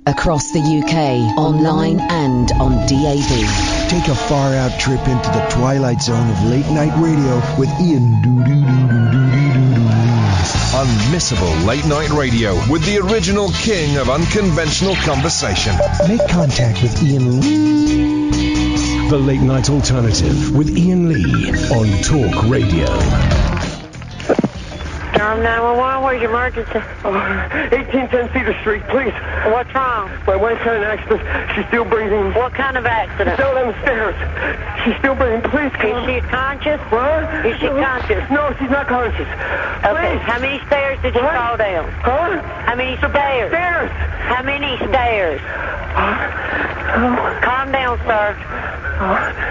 Across the UK, online and on DAB. Take a far-out trip into the twilight zone of late-night radio with Iain Doo-doo-doo-doo-doo-doo-doo. Unmissable late-night radio with the original king of unconventional conversation. Make contact with Iain Lee. The Late Night Alternative with Iain Lee on Talk Radio. 911, where's your emergency? 1810 Cedar Street, please. What's wrong? My wife's had an accident. She's still breathing. What kind of accident? She's down on the stairs. She's still breathing. Please come. Is she conscious? What? Is she conscious? No, she's not conscious. Okay, Please. how many stairs did you fall down? Huh? How many stairs? Stairs. How many stairs? Calm down, sir.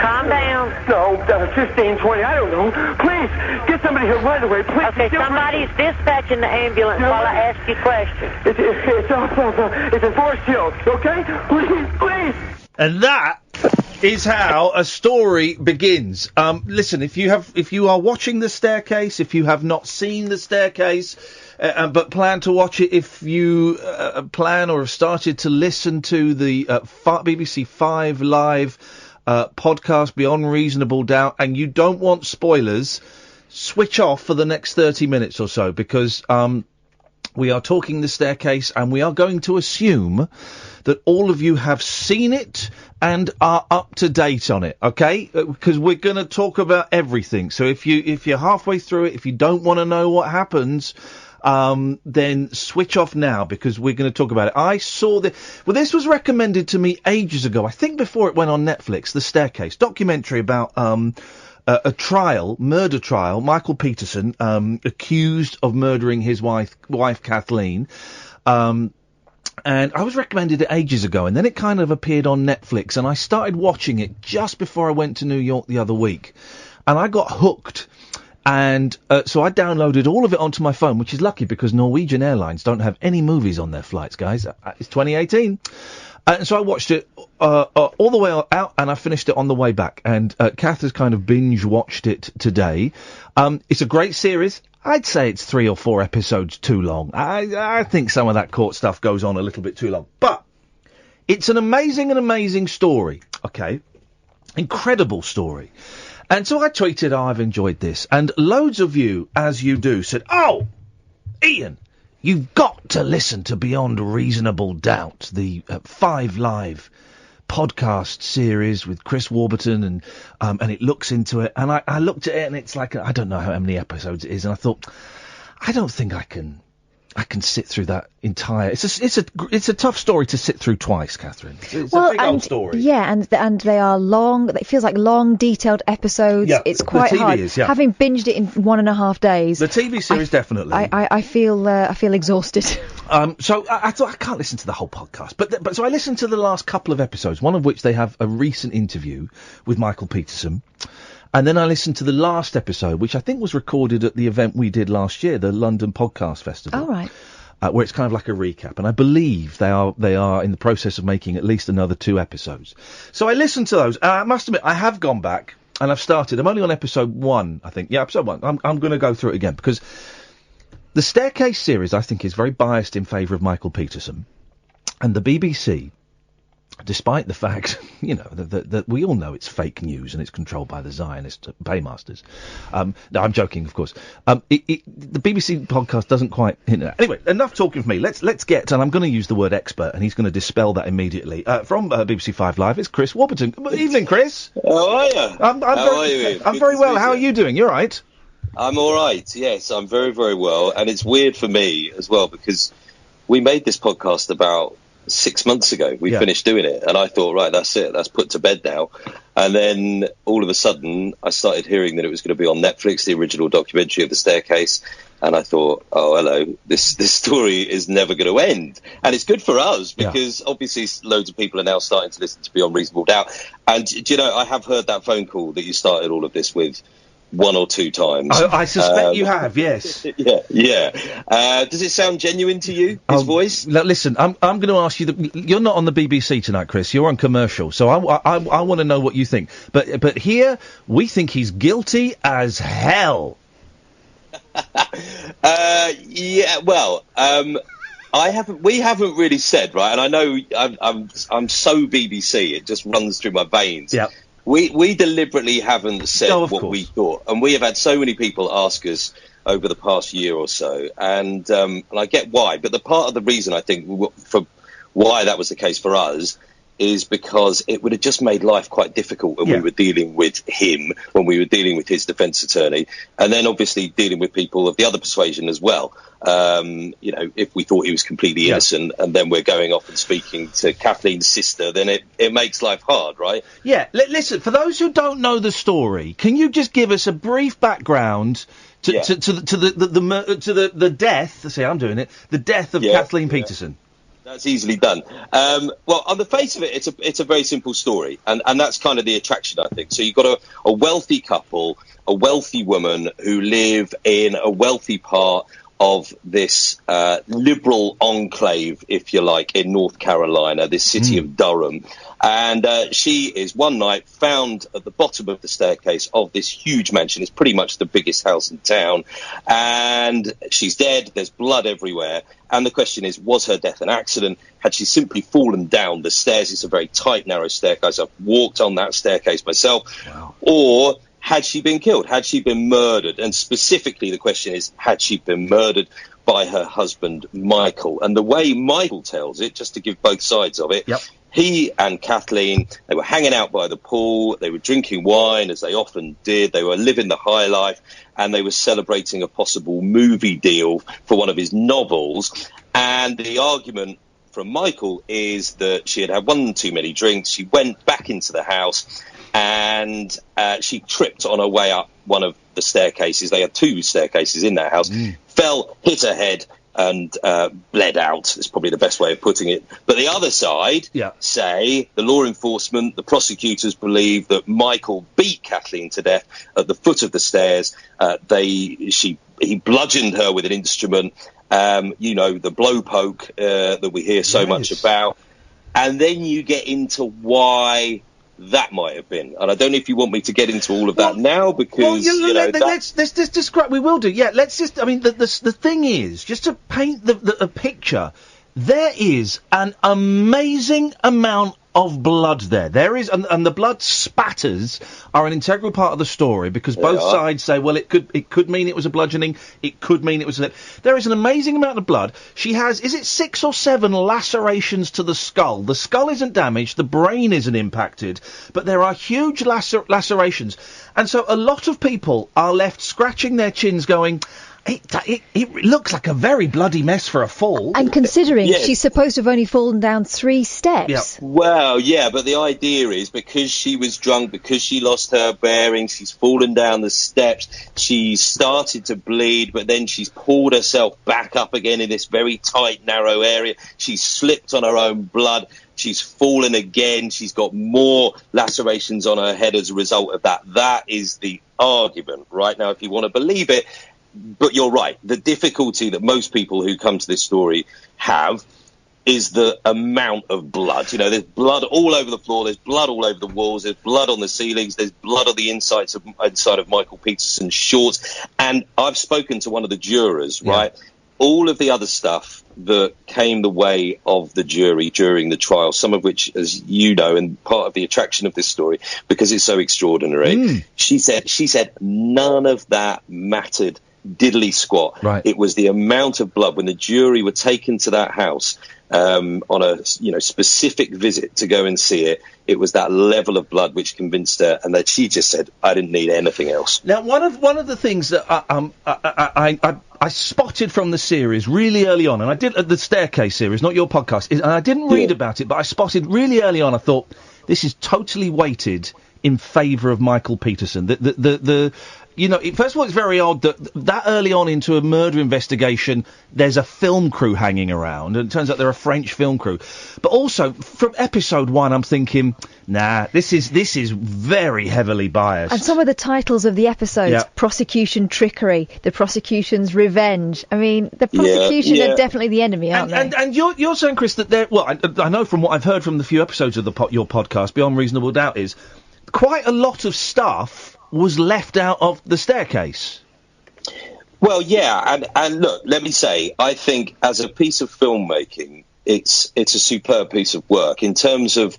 Calm down. No, 15, 20, I don't know. Please, get somebody here right away, please. Okay, somebody's dispatching the ambulance while I ask you questions. It's in Forest Hills, okay? Please. And that is how a story begins. Listen, if you are watching The Staircase, if you have not seen The Staircase, but plan to watch it, if you plan or have started to listen to the BBC 5 Live podcast Beyond Reasonable Doubt, and you don't want spoilers, switch off for the next 30 minutes or so, because we are talking The Staircase, and we are going to assume that all of you have seen it and are up to date on it, okay? Because we're going to talk about everything. So if you're halfway through it, if you don't want to know what happens, then switch off now, because we're going to talk about it. I saw this was recommended to me ages ago, I think before it went on Netflix, The Staircase, documentary about a murder trial, Michael Peterson, accused of murdering his wife Kathleen, and I was recommended it ages ago, and then it kind of appeared on Netflix, and I started watching it just before I went to New York the other week, and I got hooked. And so I downloaded all of it onto my phone, which is lucky because Norwegian Airlines don't have any movies on their flights, guys. It's 2018. And so I watched it all the way out, and I finished it on the way back. And Kath has kind of binge-watched it today. It's a great series. I'd say it's 3 or 4 episodes too long. I think some of that court stuff goes on a little bit too long. But it's an amazing story, okay? Incredible story. And so I tweeted, I've enjoyed this. And loads of you, as you do, said, oh, Iain, you've got to listen to Beyond Reasonable Doubt, the 5 Live podcast series with Chris Warburton, and it looks into it. And I looked at it, and it's like, I don't know how many episodes it is. And I thought, I don't think I can sit through that entire. It's a tough story to sit through twice, Catherine. It's a big old story. Yeah, and they are long. It feels like long, detailed episodes. Yeah, it's quite hard. Is, yeah. Having binged it in 1.5 days. The TV series definitely. I feel exhausted. So I thought I can't listen to the whole podcast, but so I listened to the last couple of episodes. One of which they have a recent interview with Michael Peterson. And then I listened to the last episode, which I think was recorded at the event we did last year, the London Podcast Festival. Oh, right. Where it's kind of like a recap. And I believe they are in the process of making at least another 2 episodes. So I listened to those. And I must admit, I have gone back and I've started. I'm only on episode 1, I think. Yeah, episode 1. I'm going to go through it again because the Staircase series, I think, is very biased in favour of Michael Peterson. And the BBC, despite the fact, that we all know it's fake news and it's controlled by the Zionist paymasters. No, I'm joking, of course. The BBC podcast doesn't quite. Anyway, enough talking for me. Let's get, and I'm going to use the word expert, and he's going to dispel that immediately. From BBC 5 Live, it's Chris Warburton. Good evening, Chris. How are you? How are you? I'm very well. How are you doing? You're right. I'm all right. Yes, I'm very, very well. And it's weird for me as well because we made this podcast about 6 months ago. We finished doing it, and I thought, right, that's it, that's put to bed now. And then all of a sudden I started hearing that it was going to be on Netflix, the original documentary of The Staircase, and I thought, oh, hello, this story is never going to end. And it's good for us because obviously loads of people are now starting to listen to Beyond Reasonable Doubt. And do you know, I have heard that phone call that you started all of this with 1 or 2 times. I suspect you have, yes. Yeah. Does it sound genuine to you, his voice? Listen, I'm going to ask you. You're not on the BBC tonight, Chris. You're on commercial, so I want to know what you think. But here we think he's guilty as hell. We haven't really said, right, and I know I'm so BBC, it just runs through my veins. Yeah. We deliberately haven't said what course. we thought, and we have had so many people ask us over the past year or so, and I get why, but the part of the reason I think for why that was the case for us is because it would have just made life quite difficult when we were dealing with him, when we were dealing with his defence attorney, and then obviously dealing with people of the other persuasion as well. If we thought he was completely innocent and then we're going off and speaking to Kathleen's sister, then it makes life hard, right? Yeah, listen, for those who don't know the story, can you just give us a brief background to the death, see, I'm doing it, the death of Kathleen Peterson? That's easily done. Well, on the face of it, it's a very simple story, and that's kind of the attraction, I think. So you've got a wealthy couple, a wealthy woman who live in a wealthy part of this liberal enclave, if you like, in North Carolina, this city of Durham. And she is one night found at the bottom of the staircase of this huge mansion. It's pretty much the biggest house in town. And she's dead. There's blood everywhere. And the question is, was her death an accident? Had she simply fallen down the stairs? It's a very tight, narrow staircase. I've walked on that staircase myself. Wow. Or had she been killed? Had she been murdered? And specifically, the question is, had she been murdered by her husband, Michael? And the way Michael tells it, just to give both sides of it, he and Kathleen, they were hanging out by the pool, they were drinking wine, as they often did, they were living the high life, and they were celebrating a possible movie deal for one of his novels. And the argument from Michael is that she had had one too many drinks, she went back into the house, and she tripped on her way up one of the staircases. They had two staircases in that house. Fell, hit her head, and bled out. It's probably the best way of putting it. But the other side say, the law enforcement, the prosecutors believe that Michael beat Kathleen to death at the foot of the stairs. He bludgeoned her with an instrument, the blowpoke that we hear so much about. And then you get into why that might have been, and I don't know if you want me to get into all of that now, because let's describe. We will do. Yeah, let's just. I mean, the thing is, just to paint a picture, there is an amazing amount of blood there. There is, and the blood spatters are an integral part of the story, because both sides say, well, it could mean it was a bludgeoning, it could mean it was a... There is an amazing amount of blood. She has, is it 6 or 7 lacerations to the skull? The skull isn't damaged, the brain isn't impacted, but there are huge lacerations. And so a lot of people are left scratching their chins going, it looks like a very bloody mess for a fall. And considering she's supposed to have only fallen down 3 steps. Yeah. Well, yeah, but the idea is, because she was drunk, because she lost her bearings, she's fallen down the steps, she's started to bleed, but then she's pulled herself back up again in this very tight, narrow area. She's slipped on her own blood. She's fallen again. She's got more lacerations on her head as a result of that. That is the argument right now, if you want to believe it. But you're right. The difficulty that most people who come to this story have is the amount of blood. There's blood all over the floor. There's blood all over the walls. There's blood on the ceilings. There's blood on the inside of Michael Peterson's shorts. And I've spoken to one of the jurors, right? All of the other stuff that came the way of the jury during the trial, some of which, as you know, and part of the attraction of this story, because it's so extraordinary, she said none of that mattered diddly squat. Right. It was the amount of blood when the jury were taken to that house on a specific visit to go and see it. It was that level of blood which convinced her, and that she just said, I didn't need anything else. Now, one of the things that I spotted from the series really early on, and I did the Staircase series, not your podcast, and I didn't read about it, but I spotted really early on, I thought, this is totally weighted in favour of Michael Peterson. First of all, it's very odd that early on into a murder investigation, there's a film crew hanging around, and it turns out they're a French film crew. But also, from episode 1, I'm thinking, nah, this is very heavily biased. And some of the titles of the episodes, prosecution trickery, the prosecution's revenge. I mean, the prosecution are definitely the enemy, aren't they? And you're saying, Chris, that I know from what I've heard from the few episodes of your podcast, Beyond Reasonable Doubt, is quite a lot of stuff was left out of the Staircase. Well, yeah, and look, let me say, I think as a piece of filmmaking, it's a superb piece of work in terms of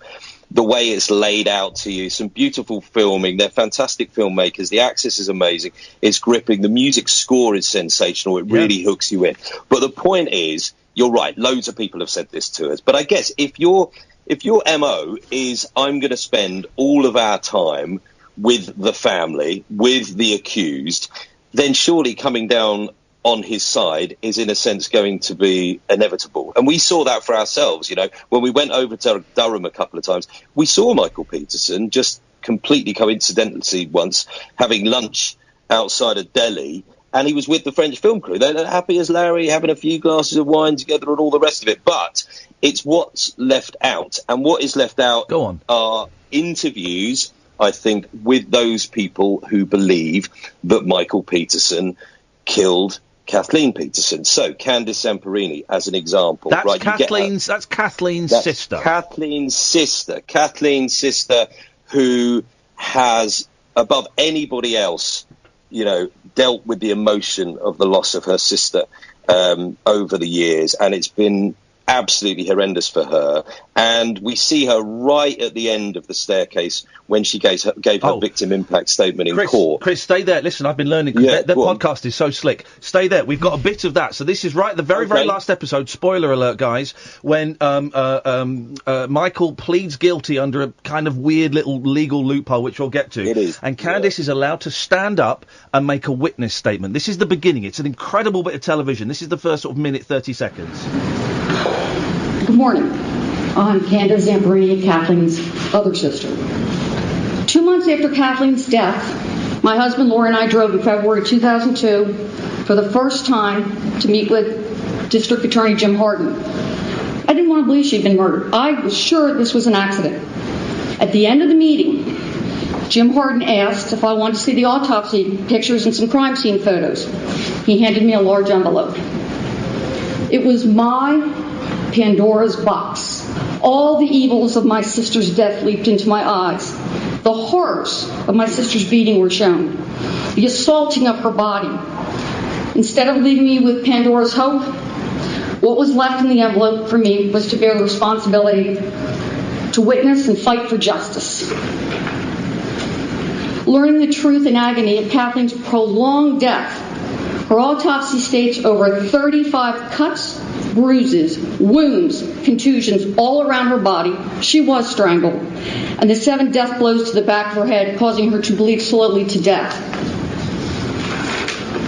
the way it's laid out to you. Some beautiful filming. They're fantastic filmmakers. The access is amazing. It's gripping. The music score is sensational. It really hooks you in. But the point is, you're right. Loads of people have said this to us. But I guess if your MO is, I'm going to spend all of our time with the family, with the accused, then surely coming down on his side is in a sense going to be inevitable. And we saw that for ourselves, you know, when we went over to Durham a couple of times, we saw Michael Peterson just completely coincidentally once having lunch outside of Delhi, and he was with the French film crew. They're happy as Larry, having a few glasses of wine together and all the rest of it. But it's what's left out, and what is left out are interviews, I think, with those people who believe that Michael Peterson killed Kathleen Peterson. So Candice Zamperini, as an example, that's right? Kathleen's sister. Kathleen's sister, who has, above anybody else, you know, dealt with the emotion of the loss of her sister over the years, and it's been absolutely horrendous for her. And we see her right at the end of the staircase when she gave her victim impact statement in court. Chris, stay there. Listen, I've been learning. Their podcast is so slick. Stay there. We've got a bit of that. So this is right at the very last episode. Spoiler alert, guys. When Michael pleads guilty under a kind of weird little legal loophole, which we'll get to. It is. And Candice is allowed to stand up and make a witness statement. This is the beginning. It's an incredible bit of television. This is the first sort of minute, 30 seconds. Good morning. I'm Candice Zamperini, Kathleen's other sister. 2 months after Kathleen's death, my husband Laura and I drove in February 2002 for the first time to meet with District Attorney Jim Harden. I didn't want to believe she'd been murdered. I was sure this was an accident. At the end of the meeting, Jim Harden asked if I wanted to see the autopsy pictures and some crime scene photos. He handed me a large envelope. It was my Pandora's box. All the evils of my sister's death leaped into my eyes. The horrors of my sister's beating were shown. The assaulting of her body. Instead of leaving me with Pandora's hope, what was left in the envelope for me was to bear the responsibility to witness and fight for justice. Learning the truth and agony of Kathleen's prolonged death, her autopsy states over 35 cuts, bruises, wounds, contusions all around her body. She was strangled. And the 7 death blows to the back of her head, causing her to bleed slowly to death.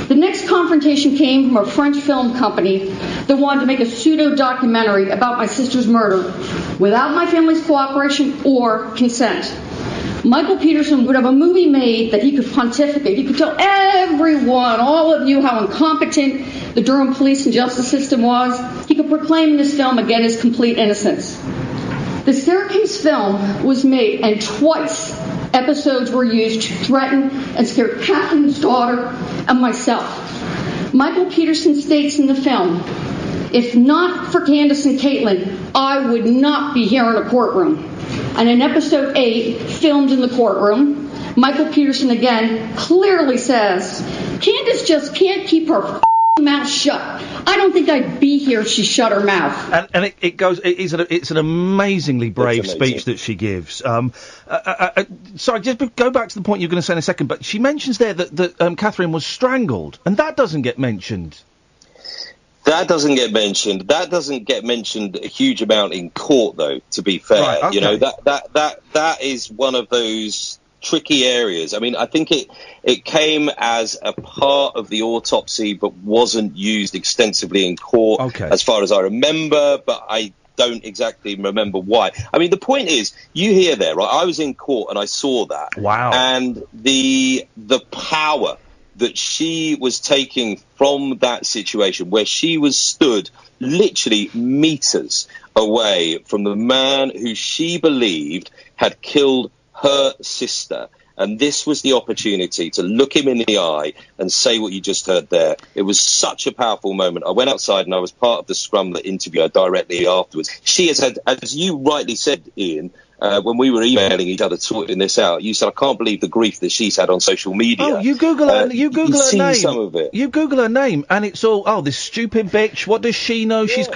The next confrontation came from a French film company that wanted to make a pseudo-documentary about my sister's murder without my family's cooperation or consent. Michael Peterson would have a movie made that he could pontificate. He could tell everyone, all of you, how incompetent the Durham police and justice system was. He could proclaim in this film again his complete innocence. The staircase film was made, and twice episodes were used to threaten and scare Kathleen's daughter and myself. Michael Peterson states in the film, if not for Candice and Caitlin, I would not be here in a courtroom. And in episode 8, filmed in the courtroom, Michael Peterson again clearly says, Candice just can't keep her mouth shut. I don't think I'd be here if she shut her mouth. And it's an amazingly brave speech that she gives. Sorry, just go back to the point you're going to say in a second, but she mentions there that Catherine was strangled, and that doesn't get mentioned. That doesn't get mentioned. That doesn't get mentioned a huge amount in court, though, to be fair. Right, okay. You know, that is one of those tricky areas. I mean, I think it came as a part of the autopsy but wasn't used extensively in court, as far as I remember, but I don't exactly remember why. I mean, the point is, you hear there, right? I was in court and I saw that. Wow. And the power that she was taking from that situation where she was stood literally meters away from the man who she believed had killed her sister. And this was the opportunity to look him in the eye and say what you just heard there. It was such a powerful moment. I went outside and I was part of the scrum that interviewed her directly afterwards. She has had, as you rightly said, Ian, when we were emailing each other, sorting this out, you said, I can't believe the grief that she's had on social media. Oh, you Google her, you Google her name. Some of it. You Google her name, and it's all, this stupid bitch, what does she know? She's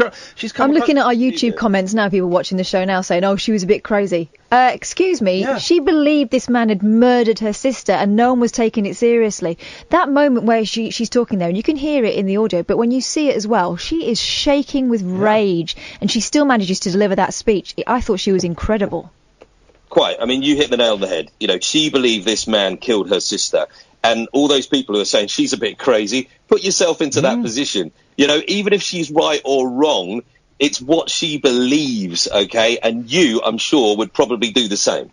I'm looking at our YouTube comments now, people watching the show now saying, oh, she was a bit crazy. Excuse me, she believed this man had murdered her sister and no one was taking it seriously. That moment where she's talking there, and you can hear it in the audio, but when you see it as well, she is shaking with rage, and she still manages to deliver that speech. I thought she was incredible. Quite. I mean, you hit the nail on the head. You know, she believed this man killed her sister. And all those people who are saying she's a bit crazy, put yourself into that position. You know, even if she's right or wrong, it's what she believes, okay? And you, I'm sure, would probably do the same.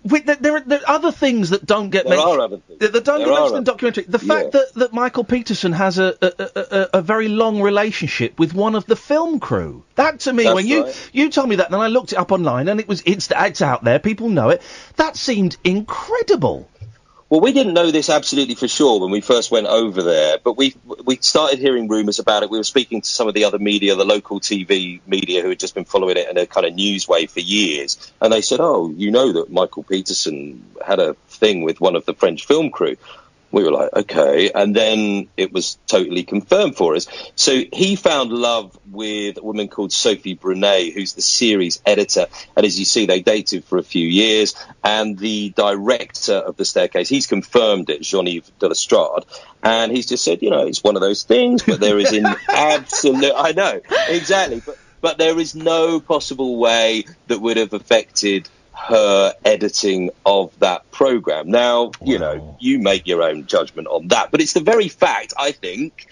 There are other things that don't get mentioned. There are other things. That don't get mentioned in the documentary. The fact that Michael Peterson has a very long relationship with one of the film crew. That, to me, when you told me that, and then I looked it up online, and it's out there, people know it. That seemed incredible. Well, we didn't know this absolutely for sure when we first went over there, but we started hearing rumours about it. We were speaking to some of the other media, the local TV media, who had just been following it in a kind of news way for years. And they said, oh, you know that Michael Peterson had a thing with one of the French film crew. We were like, okay. And then it was totally confirmed for us. So he found love with a woman called Sophie Brunet, who's the series editor. And as you see, they dated for a few years. And the director of The Staircase, he's confirmed it, Jean-Yves de Lestrade. And he's just said, you know, it's one of those things, but there is I know, exactly. But there is no possible way that would have affected her editing of that program. Now, you know, you make your own judgment on that, but it's the very fact, I think,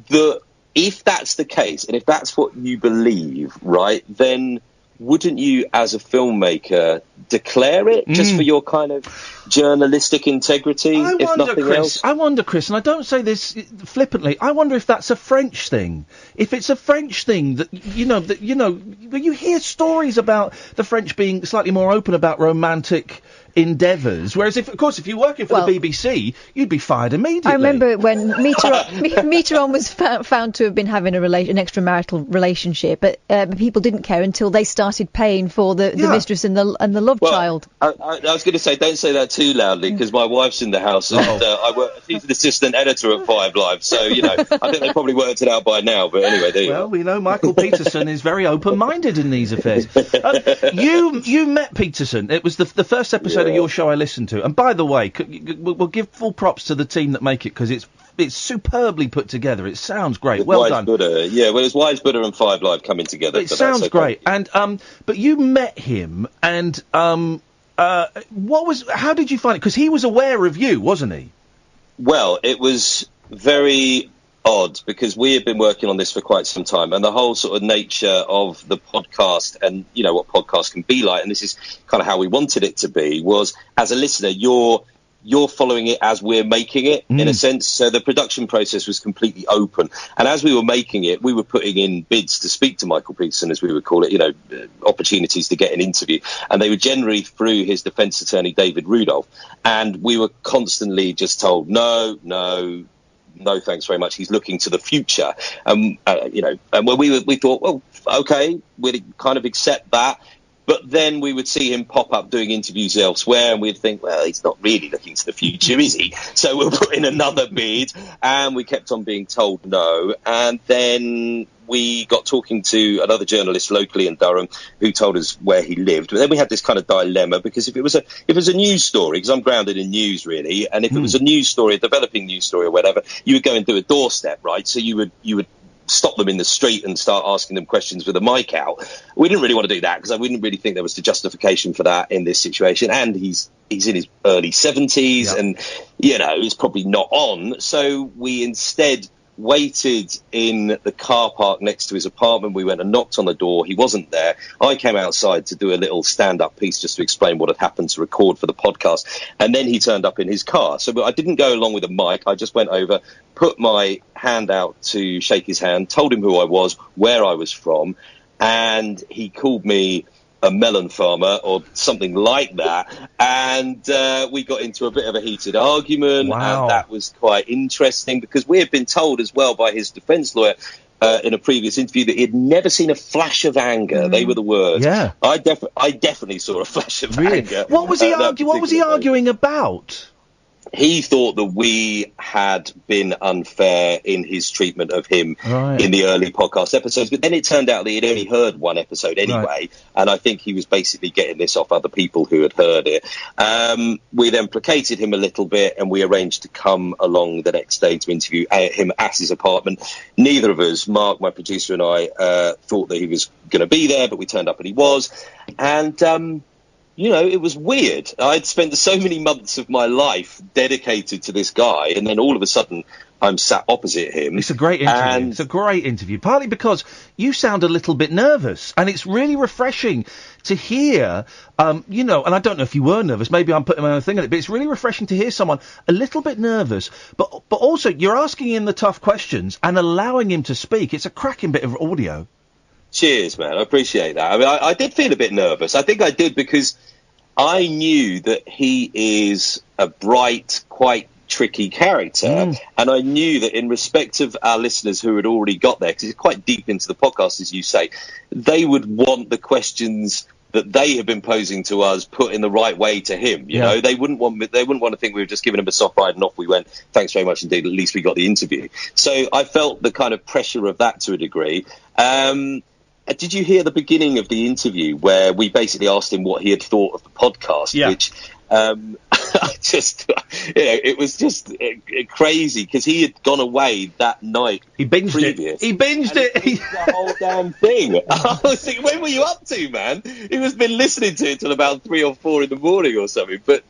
that if that's the case, and if that's what you believe, right, then wouldn't you, as a filmmaker, declare it just for your kind of journalistic integrity, if nothing else? I wonder, Chris, and I don't say this flippantly, I wonder if that's a French thing. If it's a French thing that, you hear stories about the French being slightly more open about romantic endeavours, whereas if you're working for the BBC, you'd be fired immediately. I remember when Mitterrand was found to have been having an extramarital relationship, but people didn't care until they started paying for the mistress and the love child. I was going to say, don't say that too loudly, because my wife's in the house, and she's an assistant editor at 5 Live, so I think they probably worked it out by now. But anyway, there you go. Well, we know Michael Peterson is very open-minded in these affairs. You met Peterson. It was the first episode of your show I listened to, and by the way, we'll give full props to the team that make it, because it's superbly put together. It sounds great. Well done. Buddha. Yeah, well, it's Wise Buddha and 5 Live coming together. It sounds great. And but you met him, and how did you find it? Because he was aware of you, wasn't he? Well, it was very odd, because we had been working on this for quite some time, and the whole sort of nature of the podcast, and what podcasts can be like, and this is kind of how we wanted it to be, was as a listener, you're following it as we're making it, in a sense. So the production process was completely open. And as we were making it, we were putting in bids to speak to Michael Peterson, as we would call it, opportunities to get an interview. And they were generally through his defence attorney, David Rudolph. And we were constantly just told, no, thanks very much. He's looking to the future. And when we thought, well, okay, we'd kind of accept that. But then we would see him pop up doing interviews elsewhere, and we'd think, well, he's not really looking to the future, is he? So we'll put in another bid, and we kept on being told no. And then we got talking to another journalist locally in Durham who told us where he lived. But then we had this kind of dilemma, because if it was a news story, because I'm grounded in news, really, and if it was a news story, a developing news story or whatever, you would go and do a doorstep, right? So you would stop them in the street and start asking them questions with a mic out. We didn't really want to do that, because I wouldn't really think there was the justification for that in this situation. And he's in his early 70s, and he's probably not on. So we instead waited in the car park next to his apartment. We went and knocked on the door. He wasn't there. I came outside to do a little stand-up piece just to explain what had happened, to record for the podcast. And then he turned up in his car. So I didn't go along with a mic. I just went over, put my hand out to shake his hand, told him who I was, where I was from, and he called me a melon farmer or something like that, and we got into a bit of a heated argument. Wow. And that was quite interesting, because we had been told as well by his defence lawyer, in a previous interview that he'd never seen a flash of anger. They were the words. Yeah. I definitely saw a flash of anger. What was he arguing about? He thought that we had been unfair in his treatment of him in the early podcast episodes, but then it turned out that he'd only heard one episode anyway, and I think he was basically getting this off other people who had heard it. We then placated him a little bit, and we arranged to come along the next day to interview him at his apartment. Neither of us, Mark, my producer, and I, thought that he was going to be there, but we turned up and he was. And you know, it was weird. I'd spent so many months of my life dedicated to this guy, and then all of a sudden I'm sat opposite him. It's a great interview. It's a great interview, partly because you sound a little bit nervous, and it's really refreshing to hear, you know, and I don't know if you were nervous, maybe I'm putting my own thing on it, but it's really refreshing to hear someone a little bit nervous, but also you're asking him the tough questions and allowing him to speak. It's a cracking bit of audio. Cheers, man. I appreciate that. I mean, I did feel a bit nervous. I think I did because I knew that he is a bright, quite tricky character, and I knew that in respect of our listeners who had already got there, because it's quite deep into the podcast, as you say, they would want the questions that they have been posing to us put in the right way to him. You know, they wouldn't want to think we were just giving him a soft ride and off we went. Thanks very much indeed. At least we got the interview. So I felt the kind of pressure of that to a degree. Did you hear the beginning of the interview where we basically asked him what he had thought of the podcast? Yeah. Which I just, you know, it was just crazy because he had gone away that night. He binged previous, it. He binged it. The whole damn thing. I was thinking, when were you up to, man? He was been listening to it till about 3 or 4 in the morning or something. But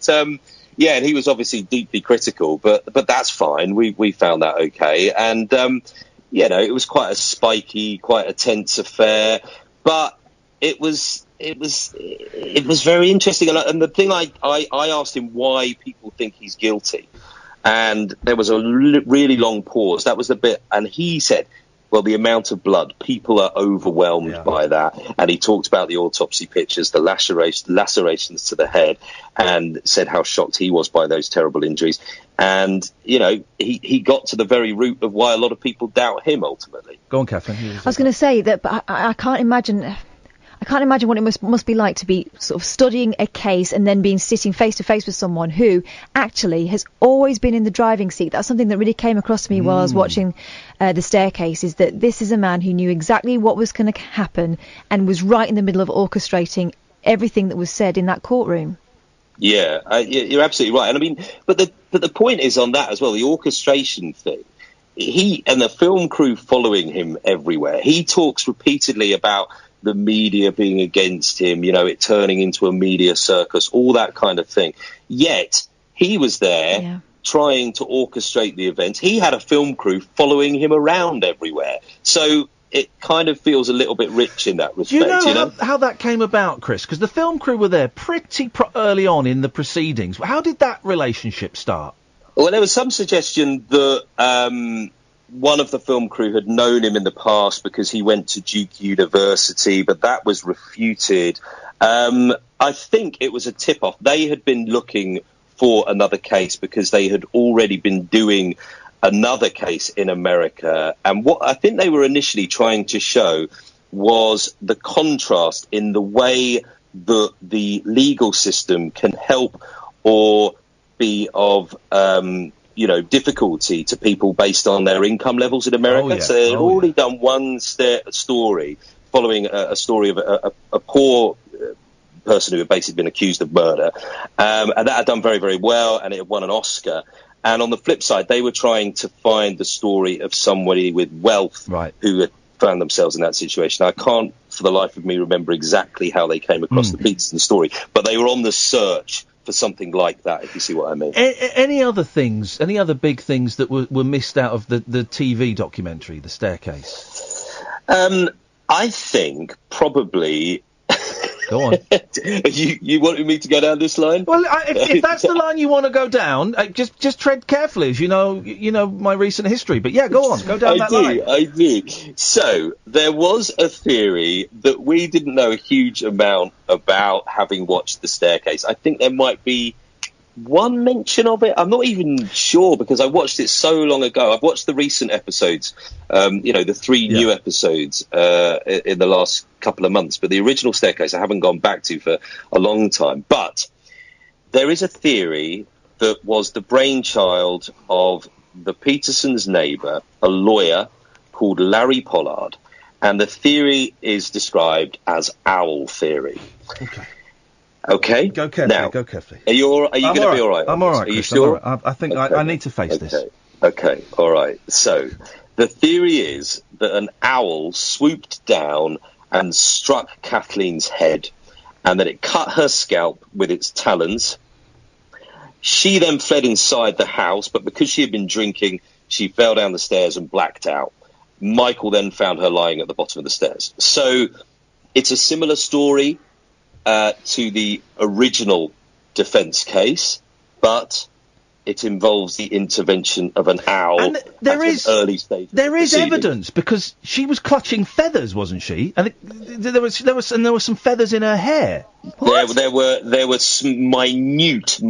yeah, and he was obviously deeply critical. But that's fine. We found that okay. And you know, it was quite a spiky, quite a tense affair, but it was very interesting. And the thing I asked him why people think he's guilty, and there was a really long pause. That was the bit, and he said, well, the amount of blood, people are overwhelmed by that. And he talked about the autopsy pictures, the lacerations to the head, and said how shocked he was by those terrible injuries. And, you know, he got to the very root of why a lot of people doubt him, ultimately. Go on, Catherine. I was going to say that, but I can't imagine what it must be like to be sort of studying a case and then being sitting face to face with someone who actually has always been in the driving seat. That's something that really came across to me while I was watching The Staircase, is that this is a man who knew exactly what was going to happen and was right in the middle of orchestrating everything that was said in that courtroom. Yeah, you're absolutely right. And I mean, but the point is on that as well, the orchestration thing. He and the film crew following him everywhere. He talks repeatedly about the media being against him, you know, it turning into a media circus, all that kind of thing. Yet he was there trying to orchestrate the events. He had a film crew following him around everywhere. So it kind of feels a little bit rich in that respect. Do you know how that came about, Chris? Because the film crew were there pretty early on in the proceedings. How did that relationship start? Well, there was some suggestion that one of the film crew had known him in the past because he went to Duke University, but that was refuted. I think it was a tip-off. They had been looking for another case because they had already been doing another case in America. And what I think they were initially trying to show was the contrast in the way that the legal system can help or be of difficulty to people based on their income levels in America. So they'd already done one story following a story of a poor person who had basically been accused of murder. And that had done very, very well, and it had won an Oscar. And on the flip side, they were trying to find the story of somebody with wealth who had found themselves in that situation. I can't, for the life of me, remember exactly how they came across the Peterson story, but they were on the search for something like that, if you see what I mean. Any other things, any other big things that were missed out of the TV documentary, The Staircase? I think probably... Go on. You wanted me to go down this line? Well, if that's the line you want to go down, just tread carefully, as you know my recent history. But yeah, go on, go down that line. I do. So there was a theory that we didn't know a huge amount about, having watched The Staircase. I think there might be one mention of it. I'm not even sure because I watched it so long ago. I've watched the recent episodes, the 3 new episodes in the last couple of months, but the original Staircase I haven't gone back to for a long time. But there is a theory that was the brainchild of the Petersons' neighbour, a lawyer called Larry Pollard, and the theory is described as owl theory. Okay. Go carefully. Now, go carefully. Are you going to be all right? I'm all right. Are you Chris, sure? I'm all right. I think I need to face this. Okay. All right. So the theory is that an owl swooped down and struck Kathleen's head, and that it cut her scalp with its talons. She then fled inside the house, but because she had been drinking, she fell down the stairs and blacked out. Michael then found her lying at the bottom of the stairs. So it's a similar story to the original defence case, but it involves the intervention of an owl and at an early stage. There is evidence because she was clutching feathers, wasn't she? And there were some feathers in her hair. There were some minute,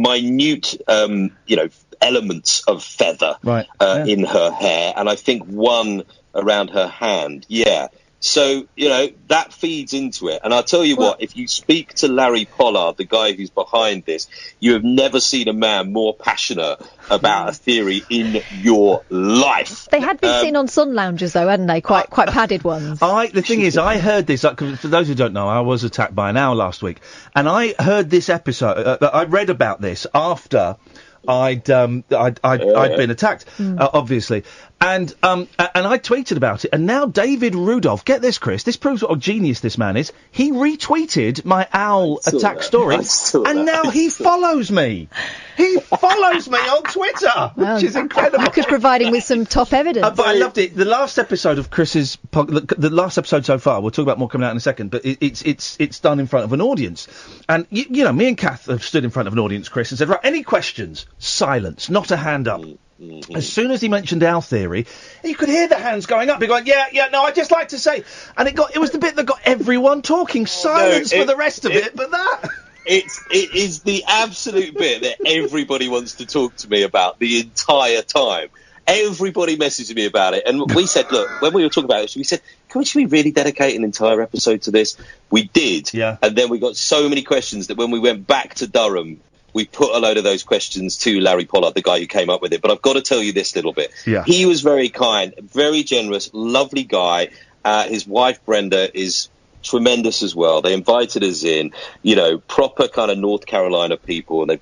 elements of feather in her hair, and I think one around her hand. Yeah. So, that feeds into it. And I'll tell you what, if you speak to Larry Pollard, the guy who's behind this, you have never seen a man more passionate about a theory in your life. They had been seen on sun loungers, though, hadn't they? Quite padded ones. The thing is, I heard this, for those who don't know, I was attacked by an owl last week. And I heard this episode, I read about this after I'd been attacked, obviously. And I tweeted about it, and now David Rudolph, get this, Chris, this proves what a genius this man is. He retweeted my owl attack story, and now he follows me. He follows me on Twitter, which is incredible. You could provide him with some top evidence. But I loved it. The last episode of Chris's, the last episode so far, we'll talk about more coming out in a second, but it's done in front of an audience. And, me and Kath have stood in front of an audience, Chris, and said, right, any questions? Silence, not a hand up. Mm-hmm. As soon as he mentioned owl theory, you could hear the hands going up. You're going, no, I'd just like to say, and it was the bit that got everyone talking. Silence for the rest of it, but that. It is the absolute bit that everybody wants to talk to me about the entire time. Everybody messaged me about it, and we said, look, when we were talking about it, we said, should we really dedicate an entire episode to this? We did, and then we got so many questions that when we went back to Durham, we put a load of those questions to Larry Pollard, the guy who came up with it. But I've got to tell you this little bit. Yeah. He was very kind, very generous, lovely guy. His wife, Brenda, is tremendous as well. They invited us in, proper kind of North Carolina people. And they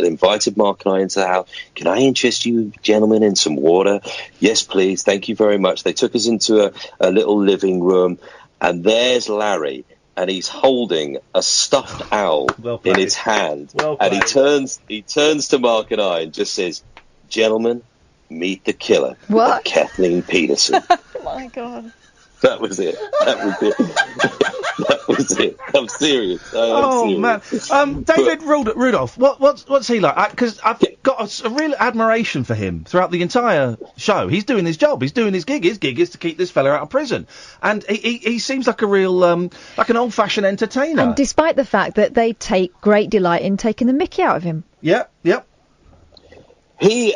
invited Mark and I into the house. Can I interest you gentlemen in some water? Yes, please. Thank you very much. They took us into a little living room. And there's Larry. And he's holding a stuffed owl in his hand. And he turns to Mark and I and just says, gentlemen, meet the killer. What? Kathleen Peterson. Oh, my God. That was it. That was it. I'm serious. Serious. Man. David Rudolph, what's he like? Because I've got a real admiration for him throughout the entire show. He's doing his job. He's doing his gig. His gig is to keep this fella out of prison. And he seems like a real, like an old-fashioned entertainer. And despite the fact that they take great delight in taking the mickey out of him. Yep. He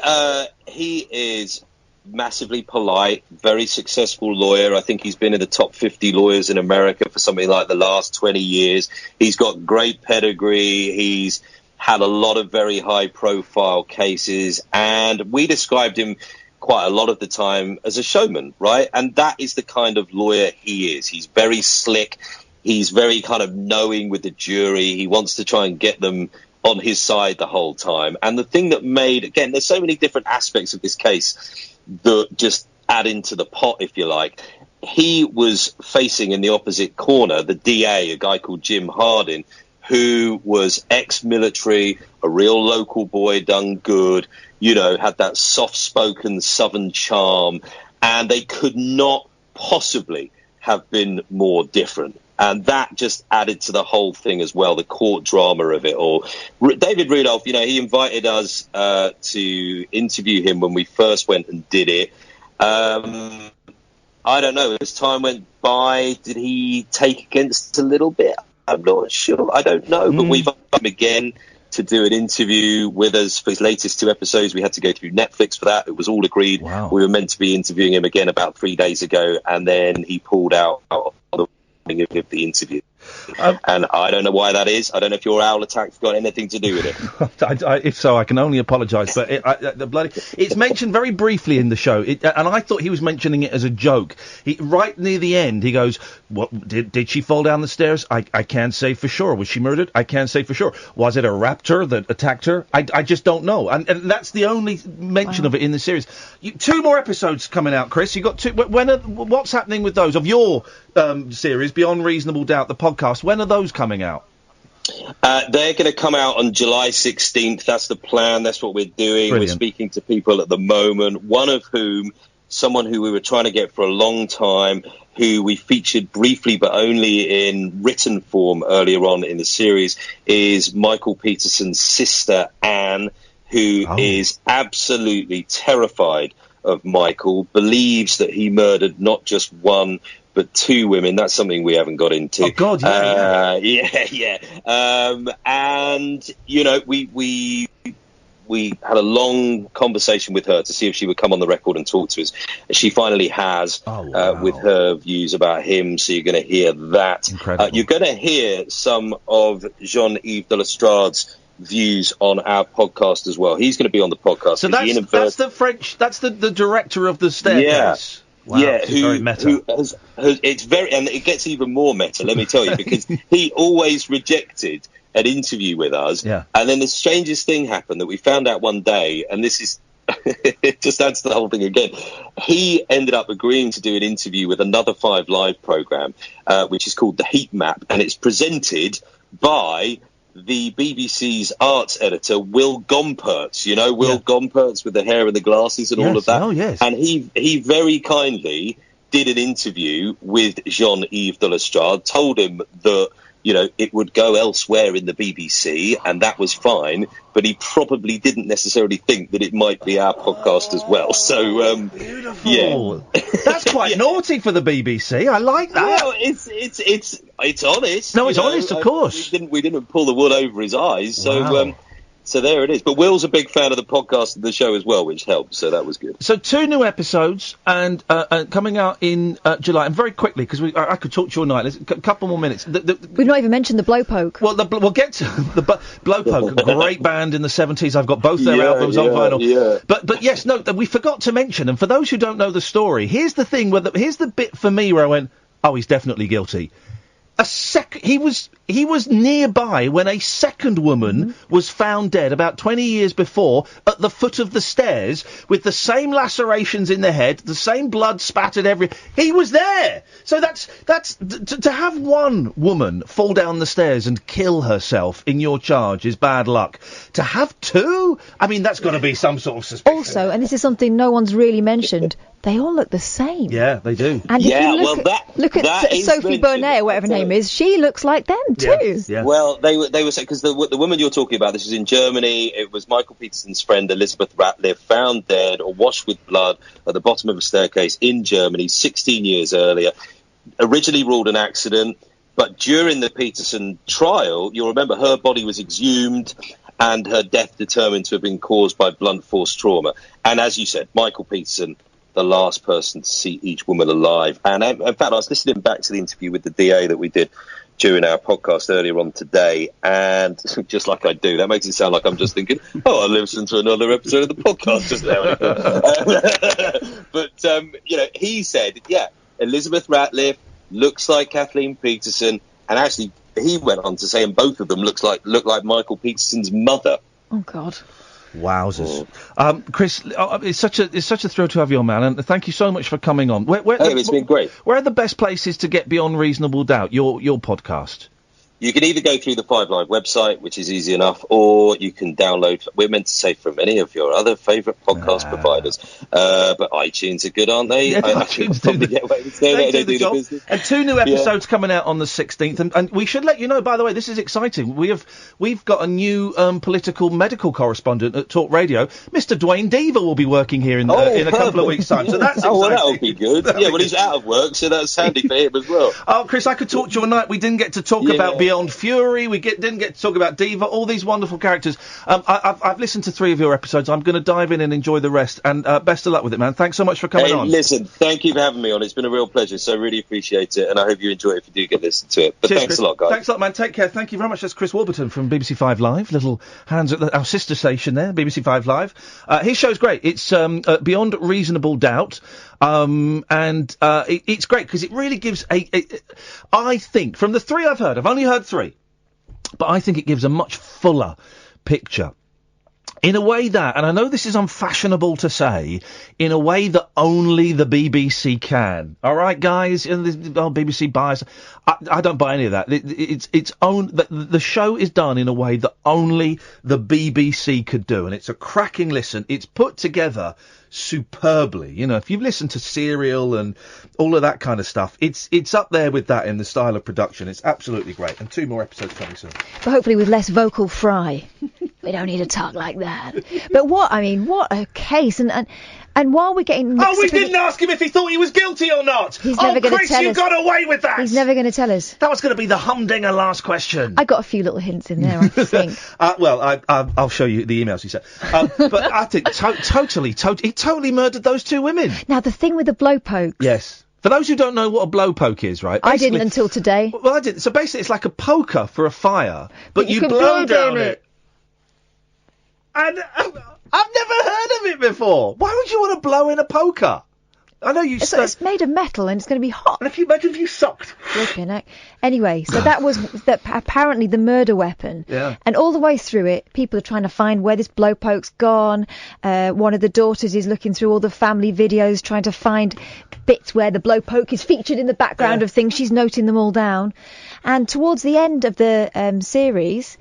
is massively polite, very successful lawyer. I think he's been in the top 50 lawyers in America for something like the last 20 years. He's got great pedigree. He's had a lot of very high profile cases, and we described him quite a lot of the time as a showman, right? And that is the kind of lawyer he is. He's very slick. He's very kind of knowing with the jury. He wants to try and get them on his side the whole time. And the thing that made, again, there's so many different aspects of this case that just add into the pot, if you like. He was facing in the opposite corner the DA, a guy called Jim Hardin, who was ex-military, a real local boy, done good, had that soft-spoken southern charm, and they could not possibly have been more different. And that just added to the whole thing as well, the court drama of it all. David Rudolph, he invited us to interview him when we first went and did it. I don't know, as time went by, did he take against a little bit? I'm not sure. I don't know. But we've asked him again to do an interview with us for his latest 2 episodes. We had to go through Netflix for that. It was all agreed. Wow. We were meant to be interviewing him again about 3 days ago, and then he pulled out on the morning of the interview. And I don't know why that is. I don't know if your owl attack's got anything to do with it. If so, I can only apologise. But it's mentioned very briefly in the show, and I thought he was mentioning it as a joke. Right near the end, he goes, "What did she fall down the stairs? I can't say for sure. Was she murdered? I can't say for sure. Was it a raptor that attacked her? I just don't know." And that's the only mention of it in the series. 2 more episodes coming out, Chris. You got 2. What's happening with those of your series Beyond Reasonable Doubt, the podcast? When are those coming out? They're going to come out on July 16th. That's the plan. That's what we're doing. Brilliant. We're speaking to people at the moment, one of whom, someone who we were trying to get for a long time, who we featured briefly but only in written form earlier on in the series, is Michael Peterson's sister, Anne, who is absolutely terrified of Michael, believes that he murdered not just one but 2 women. That's something we haven't got into. Oh God, yeah. And you know, we had a long conversation with her to see if she would come on the record and talk to us. She finally has, with her views about him. So you're going to hear that. Incredible. You're going to hear some of Jean-Yves de Lestrade's views on our podcast as well. He's going to be on the podcast. So that's the French. That's the director of the Staircase. Yeah. Wow, yeah, very meta. It's very, and it gets even more meta, let me tell you, because he always rejected an interview with us. Yeah. And then the strangest thing happened that we found out one day, and this is, it just adds to the whole thing again. He ended up agreeing to do an interview with another 5 Live program, which is called The Heat Map, and it's presented by the BBC's arts editor, Will Gompertz, Will Gompertz with the hair and the glasses and all of that. Oh, yes. And he very kindly did an interview with Jean-Yves de Lestrade, told him that, it would go elsewhere in the BBC, and that was fine, but he probably didn't necessarily think that it might be our podcast as well. So, beautiful. Yeah. That's quite naughty for the BBC. I like that. Well, it's honest. No, it's honest, of course. We didn't pull the wool over his eyes. So, wow. So there it is. But Will's a big fan of the podcast and the show as well, which helps. So that was good. So 2 new episodes and coming out in July. And very quickly, because I could talk to you all night. There's a couple more minutes. We've not even mentioned the Blowpoke. Well, we'll get to the Blowpoke, a great band in the 70s. I've got both their albums on vinyl. Yeah. But yes, no, we forgot to mention. And for those who don't know the story, here's the thing. Here's the bit for me where I went, oh, he's definitely guilty. He was nearby when a second woman was found dead about 20 years before at the foot of the stairs with the same lacerations in the head, the same blood spattered everywhere. He was there. So that's to have one woman fall down the stairs and kill herself in your charge is bad luck. To have 2, I mean, that's got to be some sort of suspicion. Also, and this is something no one's really mentioned, they all look the same. Yeah, they do. And if you look at Sophie Burnett, or whatever her name is, she looks like them too. Yeah. Well, they were saying, because the woman you're talking about, this was in Germany. It was Michael Peterson's friend Elizabeth Ratliff, found dead or washed with blood at the bottom of a staircase in Germany 16 years earlier. Originally ruled an accident, but during the Peterson trial, you'll remember her body was exhumed and her death determined to have been caused by blunt force trauma. And as you said, Michael Peterson, the last person to see each woman alive. And in fact, I was listening back to the interview with the DA that we did during our podcast earlier on today, and just like I do, that makes it sound like I'm just thinking, oh, I listened to another episode of the podcast just now. But, he said, Elizabeth Ratliff looks like Kathleen Peterson, and actually he went on to say, and both of them look like Michael Peterson's mother. Oh, God. Wowzers. Chris, it's such a thrill to have you on, man, and thank you so much for coming on. It's been great. Where are the best places to get Beyond Reasonable Doubt, your podcast? You can either go through the 5 Live website, which is easy enough, or you can download, we're meant to say from any of your other favourite podcast providers. But iTunes are good, aren't they? Yeah, iTunes do the business. And 2 new episodes coming out on the 16th. And we should let you know, by the way, this is exciting. We've got a new political medical correspondent at Talk Radio. Mr. Dwayne Deaver will be working here in a couple of weeks' time. So that's exciting. Well, that'll be good. Well, he's out of work, so that's handy for him as well. Oh, Chris, I could talk to you all night. We didn't get to talk about Beyond Fury. We didn't get to talk about Diva. All these wonderful characters. I've listened to 3 of your episodes. I'm going to dive in and enjoy the rest. And best of luck with it, man. Thanks so much for coming on. Listen, thank you for having me on. It's been a real pleasure. So I really appreciate it, and I hope you enjoy it if you do get to listen to it. But Cheers, thanks Chris. a lot, guys. Thanks a lot, man. Take care. Thank you very much. That's Chris Warburton from BBC 5 Live. Little hands at our sister station there, BBC 5 Live. His show's great. It's Beyond Reasonable Doubt. It's great because it really gives I think, from the 3 I've heard, I've only heard 3, but I think it gives a much fuller picture. In a way that, and I know this is unfashionable to say, in a way that only the BBC can. All right, guys? BBC buys. I don't buy any of that. The show is done in a way that only the BBC could do, and it's a cracking listen. It's put together superbly. You know, if you've listened to Serial and all of that kind of stuff, it's up there with that in the style of production. It's absolutely great. And 2 more episodes coming soon. But hopefully with less vocal fry. We don't need to talk like that. But what a case. And while we're getting... we didn't ask him if he thought he was guilty or not. He's never going to tell us. You got away with that. He's never going to tell us. That was going to be the humdinger last question. I got a few little hints in there, I think. I'll show you the emails he sent. But I think he totally murdered those 2 women. Now, the thing with the blowpoke. Yes. For those who don't know what a blowpoke is, right? I didn't until today. Well, I didn't. So basically, it's like a poker for a fire, but you blow down it. And I've never heard of it before. Why would you want to blow in a poker? I know you. It's made of metal and it's going to be hot. And imagine if you sucked. Flipping heck. Anyway, so that was apparently the murder weapon. Yeah. And all the way through it, people are trying to find where this blowpoke's gone. One of the daughters is looking through all the family videos, trying to find bits where the blowpoke is featured in the background of things. She's noting them all down. And towards the end of the series,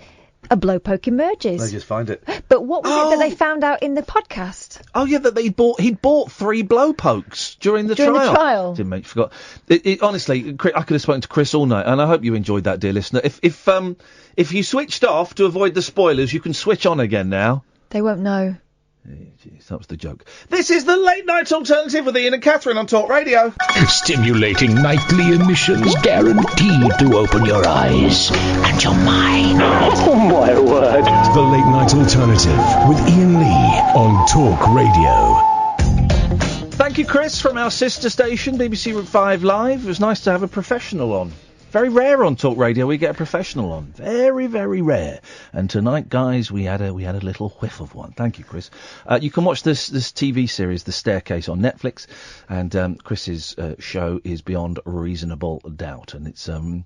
a blowpoke emerges. They just find it. But what was it that they found out in the podcast? Oh yeah, that he'd bought 3 blowpokes during the trial. Didn't make forgot. Honestly, I could have spoken to Chris all night, and I hope you enjoyed that, dear listener. If you switched off to avoid the spoilers, you can switch on again now. They won't know. Jeez, that was the joke. This is the Late Night Alternative with Iain and Catherine on Talk Radio. Stimulating nightly emissions guaranteed to open your eyes and your mind. Oh, my word. The Late Night Alternative with Iain Lee on Talk Radio. Thank you, Chris, from our sister station, BBC 5 Live. It was nice to have a professional on. Very rare on Talk Radio we get a professional on. Very, very rare. And tonight, guys, we had a little whiff of one. Thank you, Chris. You can watch this TV series, The Staircase, on Netflix. And Chris's show is Beyond Reasonable Doubt. And it's a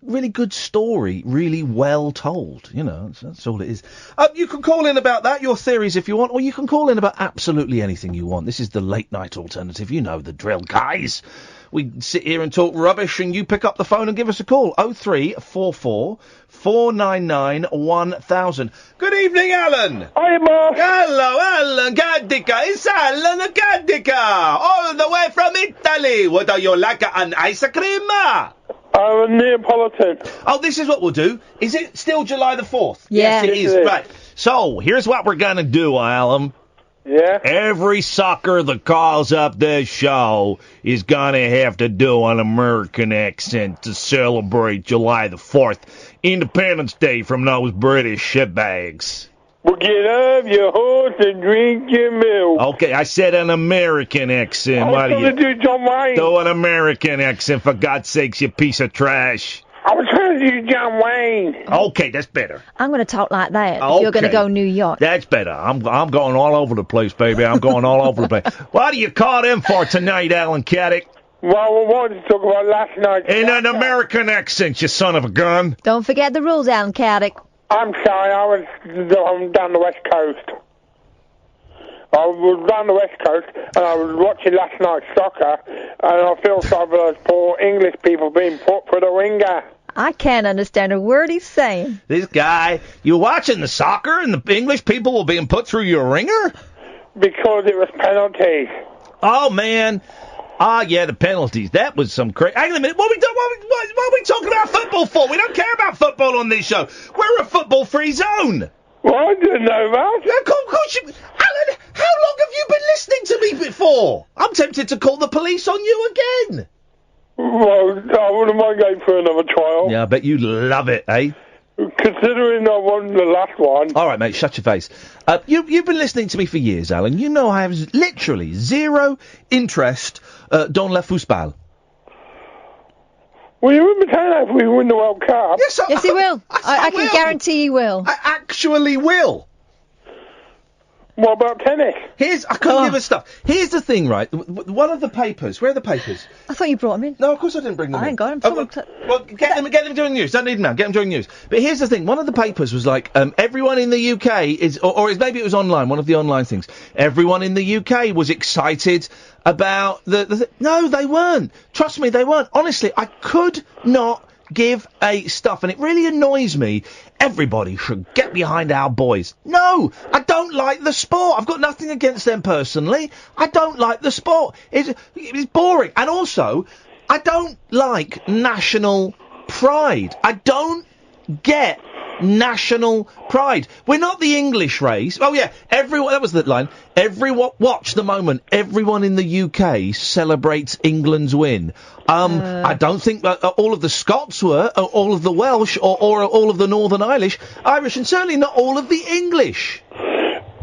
really good story, really well told. You know, that's all it is. You can call in about that, your theories if you want, or you can call in about absolutely anything you want. This is the Late Night Alternative. You know the drill, guys. We sit here and talk rubbish, and you pick up the phone and give us a call. 0344 499 1000. Good evening, Alan. Hi, Mark. Hello, Alan Gaddica. It's Alan Gaddica, all the way from Italy. What do you like, an ice cream? I'm a Neapolitan. Oh, this is what we'll do. Is it still July the 4th? Yeah. Yes, it is. Right. So, here's what we're going to do, Alan. Yeah? Every sucker that calls up this show is gonna have to do an American accent to celebrate July the 4th, Independence Day from those British shitbags. Well, get off your horse and drink your milk. Okay, I said an American accent. I was going to do John Wayne. Do an American accent, for God's sakes, you piece of trash. I was trying to do John Wayne. Okay, that's better. I'm going to talk like that Okay. if you're going to go New York. That's better. I'm going all over the place, baby. I'm going all over the place. What do you call in for tonight, Alan Caddick? Well, we wanted to talk about last night. In an American accent, you son of a gun. Don't forget the rules, Alan Caddick. I'm sorry, I'm down the West Coast. I was down the West Coast, and I was watching last night's soccer, and I feel sorry for those poor English people being put for the ringer. I can't understand a word he's saying. This guy, you're watching the soccer and the English people were being put through your ringer? Because it was penalties. Oh, man. Ah, yeah, the penalties. That was some crazy... Hang on a minute. What are we talking about football for? We don't care about football on this show. We're a football-free zone. Well, I didn't know that. Of course you... Alan, how long have you been listening to me before? I'm tempted to call the police on you again. Well, I wouldn't mind going for another trial. Yeah, I bet you'd love it, eh? Considering I won the last one. All right, mate, shut your face. You've been listening to me for years, Alan. You know I have literally zero interest dans la football. Well, you wouldn't be saying that if we win the World Cup. Yes, he will. I can guarantee he will. I actually will. What about tennis? I can't give us stuff. Here's the thing, right? One of the papers. Where are the papers? I thought you brought him in. No, of course I didn't bring them in. I ain't got him. Well, get them during news. Don't need them now. Get them during news. But here's the thing. One of the papers was like, everyone in the UK is, or maybe it was online, one of the online things. Everyone in the UK was excited about no, they weren't. Trust me, they weren't. Honestly, I could not give a stuff, and it really annoys me. Everybody should get behind our boys. No, I don't like the sport. I've got nothing against them personally. I don't like the sport. It's boring. And also, I don't like national pride. I don't get national pride. We're not the English race. Oh yeah, everyone. That was the line. Watch the moment. Everyone in the UK celebrates England's win. I don't think all of the Scots were, or all of the Welsh, or all of the Northern Irish, and certainly not all of the English.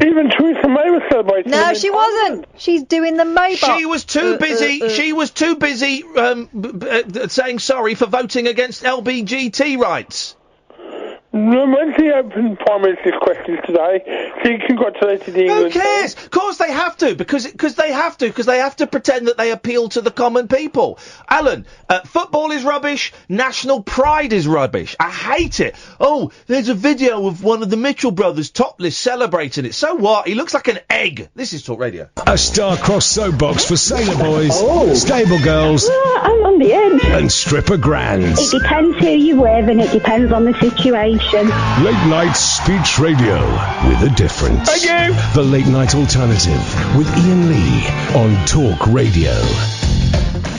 Even Theresa May was celebrating. No, she wasn't. She's doing the Maybach. She was too busy. She was too busy saying sorry for voting against LBGT rights. When she opened Prime Minister's questions today, she congratulated the England. Who cares? Of course they have to, because they have to pretend that they appeal to the common people. Alan, football is rubbish. National pride is rubbish. I hate it. Oh, there's a video of one of the Mitchell brothers topless celebrating it. So what? He looks like an egg. This is Talk Radio. A star-crossed soapbox for sailor boys, stable girls, I'm on the edge. and stripper grands. It depends who you're with and it depends on the situation. Late night speech radio with a difference. Thank you. The Late Night Alternative with Iain Lee on Talk Radio.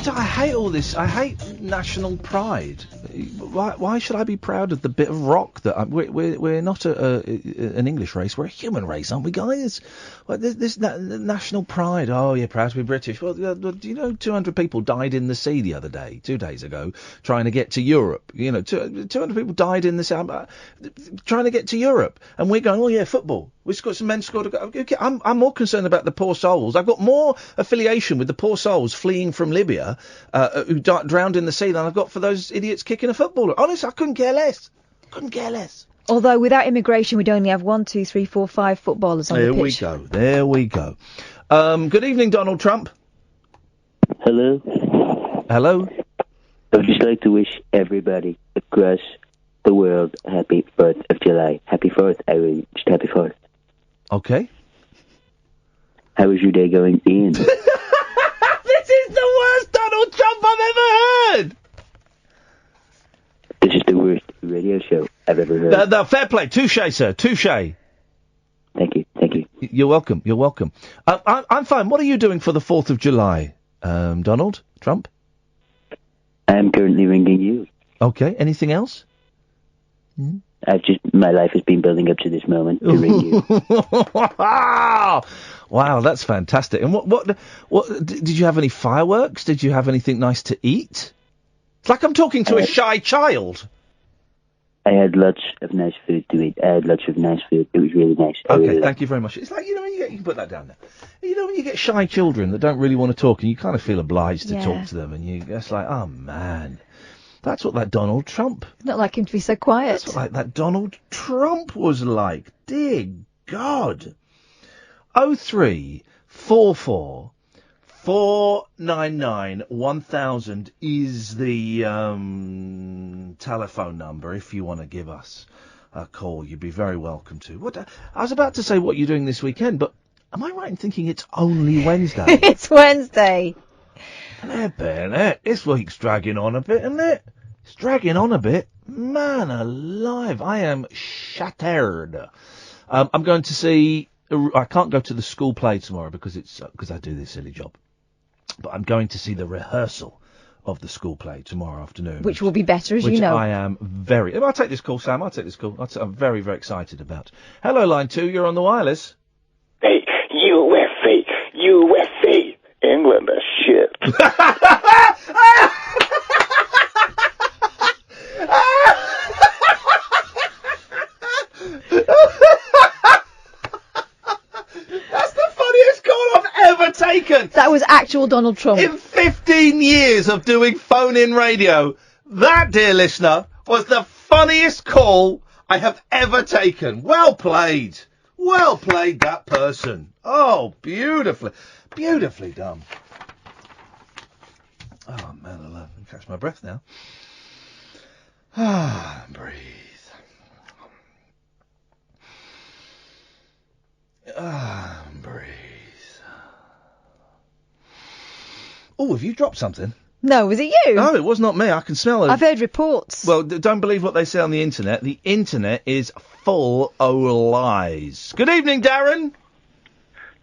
I hate all this. I hate national pride. Why should I be proud of the bit of rock that we're not an English race? We're a human race, aren't we, guys? Well, this national pride. Oh, you're proud to be British. Well, do you know 200 people died in the sea the other day, 2 days ago, trying to get to Europe? 200 people died in the sea trying to get to Europe, and we're going, oh yeah, football. We've got some men scored a goal. Okay, I'm more concerned about the poor souls. I've got more affiliation with the poor souls fleeing from Libya who drowned in the sea than I've got for those idiots kicking a footballer. Honestly, I couldn't care less. Although without immigration, we'd only have 1, 2, 3, 4, 5 footballers on the pitch. There we go. Good evening, Donald Trump. Hello. Hello. I would just like to wish everybody across the world a happy 4th of July. Happy 4th, Irene. Just happy 4th. Okay. How is your day going, Ian? This is the worst Donald Trump I've ever heard! This is the worst radio show I've ever heard. No, fair play. Touche, sir. Touche. Thank you. You're welcome. I'm fine. What are you doing for the 4th of July, Donald Trump? I'm currently ringing you. Okay. Anything else? My life has been building up to this moment to ring you. Wow, that's fantastic. And what did you have any fireworks? Did you have anything nice to eat? It's like I'm talking to a shy child. I had lots of nice food to eat. It was really nice. Okay, thank you very much. It's like, when you can put that down there. When you get shy children that don't really want to talk and you kind of feel obliged to talk to them, and it's like, oh man. That's what that Donald Trump... Not like him to be so quiet. That's what that Donald Trump was like. Dear God. 0344 499 1000 is the telephone number if you want to give us a call. You'd be very welcome to. I was about to say what you're doing this weekend, but am I right in thinking it's only Wednesday? It's Wednesday. This week's dragging on a bit, isn't it? It's dragging on a bit. Man alive, I am shattered. I'm going to see... I can't go to the school play tomorrow because I do this silly job. But I'm going to see the rehearsal of the school play tomorrow afternoon. Which will be better, as you know. Which I am very... I'll take this call, Sam. I'll take this call. I'm very, very excited about. Hello, line 2. You're on the wireless. Hey, USA. England is shit. That was actual Donald Trump. In 15 years of doing phone-in radio, that, dear listener, was the funniest call I have ever taken. Well played. Well played, that person. Oh, beautifully done. Oh, man, I love it. Catch my breath now. Ah, breathe. Ah, breathe. Oh, have you dropped something? No, was it you? No, it was not me. I can smell it. I've heard reports. Well, don't believe what they say on the internet. The internet is full of lies. Good evening, Darren.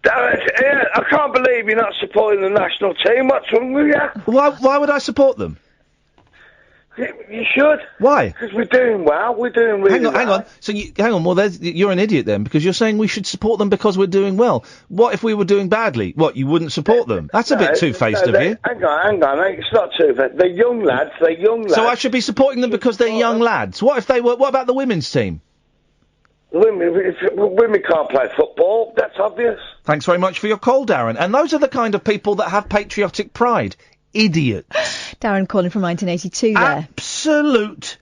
Darren, yeah, I can't believe you're not supporting the national team. What's wrong with you? Why would I support them? You should. Why? Because we're doing well. We're doing really well. Hang on. So hang on. Well, you're an idiot then, because you're saying we should support them because we're doing well. What if we were doing badly? What, you wouldn't support them? That's a bit two-faced of you. Hang on. It's not two-faced. They're young lads. So I should be supporting them because they're young lads. What if they were? What about the women's team? Women can't play football. That's obvious. Thanks very much for your call, Darren. And those are the kind of people that have patriotic pride. Idiots. Darren calling from 1982 there. Absolute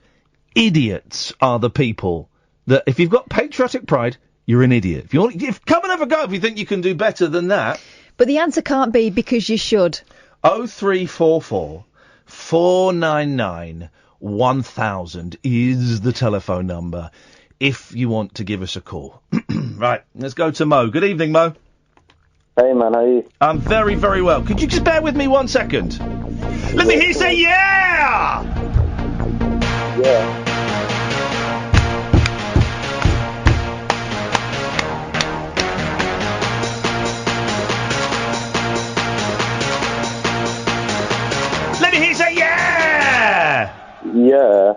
idiots are the people that, if you've got patriotic pride, you're an idiot. Come and have a go if you think you can do better than that. But the answer can't be because you should. 0344 499 1000 is the telephone number if you want to give us a call. Right, let's go to Mo. Good evening, Mo. Hey, man, how are you? I'm very, very well. Could you just bear with me 1 second? Let me hear you say, yeah! Yeah. Let me hear you say, yeah! Yeah.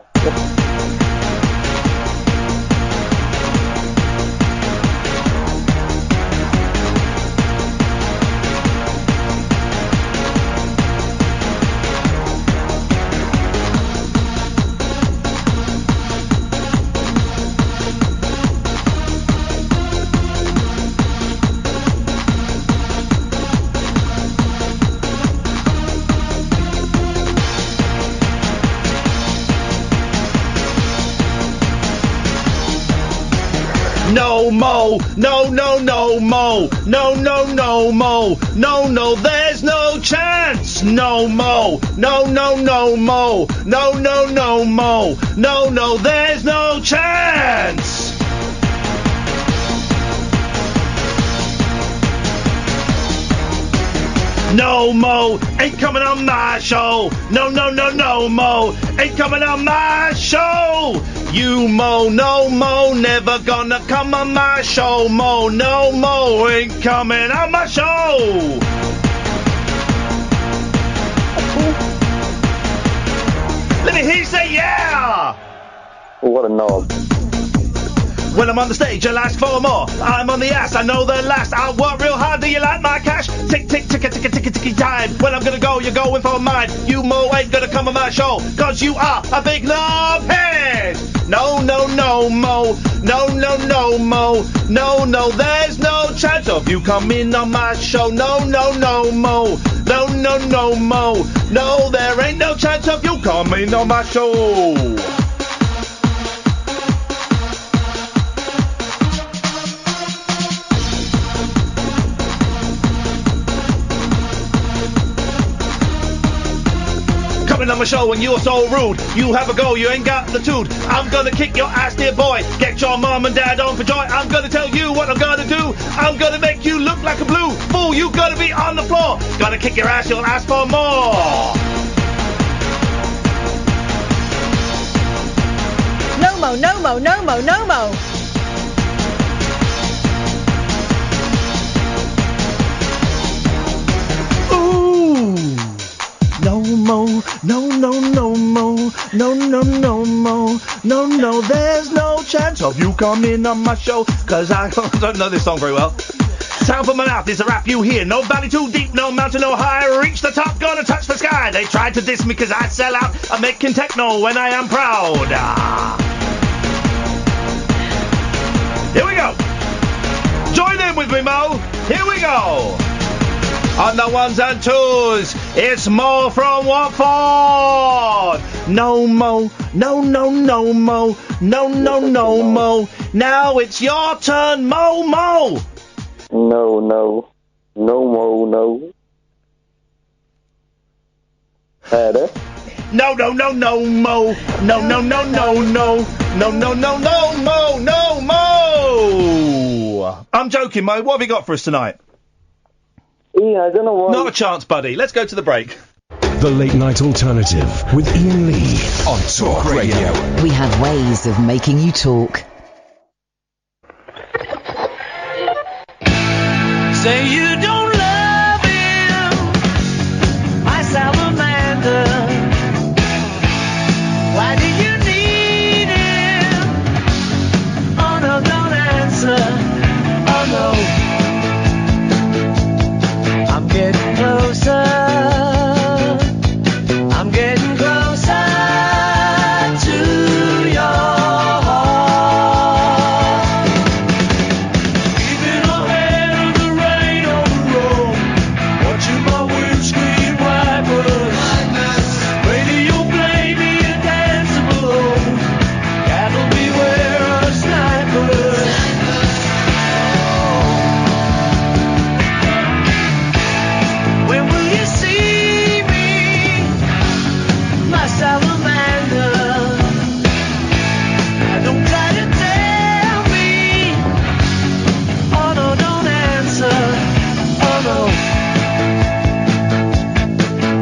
No, Mo. No, Mo. No, there's no chance. No, Mo. No, Mo. No, there's no chance. No, Mo, ain't coming on my show. No, Mo, ain't coming on my show. You, Mo, no, Mo, never gonna come on my show. Mo, no, Mo, ain't coming on my show. Let me hear you say yeah. What a knob. When I'm on the stage, I'll ask for more. I'm on the ass, I know the last. I work real hard, do you like my cash? Tick, tick, tick, tick, tick, tick, tick, time. When I'm gonna go, you're going for mine. You, Mo, ain't gonna come on my show, cause you are a big knobhead. No, Mo. No, there's no chance of you coming on my show. No, Mo. No, there ain't no chance of you coming on my show. On my show and you're so rude. You have a go, you ain't got the toot. I'm gonna kick your ass, dear boy. Get your mom and dad on for joy. I'm gonna tell you what I'm gonna do. I'm gonna make you look like a blue fool. You gotta be on the floor. Gonna kick your ass, you'll ask for more. No, Mo. Ooh. No, Mo. No, there's no chance of you coming on my show, cause I don't know this song very well. Sound from my mouth is a rap you hear. No valley too deep, no mountain no high. Reach the top, gonna touch the sky. They tried to diss me cause I sell out. I'm making techno when I am proud. Here we go. Join in with me, Mo. Here we go. On the ones and twos, it's Mo from Watford. No Mo, no Mo, no Mo. Now it's your turn, Mo. No, Mo, no. Better. No, Mo. No, Mo. I'm joking, Mo. What have you got for us tonight? Ian, I don't know why. Not a chance, buddy. Let's go to the break. The Late Night Alternative with Iain Lee on Talk Radio. We have ways of making you talk. Say you don't love him, my salamander. Why do you need him? Oh no, don't answer. Oh no. I'm getting closer. I'm getting closer to your heart. Keeping ahead of the rain on the road, watching my windscreen wipers. Radio play me a dancing below. Cattle beware of snipers. When will you see me, my salamander? Don't try to tell me. Oh no, don't answer. Oh no.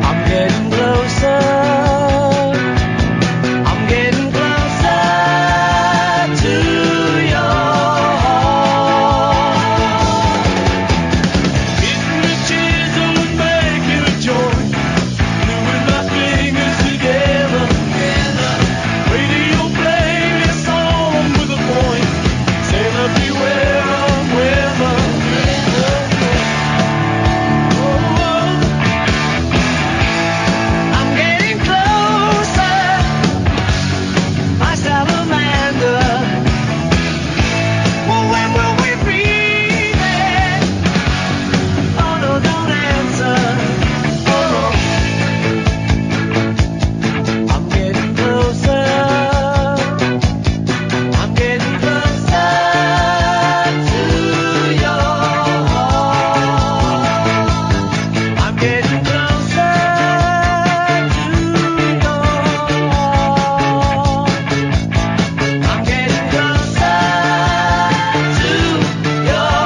I'm getting closer. I'm getting closer to your heart. Hitting the chisel and making a joint. Gluing my fingers together. Radio play me a song with a point. Sailor beware of weather. I'm getting closer, my salamander. Well, when will we reach it? Oh no, don't answer. Oh no. I'm getting closer. I'm getting closer to your heart. I'm getting closer to your heart. I'm getting closer to your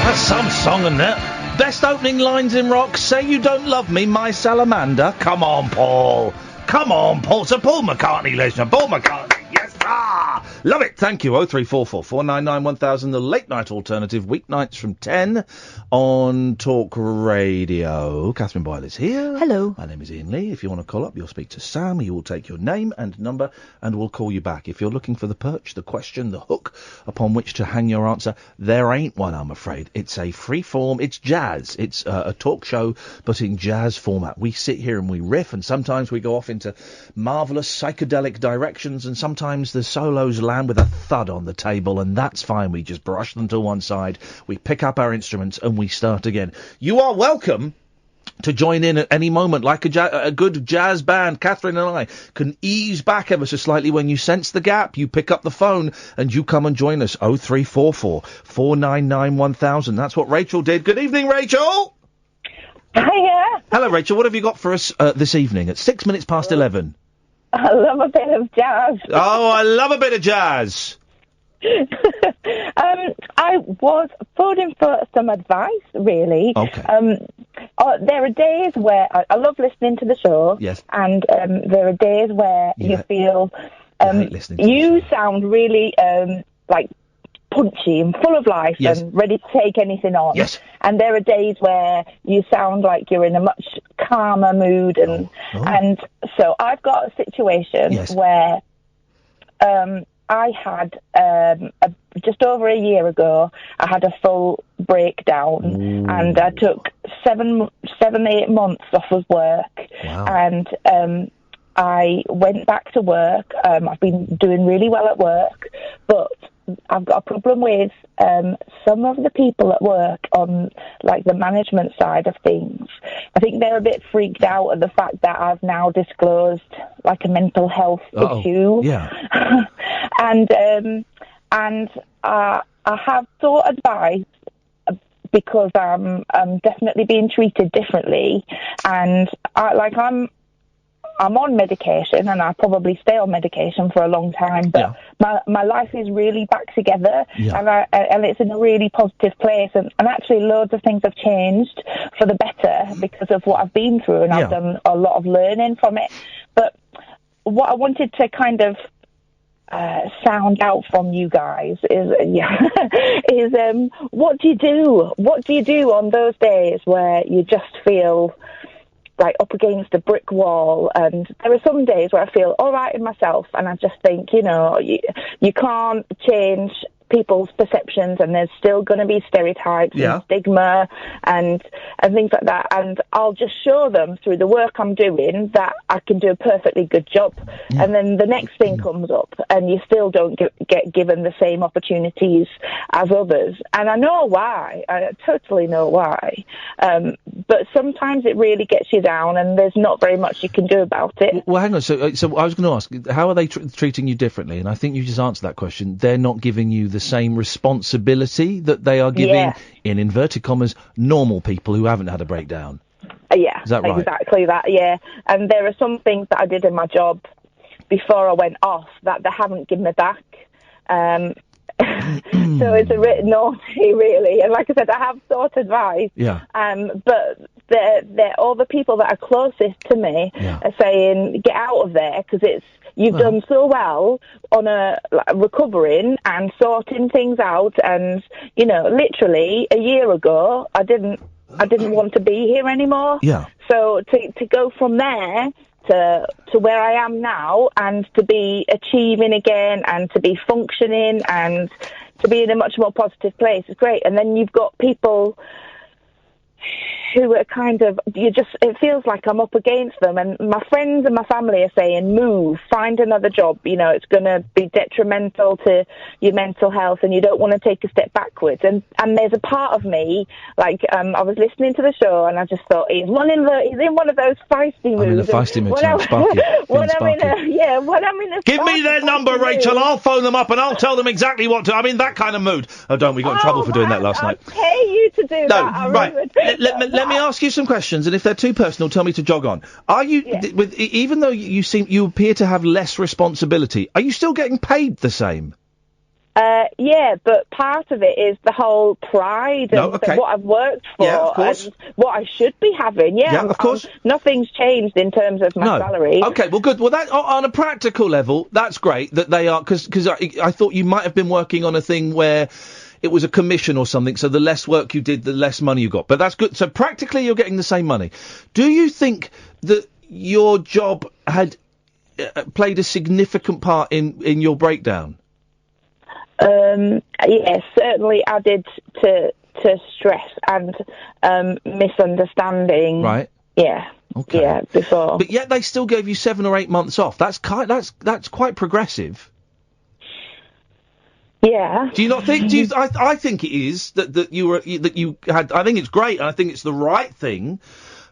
That's some song, isn't it? Best opening lines in rock. Say you don't love me, my salamander. Come on, Paul. Come on, Paul. It's a Paul McCartney, ladies and Paul McCartney. Yes, love it. Thank you. 0344 499 1000. The Late Night Alternative, weeknights from 10 on Talk Radio. Catherine Boyle is here. Hello. My name is Iain Lee. If you want to call up, you'll speak to Sam. He will take your name and number and we'll call you back. If you're looking for the perch, the question, the hook upon which to hang your answer, there ain't one, I'm afraid. It's a free form. It's jazz. It's a talk show, but in jazz format. We sit here and we riff, and sometimes we go off into marvellous psychedelic directions, and sometimes the solos land with a thud on the table, and that's fine. We just brush them to one side, we pick up our instruments, and we start again. You are welcome to join in at any moment, like a good jazz band. Catherine and I can ease back ever so slightly. When you sense the gap, you pick up the phone and you come and join us. 0344 499 1000. That's what Rachel did. Good evening, Rachel. Hiya. Hello, Rachel. What have you got for us this evening at 6 minutes past 11? I love a bit of jazz. Oh, I love a bit of jazz. I was phoning for some advice, really. Okay. There are days where I love listening to the show. Yes. And there are days where you feel you sound really like punchy and full of life and ready to take anything on. Yes. And there are days where you sound like you're in a much calmer mood, and so I've got a situation where I had just over a year ago, I had a full breakdown, and I took 8 months off of work, and I went back to work. I've been doing really well at work, but I've got a problem with some of the people at work on like the management side of things. I think they're a bit freaked out at the fact that I've now disclosed like a mental health issue. Yeah. and I have sought advice because I'm definitely being treated differently, and I'm on medication, and I'll probably stay on medication for a long time, but my life is really back together, and it's in a really positive place, and actually loads of things have changed for the better because of what I've been through, and I've done a lot of learning from it. But what I wanted to kind of sound out from you guys is what do you do? What do you do on those days where you just feel like up against a brick wall? And there are some days where I feel all right in myself, and I just think, you can't change people's perceptions, and there's still going to be stereotypes and stigma and things like that, and I'll just show them through the work I'm doing that I can do a perfectly good job. And then the next thing comes up, and you still don't get given the same opportunities as others, and I know why. I totally know why, but sometimes it really gets you down, and there's not very much you can do about it. Well, hang on. So I was going to ask, how are they treating you differently? And I think you just answered that question. They're not giving you the same responsibility that they are giving, in inverted commas, normal people who haven't had a breakdown. Yeah, is that right? Exactly that, yeah. And there are some things that I did in my job before I went off that they haven't given me back. So it's a bit naughty, really. And like I said, I have sought advice. Yeah. But they're all the people that are closest to me are saying, get out of there, because you've done so well on recovering and sorting things out. And, literally a year ago, I didn't want to be here anymore. Yeah. So to go from there to where I am now, and to be achieving again, and to be functioning, and to be in a much more positive place is great. And then you've got people who are kind of, it feels like I'm up against them, and my friends and my family are saying, move, find another job, it's going to be detrimental to your mental health, and you don't want to take a step backwards. And there's a part of me, like, I was listening to the show, and I just thought, he's in one of those feisty moods. I'm in a feisty mood, Sparky. When I'm in a Give me their number, Rachel, I'll phone them up and I'll tell them exactly what to... I'm in that kind of mood. Oh, don't, we got in trouble for doing that last night. I'll pay you to do that. Right. Let me ask you some questions, and if they're too personal, tell me to jog on. Are you, even though you appear to have less responsibility, are you still getting paid the same? Yeah, but part of it is the whole pride and what I've worked for and what I should be having. Yeah, of course. Nothing's changed in terms of my salary. Okay, well, good. Well, that on a practical level, that's great that they are, because I thought you might have been working on a thing where it was a commission or something, so the less work you did, the less money you got. But that's good. So practically, you're getting the same money. Do you think that your job had played a significant part in your breakdown? Yes, certainly added to stress and misunderstanding. Right. Yeah. Okay. Yeah, before. But yet they still gave you 7 or 8 months off. That's quite progressive. Yeah. Do you not think? I think it is that you had. I think it's great, and I think it's the right thing.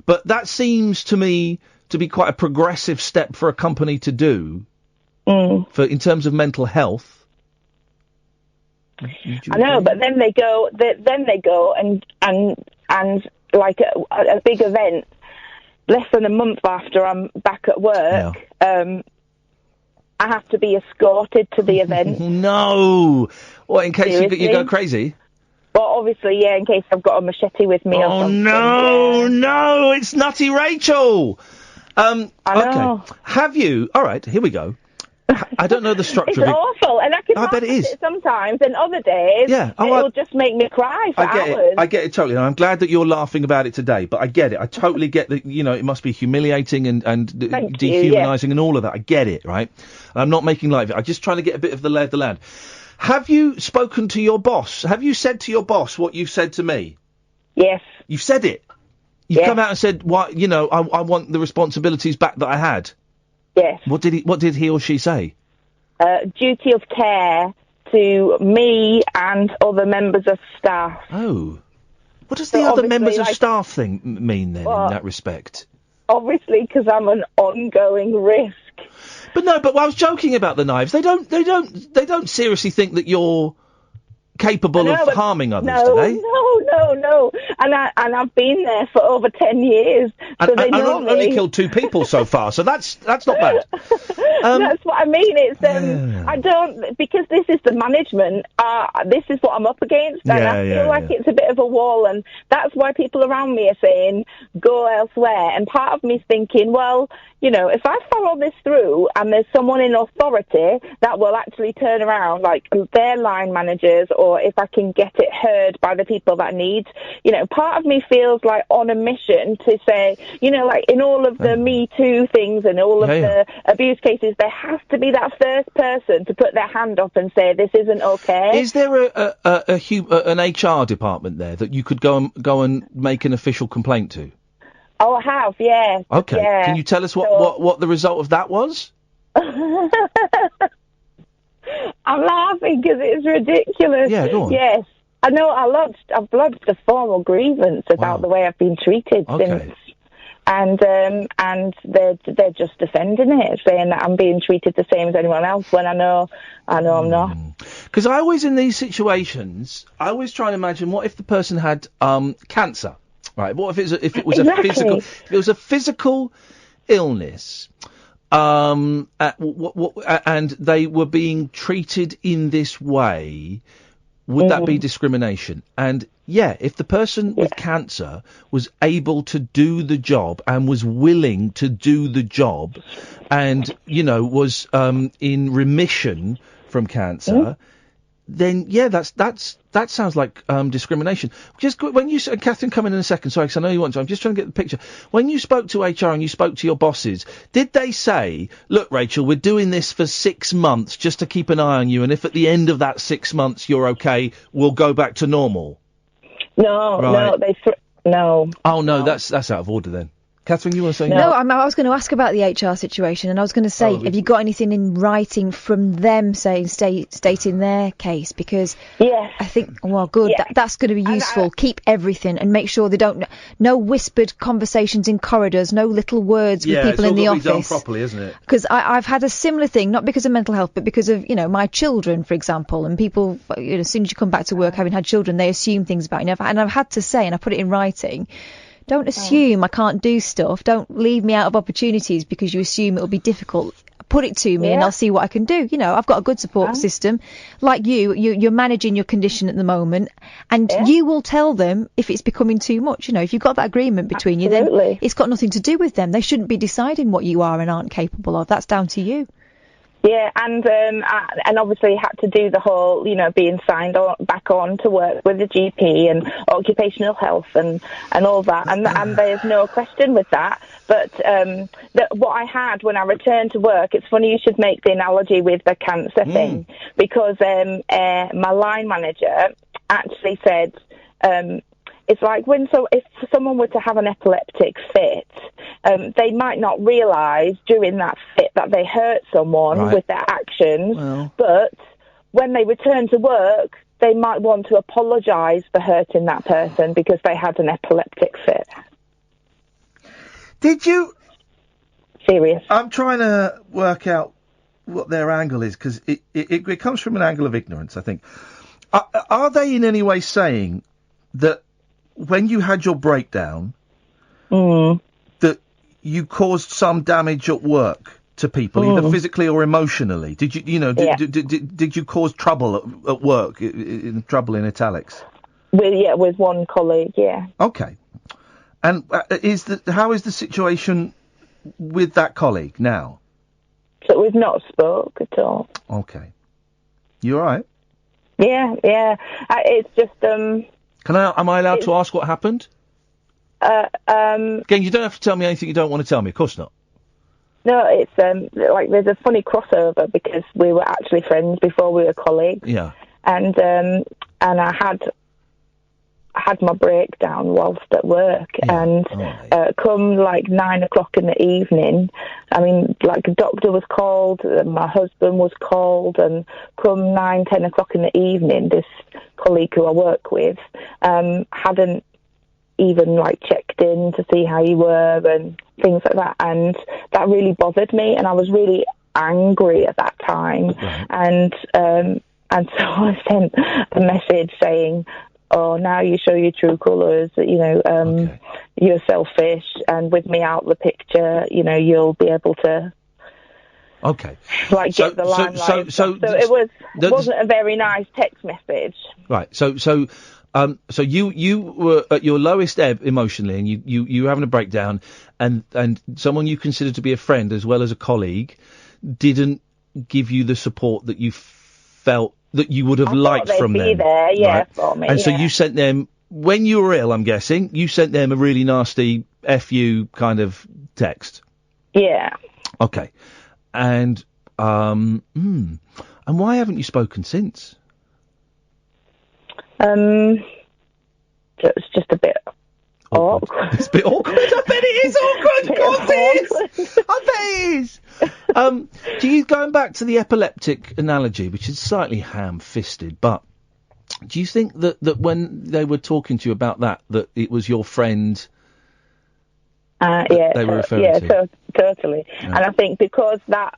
But that seems to me to be quite a progressive step for a company to do. In terms of mental health. I know, but then they go and like a big event, less than a month after I'm back at work. I have to be escorted to the event. No! What, in case you Seriously? go crazy? Well, obviously, yeah, in case I've got a machete with me or Oh, something. no, it's Nutty Rachel! I know. Okay. Have you... All right, here we go. I don't know the structure It's of it. awful, and I can laugh bet it at is. it sometimes, and other days it'll just make me cry for hours. I get it totally, and I'm glad that you're laughing about it today, but I get it. I totally get that, it must be humiliating and dehumanising and all of that. I get it, right? And I'm not making light of it. I'm just trying to get a bit of the lay of the land. Have you spoken to your boss? Have you said to your boss what you've said to me? Yes. You've said it? You've come out and said, I want the responsibilities back that I had? Yes. What did he or she say? Duty of care to me and other members of staff. Oh. What does the other members of staff thing mean then in that respect? Obviously, because I'm an ongoing risk. But I was joking about the knives. They don't seriously think that you're capable of harming others, do they? No. And I've been there for over 10 years. So they know me. Only killed 2 people so far, so that's not bad. That's what I mean. It's I don't, because this is the management. This is what I'm up against, and I feel like it's a bit of a wall, and that's why people around me are saying go elsewhere. And part of me's thinking, well, if I follow this through, and there's someone in authority that will actually turn around, like their line managers, or if I can get it heard by the people that need, part of me feels like on a mission to say, like in all of the Me Too things and all of the abuse cases, there has to be that first person to put their hand up and say this isn't okay. Is there an HR department there that you could go and make an official complaint to? Oh, I have, yeah. Okay. Yeah. Can you tell us what the result of that was? I'm laughing because it's ridiculous. Yeah, go on. Yes. I know I've lodged a formal grievance about the way I've been treated since. And they're just defending it, saying that I'm being treated the same as anyone else when I know I'm not. Because I always, in these situations, I always try and imagine what if the person had cancer, right? What if it was a physical illness, and they were being treated in this way. Would that be discrimination? And if the person with cancer was able to do the job and was willing to do the job and, was in remission from cancer, then, that sounds like discrimination. Just when you... Catherine, come in a second, sorry, because I know you want to. I'm just trying to get the picture. When you spoke to HR and you spoke to your bosses, did they say, look, Rachel, we're doing this for 6 months just to keep an eye on you, and if at the end of that 6 months you're okay, we'll go back to normal? No, no. Oh, no, that's out of order then. Catherine, you want to say No, I was going to ask about the HR situation, and I was going to say, have you got anything in writing from them stating their case? Because I think, that's going to be useful. Keep everything and make sure they don't... No whispered conversations in corridors, no little words with people in the office. Yeah, it's all got to be done properly, isn't it? Because I've had a similar thing, not because of mental health, but because of, my children, for example, and people, as soon as you come back to work having had children, they assume things about you. And I've had to say, and I put it in writing... Don't assume I can't do stuff. Don't leave me out of opportunities because you assume it'll be difficult. Put it to me and I'll see what I can do. I've got a good support system. Like you're managing your condition at the moment, and you will tell them if it's becoming too much. If you've got that agreement between you, then it's got nothing to do with them. They shouldn't be deciding what you are and aren't capable of. That's down to you. Yeah, and obviously had to do the whole, being signed back on to work with the GP and occupational health and all that. And there's no question with that. But what I had when I returned to work, it's funny you should make the analogy with the cancer thing, because my line manager actually said... it's like if someone were to have an epileptic fit, they might not realise during that fit that they hurt someone with their actions, but when they return to work, they might want to apologise for hurting that person because they had an epileptic fit. Did you... Serious. I'm trying to work out what their angle is, because it comes from an angle of ignorance, I think. Are they in any way saying that when you had your breakdown, that you caused some damage at work to people, either physically or emotionally? Did you, did you cause trouble at work? Trouble in italics. With one colleague, yeah. Okay. And how is the situation with that colleague now? So we've not spoke at all. Okay. You all right? Yeah. It's just Am I allowed to ask what happened? Again, you don't have to tell me anything you don't want to tell me. Of course not. No, it's there's a funny crossover because we were actually friends before we were colleagues. Yeah. And I had my breakdown whilst at work, and come 9 o'clock in the evening, I mean, a doctor was called, my husband was called, and come 9-10 o'clock in the evening, this colleague who I work with hadn't even checked in to see how you were and things like that, and that really bothered me, and I was really angry at that time, and so I sent a message saying, "Oh, now you show your true colours. You're selfish, and with me out of the picture, you'll be able to." Okay. Get the limelight. So it wasn't a very nice text message. Right. So you were at your lowest ebb emotionally, and you were having a breakdown, and someone you considered to be a friend as well as a colleague didn't give you the support that you felt that you would have liked from them. There, yeah, right? for me. And so you sent them, when you were ill, I'm guessing, you sent them a really nasty F you kind of text. Yeah. Okay. And why haven't you spoken since? It's just a bit awkward. It's a bit awkward. I bet it is awkward. Of course it is. I bet it is. Do you, going back to the epileptic analogy, which is slightly ham-fisted, but do you think that when they were talking to you about that it was your friend? Yeah, they were referring to? Totally. Yeah. And I think because that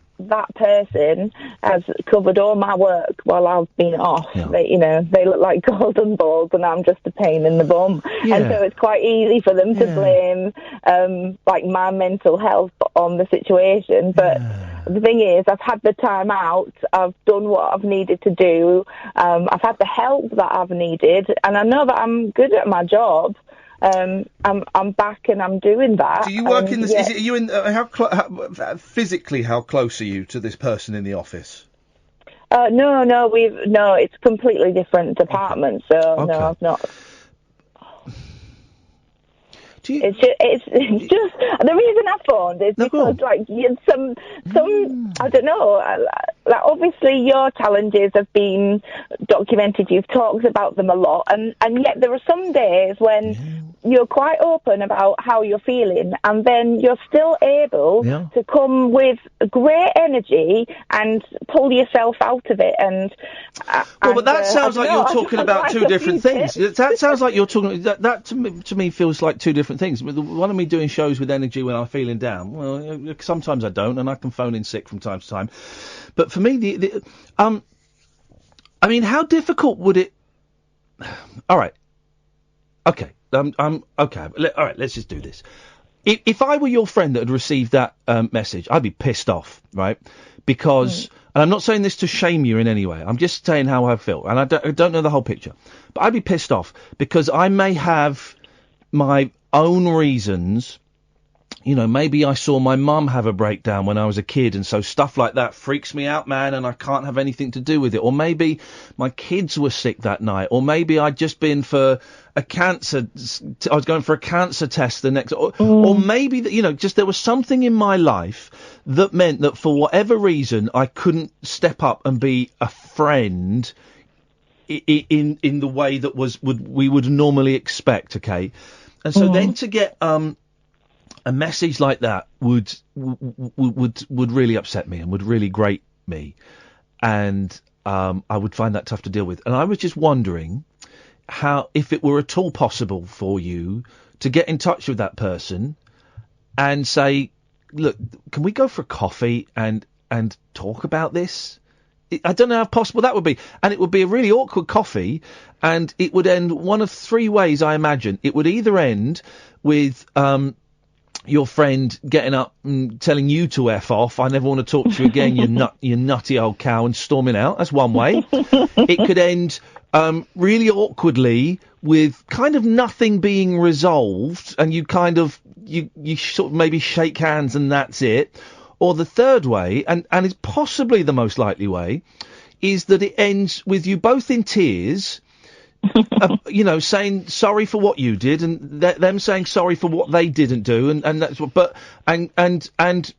person has covered all my work while I've been off, they look like golden balls and I'm just a pain in the bum. Yeah. And so it's quite easy for them to blame my mental health on the situation. But the thing is, I've had the time out, I've done what I've needed to do, I've had the help that I've needed, and I know that I'm good at my job. I'm back and I'm doing that. Do you work in this? Yeah. Is it you in? How physically? How close are you to this person in the office? No, it's completely different departments. So no, I've not. It's just the reason I phoned is because some I don't know, obviously your challenges have been documented, you've talked about them a lot, and yet there are some days when you're quite open about how you're feeling, and then you're still able to come with great energy and pull yourself out of it. But that sounds like you're talking about two different things. That sounds like you're talking. That to me feels like two different things. One of me doing shows with energy when I'm feeling down. Well, sometimes I don't, and I can phone in sick from time to time. But for me, I mean, how difficult would it? All right, okay, okay. All right, let's just do this. If I were your friend that had received that message, I'd be pissed off, right? Because, and I'm not saying this to shame you in any way. I'm just saying how I feel, and I don't know the whole picture. But I'd be pissed off because I may have my own reasons. Maybe I saw my mum have a breakdown when I was a kid, and so stuff like that freaks me out, man, and I can't have anything to do with it. Or maybe my kids were sick that night, or maybe I'd just been for a cancer, I was going for a cancer test the next, or maybe that, just there was something in my life that meant that for whatever reason I couldn't step up and be a friend in the way that we would normally expect, okay? And so then to get a message like that would really upset me and would really grate me, and I would find that tough to deal with. And I was just wondering if it were at all possible for you to get in touch with that person and say, look, can we go for a coffee and talk about this? I don't know how possible that would be. And it would be a really awkward coffee, and it would end one of three ways, I imagine. It would either end with your friend getting up and telling you to F off, I never want to talk to you again, you nutty old cow, and storming out. That's one way. It could end really awkwardly with kind of nothing being resolved, and you sort of maybe shake hands and that's it. Or the third way, and it's possibly the most likely way, is that it ends with you both in tears, saying sorry for what you did, and them saying sorry for what they didn't do, and that's what. And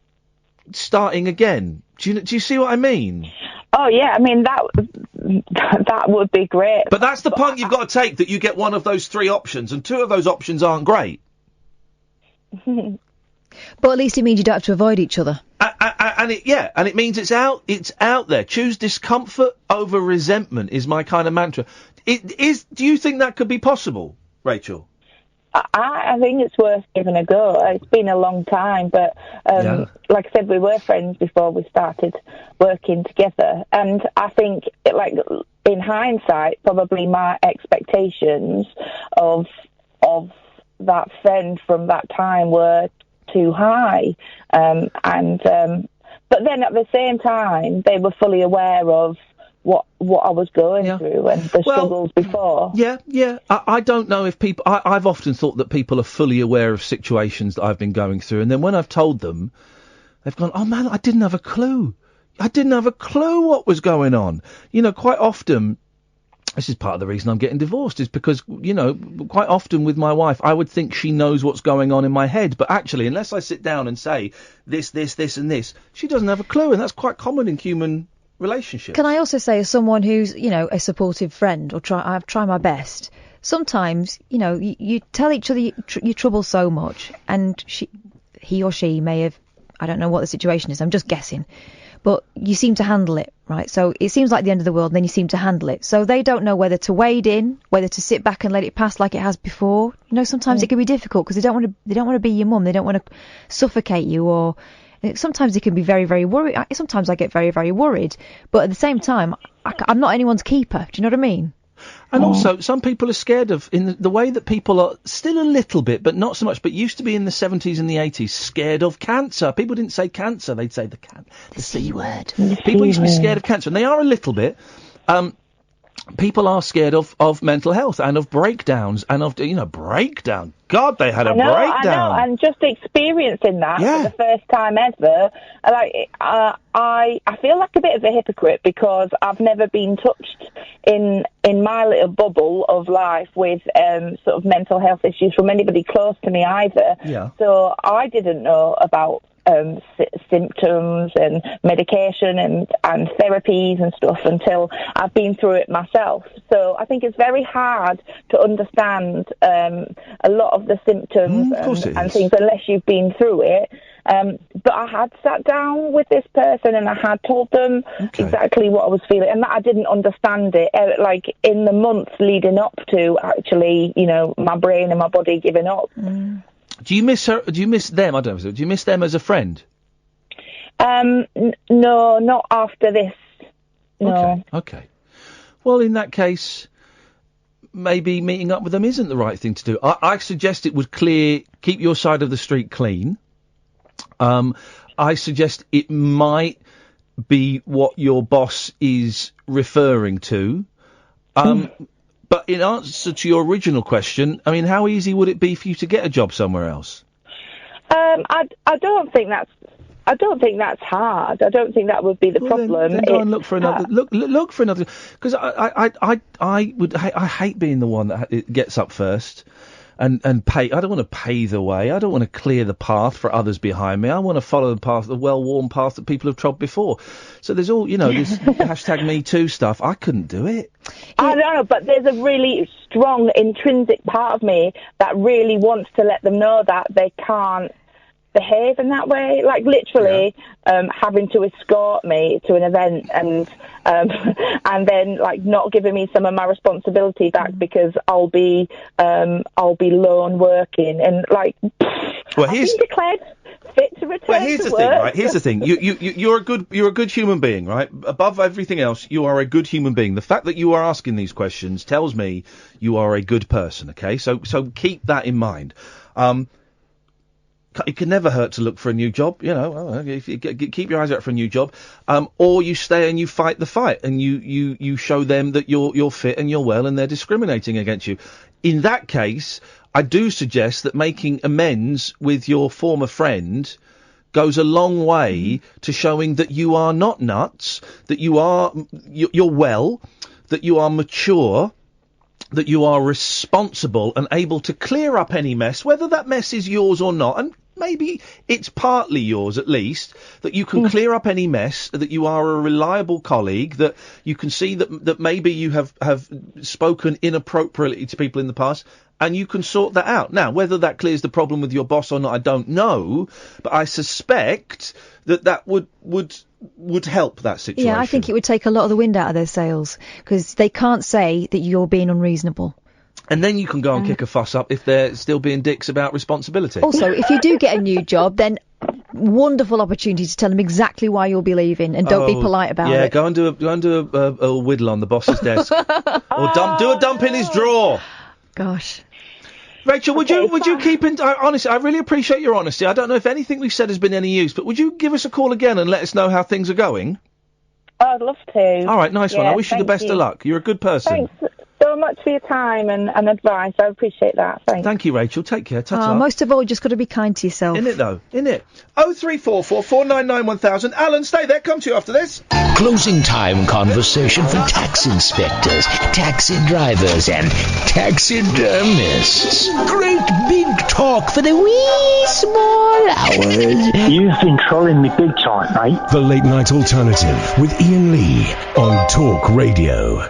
starting again. Do you see what I mean? Oh yeah, I mean that would be great. But that's the point you've got to take, that you get one of those three options, and two of those options aren't great. But at least it means you don't have to avoid each other. And it means it's out there. Choose discomfort over resentment is my kind of mantra. Do you think that could be possible, Rachel? I think it's worth giving a go. It's been a long time, but like I said, we were friends before we started working together. And I think, in hindsight, probably my expectations of that friend from that time were too high. But then at the same time, they were fully aware of what I was going through and the struggles before. Yeah. I don't know if people... I've often thought that people are fully aware of situations that I've been going through, and then when I've told them, they've gone, oh man, I didn't have a clue. I didn't have a clue what was going on. Quite often... This is part of the reason I'm getting divorced, is because, quite often with my wife, I would think she knows what's going on in my head. But actually, unless I sit down and say this, and this, she doesn't have a clue. And that's quite common in human relationships. Can I also say, as someone who's, a supportive friend, I've tried my best, sometimes, you tell each other your trouble so much, and he or she may have, I don't know what the situation is, I'm just guessing, but you seem to handle it, right? So it seems like the end of the world, and then you seem to handle it. So they don't know whether to wade in, whether to sit back and let it pass like it has before. Sometimes it can be difficult because they don't want to be your mum. They don't want to suffocate you, or sometimes it can be very, very worried. Sometimes I get very, very worried, but at the same time, I'm not anyone's keeper. Do you know what I mean? And also, some people are scared of, in the way that people are still a little bit, but not so much, but used to be in the 70s and the 80s, scared of cancer. People didn't say cancer, they'd say the C word. People used to be scared of cancer, and they are a little bit. People are scared of mental health and of breakdowns and of, breakdown. God, they had a breakdown. I know, and just experiencing that for the first time ever, I feel like a bit of a hypocrite because I've never been touched in my little bubble of life with sort of mental health issues from anybody close to me either. Yeah. So I didn't know about symptoms and medication and therapies and stuff until I've been through it myself. So I think it's very hard to understand a lot of the symptoms and things unless you've been through it. But I had sat down with this person and I had told them exactly what I was feeling, and that I didn't understand it. In the months leading up to actually, my brain and my body giving up. Do you miss her? Do you miss them? I don't know. Do you miss them as a friend? No, not after this. No. Okay. Well, in that case, maybe meeting up with them isn't the right thing to do. I suggest it would keep your side of the street clean. I suggest it might be what your boss is referring to. But in answer to your original question, I mean, how easy would it be for you to get a job somewhere else? I don't think that's hard. I don't think that would be the problem. Then go and look for another. Look for another. Because I hate being the one that gets up first and pay. I don't want to pave the way. I don't want to clear the path for others behind me. I want to follow the path, the well-worn path that people have trod before. So there's all, this hashtag Me Too stuff. I couldn't do it. I know, but there's a really strong intrinsic part of me that really wants to let them know that they can't behave in that way, like literally having to escort me to an event and then like not giving me some of my responsibility back because I'll be lone working and like I've been declared fit to return Well, here's to the work. thing, right? Here's the thing. You're a good human being, right? Above everything else, you are a good human being. The fact that you are asking these questions tells me you are a good person. Okay, so keep that in mind. it can never hurt to look for a new job. You know, if you keep your eyes out for a new job, or you stay and you fight the fight, and you show them that you're fit and you're well, and they're discriminating against you. In that case, I do suggest that making amends with your former friend goes a long way to showing that you are not nuts, that you're well, that you are mature, that you are responsible and able to clear up any mess, whether that mess is yours or not, and maybe it's partly yours at least, that you can clear up any mess, that you are a reliable colleague, that you can see that maybe you have spoken inappropriately to people in the past, and you can sort that out. Now, whether that clears the problem with your boss or not, I don't know, but I suspect that would help that situation. Yeah, I think it would take a lot of the wind out of their sails, because they can't say that you're being unreasonable. And then you can go and kick a fuss up if they're still being dicks about responsibility. Also, if you do get a new job, then wonderful opportunity to tell them exactly why you'll be leaving, and don't be polite about it. Yeah, go and do a whittle on the boss's desk, or do a dump in his drawer. Gosh. Rachel, would you keep in... honestly, I really appreciate your honesty. I don't know if anything we've said has been any use, but would you give us a call again and let us know how things are going? I'd love to. All right, nice one. I wish you the best of luck. You're a good person. Thanks so much for your time and advice. I appreciate that. Thanks. Thank you, Rachel. Take care. Ta-ta. Most of all, just got to be kind to yourself. Innit, though? Innit? 0344 499 1000. Alan, stay there. Come to you after this. Closing time conversation for tax inspectors, taxi drivers, and taxidermists. Great big talk for the wee small hours. You've been trolling me big time, mate. The Late Night Alternative with Iain Lee on Talk Radio.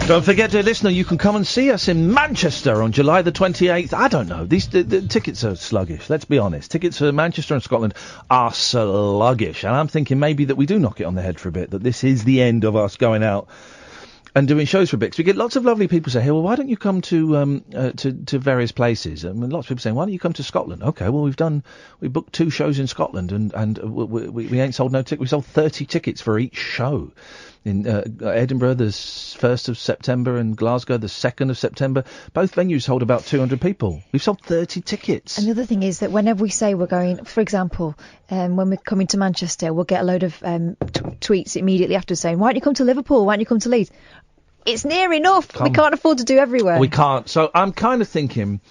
Don't forget, dear listener, you can come and see us in Manchester on July the 28th. I don't know. The tickets are sluggish. Let's be honest. Tickets for Manchester and Scotland are sluggish. And I'm thinking maybe that we do knock it on the head for a bit, that this is the end of us going out and doing shows for a bit. 'Cause we get lots of lovely people say, hey, well, why don't you come to various places? I mean, lots of people saying, why don't you come to Scotland? Okay, well, we booked 2 shows in Scotland and we ain't sold no tickets. We sold 30 tickets for each show. In Edinburgh, the 1st of September, and Glasgow, the 2nd of September. Both venues hold about 200 people. We've sold 30 tickets. And the other thing is that whenever we say we're going, for example, when we're coming to Manchester, we'll get a load of tweets immediately after saying, why don't you come to Liverpool? Why don't you come to Leeds? It's near enough. We can't afford to do everywhere. We can't. So I'm kind of thinking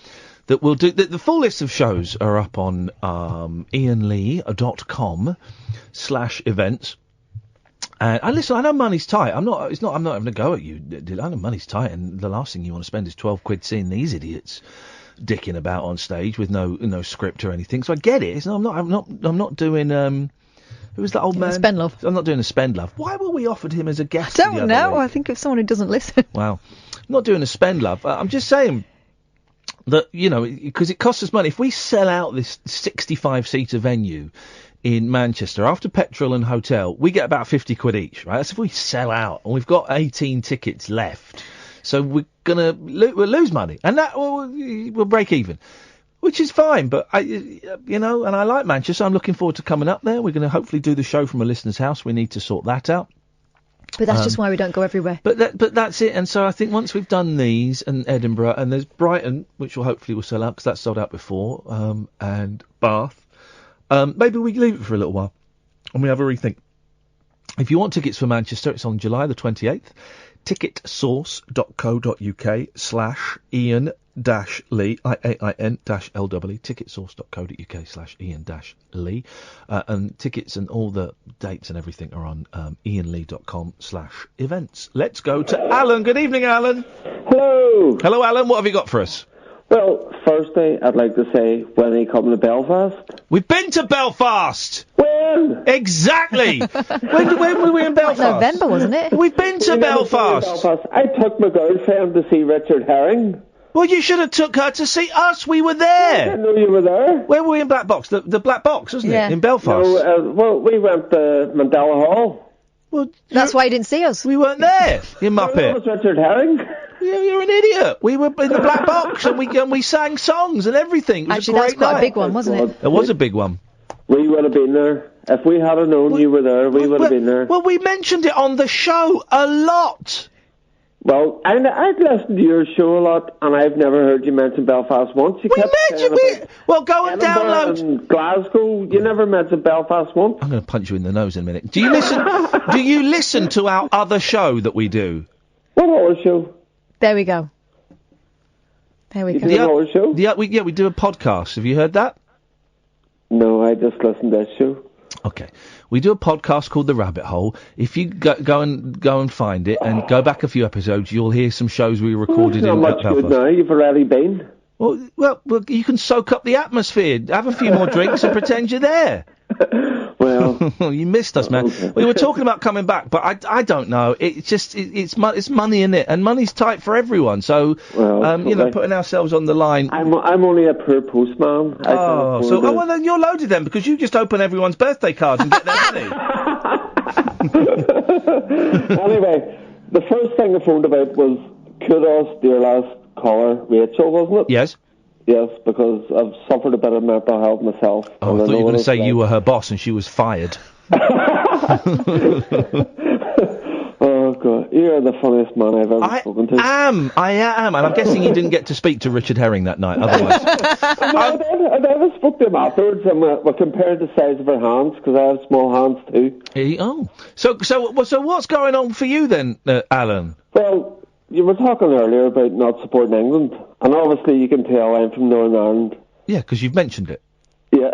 that we'll do... The full list of shows are up on iainlee.com/events. And listen, I know money's tight. I'm not having a go at you. I know money's tight, and the last thing you want to spend is 12 quid seeing these idiots dicking about on stage with no script or anything. So I get it. I'm not doing who was that old man? Spend Love. I'm not doing a Spend Love. Why were we offered him as a guest? I don't know. I think of someone who doesn't listen. Wow. I'm not doing a Spend Love. I'm just saying that, you know, because it costs us money. If we sell out this 65-seater venue in Manchester, after petrol and hotel, we get about 50 quid each, right? That's if we sell out, and we've got 18 tickets left. So we'll lose money, and that we'll break even, which is fine. But and I like Manchester. I'm looking forward to coming up there. We're going to hopefully do the show from a listener's house. We need to sort that out. But that's just why we don't go everywhere. But that's it. And so I think once we've done these, and Edinburgh, and there's Brighton, which will hopefully sell out because that's sold out before, and Bath. Maybe we leave it for a little while and we have a rethink. If you want tickets for Manchester, it's on July the 28th. Ticketsource.co.uk/Iain-Lee, IAIN-LW, ticketsource.co.uk/Iain-Lee. And tickets and all the dates and everything are on iainlee.com/events. Let's go to Alan. Good evening, Alan. Hello. Hello, Alan. What have you got for us? Well, firstly, I'd like to say, when are you coming to Belfast? We've been to Belfast! When? Exactly! when were we in Belfast? November, wasn't it? We've been to Belfast! I took my girlfriend to see Richard Herring. Well, you should have took her to see us. We were there. I didn't know you were there. Where were we in Black Box? The Black Box, wasn't it? In Belfast. No, well, we went to Mandela Hall. Well, that's why you didn't see us. We weren't there, you muppet. That was Richard Herring. You're an idiot. We were in the Black Box and we sang songs and everything. It was Actually, a great that was quite night. a big one, wasn't it? It was a big one. We would have been there. If we had known you were there, we would have been there. Well, we mentioned it on the show a lot. Well, I'd listened to your show a lot, and I've never heard you mention Belfast once. You kept saying about Well, go and Edinburgh download. and Glasgow. You never mentioned Belfast once. I'm going to punch you in the nose in a minute. Do you listen to our other show that we do? What other show? There we go. There we go. Another show? We do a podcast. Have you heard that? No, I just listened to this show. Okay. We do a podcast called The Rabbit Hole. If you go and find it and go back a few episodes, you'll hear some shows we recorded Not in much Belfast. good now. You've already been. Well, you can soak up the atmosphere, have a few more drinks, and pretend you're there. Well, you missed us, man. We were talking about coming back, but I don't know. It's money in it, and money's tight for everyone. So, putting ourselves on the line. I'm only a poor postman. Well, then you're loaded then, because you just open everyone's birthday cards and get their money. Anyway, the first thing I phoned about was kudos to your last caller, Rachel, wasn't it? Yes. Yes, because I've suffered a bit of mental health myself. Oh, I thought you were going to say you were her boss and she was fired. Oh, God. You're the funniest man I've ever spoken to. I am, and I'm guessing you didn't get to speak to Richard Herring that night, otherwise. I never spoke to him afterwards, and we compared the size of her hands, because I have small hands too. So what's going on for you then, Alan? Well, you were talking earlier about not supporting England, and obviously you can tell I'm from Northern Ireland. Yeah, because you've mentioned it. Yeah.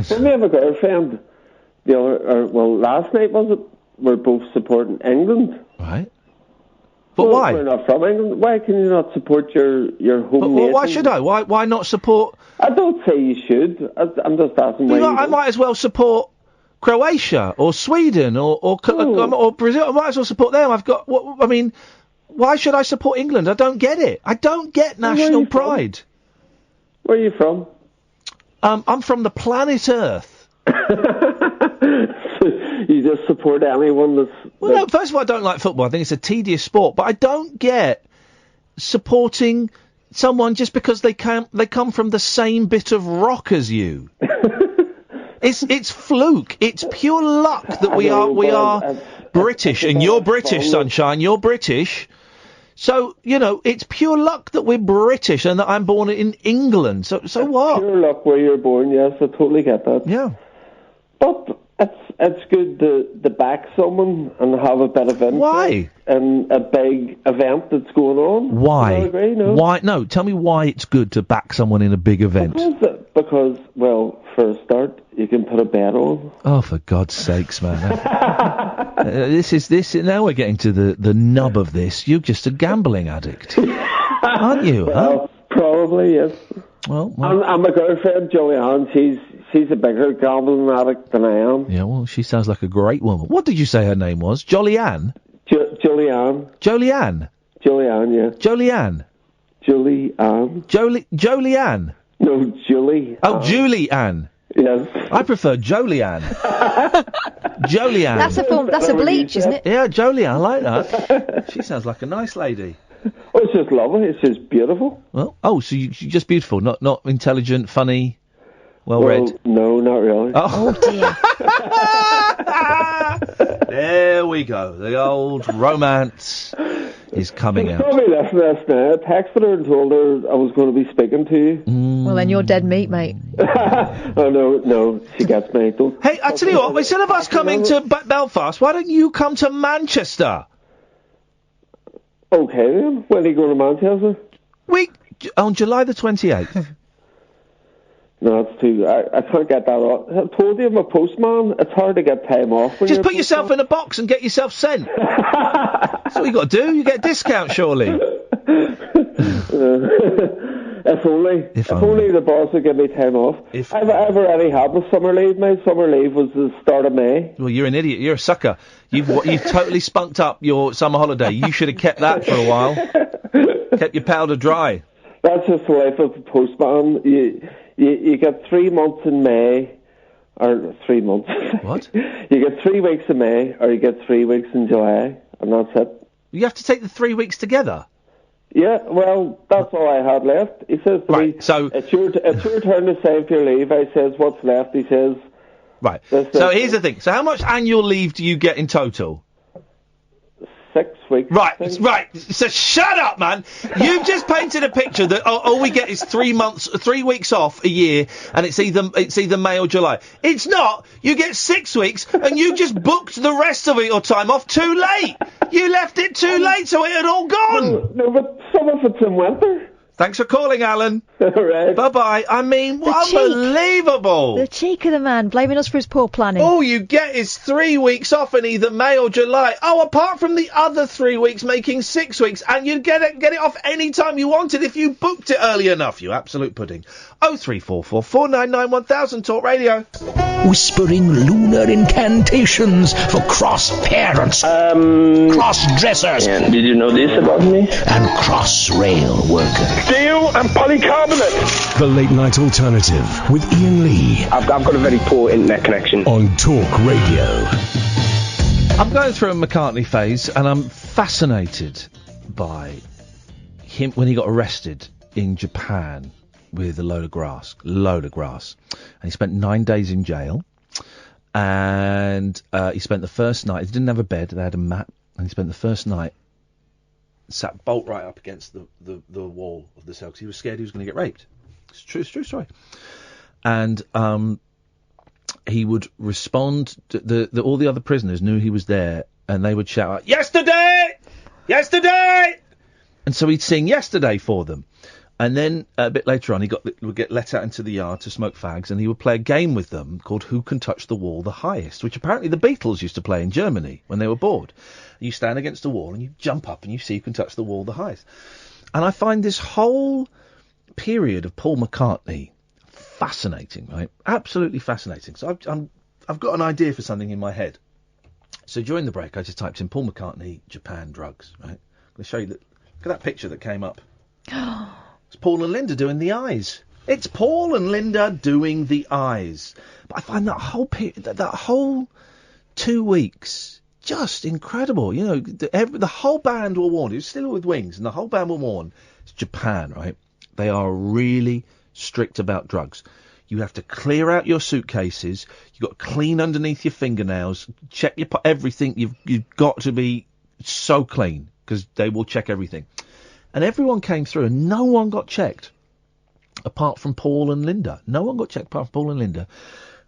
When we have a girlfriend, last night was it? We're both supporting England. Right. But why? We're not from England. Why can you not support your home nation? Why should I? Why not support? I don't say you should. I'm just asking why. I might as well support Croatia or Sweden or Brazil. I might as well support them. Why should I support England? I don't get it. I don't get national pride. Where are you from? I'm from the planet Earth. You just support anyone that's... Well, no, first of all, I don't like football. I think it's a tedious sport. But I don't get supporting someone just because they come from the same bit of rock as you. It's fluke. It's pure luck that we are British, and you're British, sunshine. You're British. So, it's pure luck that we're British and that I'm born in England. So what? Pure luck where you're born, yes, I totally get that. Yeah. But it's good to back someone and have a bit of interest. Why? In a big event that's going on. Why? I agree, no? Why? No, tell me why it's good to back someone in a big event. Because, well, for a start, you can put a bet on. Oh, for God's sakes, man. Now we're getting to the nub of this. You're just a gambling addict. Aren't you? Well, probably, yes. Well. And my girlfriend, Julianne, she's a bigger gambling addict than I am. Yeah, well, she sounds like a great woman. What did you say her name was? Jolly-Ann? Julianne. Jolly-Ann? Julianne, yeah. Jolly-Ann? Julie-Ann. Jolly-Ann? No, Julie. Oh, Julie-Ann. Yes. I prefer Jolly-Ann. Jolly-Ann. That's a bleach, isn't it? Yeah, Jolly-Ann, I like that. She sounds like a nice lady. Oh, it's just lovely. It's just beautiful. Well, so you're just beautiful, not intelligent, funny, well-read? No, not really. Oh dear. There we go. The old romance is coming out. Probably left this now. I texted her and told her I was going to be speaking to you. Well, then you're dead meat, mate. Oh, no, she gets me. Hey, I tell you what, instead of us coming to Belfast, why don't you come to Manchester? Okay, then. When are you going to Manchester? On July the 28th. No, it's too... I can't get that off. I told you I'm a postman. It's hard to get time off. Just put yourself in a box and get yourself sent. That's what you got to do. You get a discount, surely. If only the boss would give me time off. I've already had my summer leave. My summer leave was the start of May. Well, you're an idiot. You're a sucker. You've totally spunked up your summer holiday. You should have kept that for a while. Kept your powder dry. That's just the life of a postman. You get 3 months in May, or 3 months. What? You get 3 weeks in May, or you get 3 weeks in July, and that's it. You have to take the 3 weeks together? Yeah, well, that's all I had left. He says to me, so it's your turn to save your leave. I says, what's left? He says... Right, so here's the thing. So how much annual leave do you get in total? 6 weeks. Right. So shut up, man. You've just painted a picture that all we get is 3 weeks off a year, and it's either May or July. It's not. You get 6 weeks, and you just booked the rest of your time off too late. You left it too late, so it had all gone. No, but some of it's in winter. Thanks for calling, Alan. All right. Bye-bye. I mean, The cheek. unbelievable. The cheek of the man, blaming us for his poor planning. All you get is 3 weeks off in either May or July. Oh, apart from the other 3 weeks, making 6 weeks, and you'd get it off any time you wanted if you booked it early enough, you absolute pudding. 0344 499 1000 Talk Radio. Whispering lunar incantations for cross-parents, cross-dressers, Did you know this about me? and cross-rail workers. Steel and polycarbonate. The Late Night Alternative with Iain Lee I've got a very poor internet connection. on Talk Radio. I'm going through a McCartney phase, and I'm fascinated by him when he got arrested in Japan with a load of grass. And he spent 9 days in jail. And he spent the first night, he didn't have a bed, they had a mat, and he spent the first night sat bolt right up against the wall of the cell because he was scared he was going to get raped. It's a true story. And he would respond to all the other prisoners knew he was there, and they would shout out, "Yesterday! Yesterday!" And so he'd sing "Yesterday" for them. And then a bit later on, would get let out into the yard to smoke fags, and he would play a game with them called Who Can Touch the Wall the Highest, which apparently the Beatles used to play in Germany when they were bored. You stand against a wall and you jump up and you see who can touch the wall the highest. And I find this whole period of Paul McCartney fascinating, right? Absolutely fascinating. So I've got an idea for something in my head. So during the break, I just typed in Paul McCartney, Japan drugs, right? I'm going to show you look at that picture that came up. It's Paul and Linda doing the eyes. It's Paul and Linda doing the eyes. But I find that whole period, that whole 2 weeks, just incredible. You know, the whole band were warned. It was Still with Wings, and the whole band were warned. It's Japan, right? They are really strict about drugs. You have to clear out your suitcases. You've got to clean underneath your fingernails. Check your everything. You've got to be so clean because they will check everything. And everyone came through, and no one got checked, apart from Paul and Linda. No one got checked apart from Paul and Linda.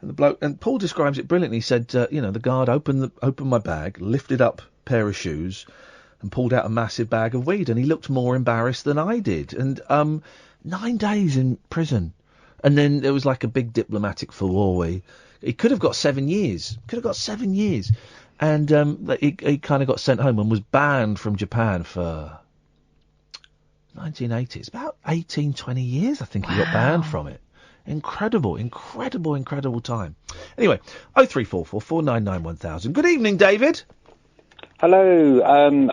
And the bloke, and Paul describes it brilliantly. He said, the guard opened my bag, lifted up a pair of shoes, and pulled out a massive bag of weed. And he looked more embarrassed than I did. And 9 days in prison, and then there was like a big diplomatic furore. He could have got 7 years. And he kind of got sent home and was banned from Japan for 1980. It's about 18, 20 years, I think. He got banned from it. Incredible time. Anyway, 0344 499 1000. Good evening, David. Hello.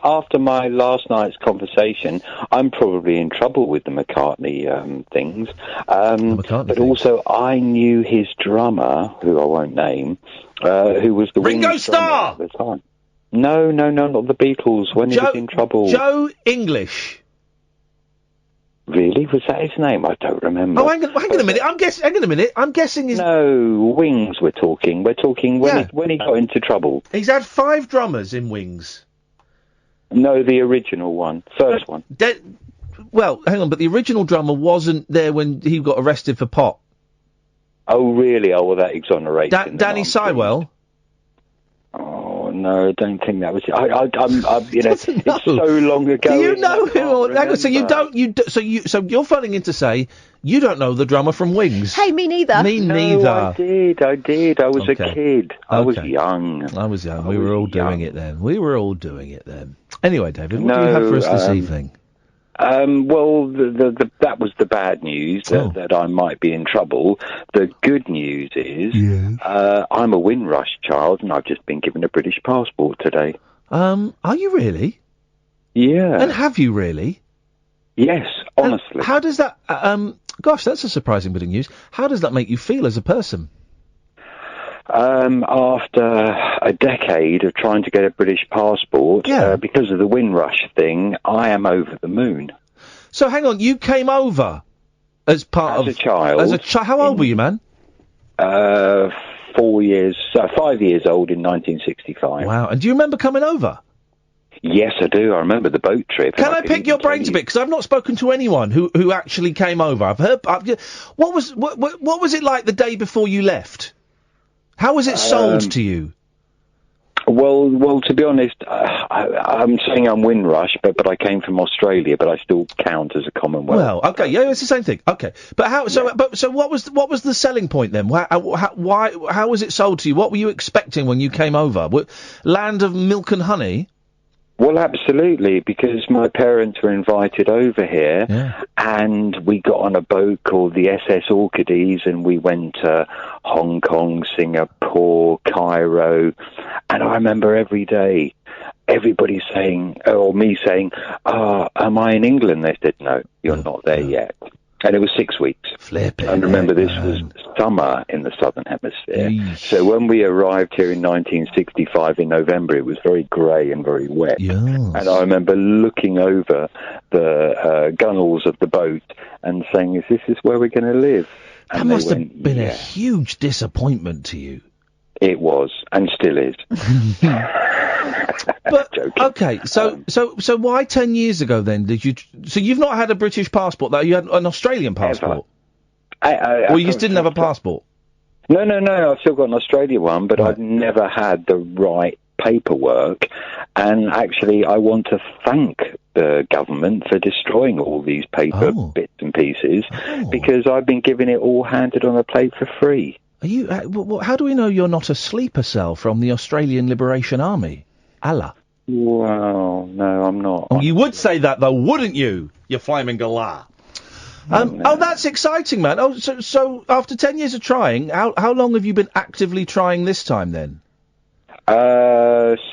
After my last night's conversation, I'm probably in trouble with the McCartney things. But also, I knew his drummer, who I won't name, who was the Ringo Starr! At the time. No, not the Beatles. When he was in trouble. Joe English. Really? Was that his name? I don't remember. Oh, hang on a minute. I'm guessing his... No, Wings we're talking. We're talking when he got into trouble. He's had 5 drummers in Wings. No, the original one. First one. Well, hang on, but the original drummer wasn't there when he got arrested for pot. Oh, really? Oh, well, that exonerates him. Danny Sywell? Oh, no, I don't think that was it. It's so long ago. Do you know who? Hang on, so you're phoning in to say you don't know the drummer from Wings? Hey, me neither. Me neither. I did. I was a kid. I was young. We were all doing it then. Anyway, David, what do you have for us this evening? Well, that was the bad news, that I might be in trouble. The good news is I'm a Windrush child, and I've just been given a British passport today. Are you really? Yeah. And have you really? Yes, honestly. And how does that... gosh, that's a surprising bit of news. How does that make you feel as a person? After a decade of trying to get a British passport, because of the Windrush thing, I am over the moon. So hang on, you came over as a child. How old were you, man? 5 years old in 1965. Wow, and do you remember coming over? Yes, I do. I remember the boat trip. Can I pick your brains a bit? Because I've not spoken to anyone who actually came over. I've heard. What was it like the day before you left? How was it sold to you? Well, to be honest, I'm saying I'm Windrush, but I came from Australia, but I still count as a Commonwealth. Well, okay, yeah, it's the same thing. Okay, but how? So what was the selling point then? How was it sold to you? What were you expecting when you came over? Land of milk and honey? Well, absolutely, because my parents were invited over here, and we got on a boat called the SS Orchides, and we went to Hong Kong, Singapore, Cairo, and I remember every day everybody saying, or me saying, am I in England? They said, no, you're not there yet. And it was 6 weeks. Flipping. And remember, this was summer in the Southern Hemisphere. So when we arrived here in 1965 in November, it was very grey and very wet. Yes. And I remember looking over the gunnels of the boat and saying, is this where we're going to live? And that must have been a huge disappointment to you. It was, and still is. But okay, so why 10 years ago then did you? So you've not had a British passport though? You had an Australian passport, or you just didn't have a passport? No. I've still got an Australian one, but I've never had the right paperwork. And actually, I want to thank the government for destroying all these paper bits and pieces, because I've been given it all handed on a plate for free. Are you? How do we know you're not a sleeper cell from the Australian Liberation Army? Allah. Well, no, I'm not. Oh, you would say that though, wouldn't you? You flaming galah. Oh, that's exciting, man. Oh, so after 10 years of trying, how long have you been actively trying this time then?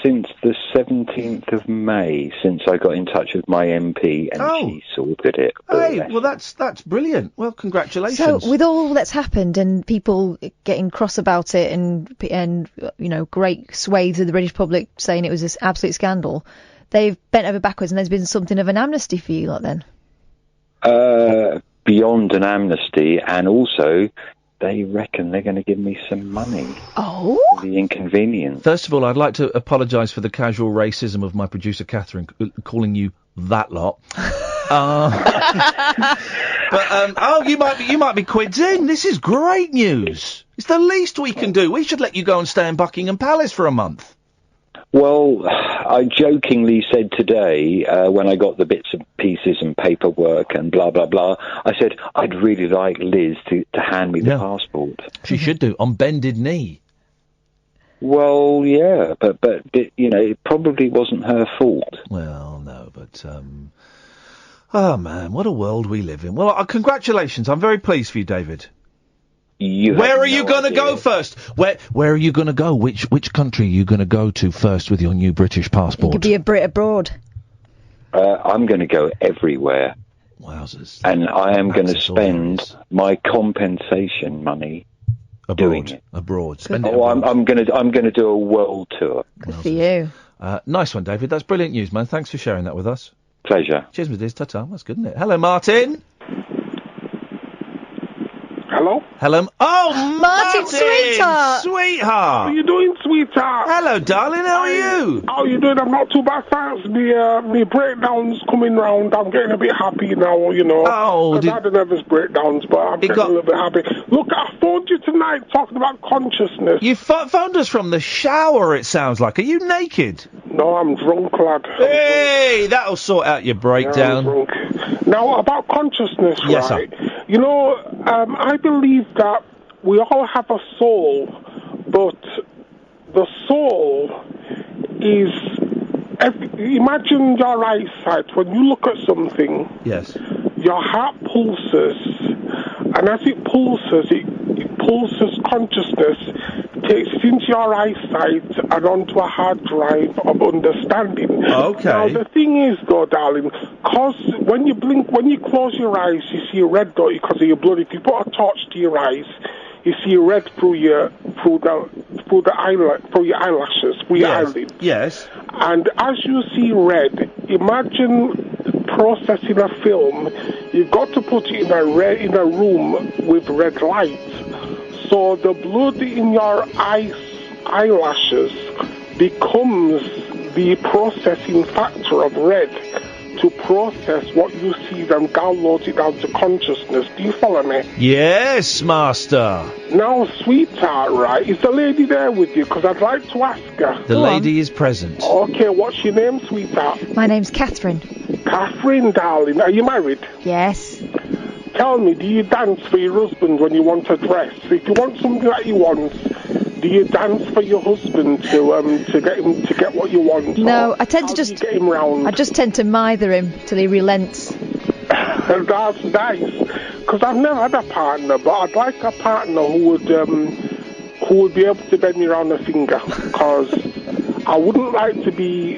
Since the 17th of May, since I got in touch with my MP and she sorted it. Hey, well that's brilliant. Well, congratulations. So with all that's happened and people getting cross about it and great swathes of the British public saying it was this absolute scandal, they've bent over backwards and there's been something of an amnesty for you lot then? Beyond an amnesty, and also they reckon they're going to give me some money. Oh? For the inconvenience. First of all, I'd like to apologise for the casual racism of my producer Catherine calling you that lot. You might be quids in. This is great news. It's the least we can do. We should let you go and stay in Buckingham Palace for a month. Well, I jokingly said today, when I got the bits and pieces and paperwork and blah, blah, blah, I said, I'd really like Liz to hand me the passport. She should do, on bended knee. Well, yeah, but it probably wasn't her fault. Well, no, but, oh, man, what a world we live in. Well, congratulations. I'm very pleased for you, David. Where are you going to go first? Where are you going to go? Which country are you going to go to first with your new British passport? You could be a Brit abroad. I'm going to go everywhere. Wowzers. And I am going to spend my compensation money doing it. Abroad. Spend it abroad. I'm going to do a world tour. Good for you. Nice one, David. That's brilliant news, man. Thanks for sharing that with us. Pleasure. Cheers, Mr. Ta-ta. That's good, isn't it? Hello, Martin. Hello? Oh, Martin, sweetheart! Sweetheart! How you doing, sweetheart? Hello, darling, how are you? How you doing? I'm not too bad, thanks. Me breakdowns coming round. I'm getting a bit happy now, you know. Oh, I had the nervous breakdowns, but I'm getting a little bit happy. Look, I phoned you tonight talking about consciousness. You phoned us from the shower, it sounds like. Are you naked? No, I'm drunk, lad. Hey, that'll sort out your breakdown. Yeah, I'm drunk. Now, about consciousness, yes, right? Sir. You know, I believe that we all have a soul, but the soul is... Imagine your eyesight. When you look at something, yes, your heart pulses, and as it pulses consciousness, takes it into your eyesight and onto a hard drive of understanding. Okay. Now, the thing is, though, darling, because when you close your eyes, you see red, don't you, because of your blood. If you put a torch to your eyes, you see red through your eyelashes, through your eyelids. Yes. And as you see red, imagine processing a film. You've got to put it in a room with red light. So the blood in your eyelashes becomes the processing factor of red to process what you see and download it down to consciousness. Do you follow me? Yes, Master. Now, sweetheart, right, is the lady there with you? Because I'd like to ask her. The lady is present. Okay, what's your name, sweetheart? My name's Catherine. Catherine, darling. Are you married? Yes. Tell me, do you dance for your husband when you want a dress? If you want something that he wants, do you dance for your husband to get what you want? No, I tend to just get him round? I just tend to mither him till he relents. That's nice, because I've never had a partner, but I'd like a partner who would be able to bend me around the finger, because I wouldn't like to be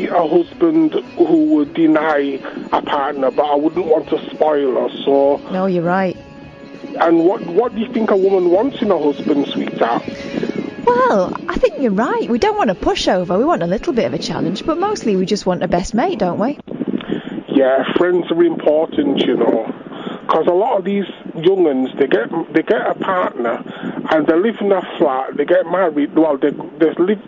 a husband who would deny a partner, but I wouldn't want to spoil her. So no, you're right. And what do you think a woman wants in a husband, sweetheart? Well, I think you're right. We don't want a pushover. We want a little bit of a challenge, but mostly we just want a best mate, don't we? Yeah, friends are important, you know, because a lot of these young'uns, they get a partner and they live in a flat. They get married. Well, they live